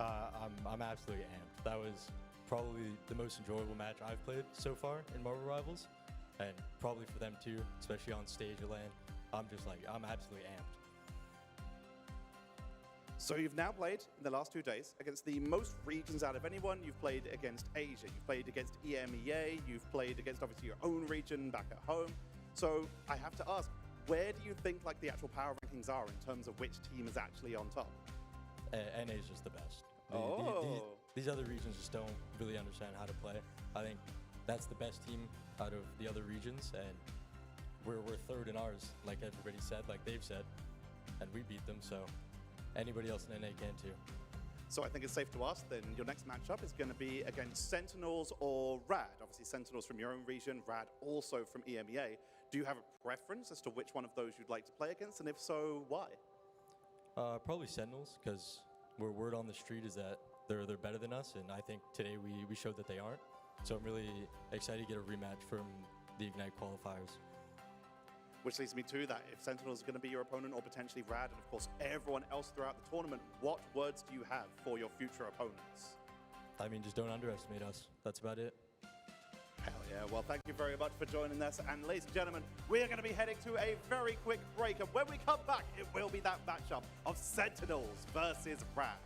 I'm absolutely amped. That was probably the most enjoyable match I've played so far in Marvel Rivals, and probably for them too, especially on stage of LAN. I'm absolutely amped. So you've now played in the last 2 days against the most regions out of anyone. You've played against Asia, you've played against EMEA, you've played against obviously your own region back at home. So I have to ask, where do you think like the actual power rankings are in terms of which team is actually on top? NA is just the best. These other regions just don't really understand how to play. I think that's the best team out of the other regions, and we're third in ours, like everybody said, like they've said, and we beat them, so anybody else in NA can too. So I think it's safe to ask then your next matchup is going to be against Sentinels or Rad. Obviously Sentinels from your own region, Rad also from EMEA. Do you have a preference as to which one of those you'd like to play against, and if so, why? Probably Sentinels, because word on the street is that they're better than us, and I think today we showed that they aren't. So I'm really excited to get a rematch from the Ignite qualifiers. Which leads me to that. If Sentinels are going to be your opponent, or potentially Rad, and of course everyone else throughout the tournament, what words do you have for your future opponents? I mean, just don't underestimate us. That's about it. Hell yeah. Well, thank you very much for joining us. And ladies and gentlemen, we are going to be heading to a very quick break. And when we come back, it will be that matchup of Sentinels versus Rad.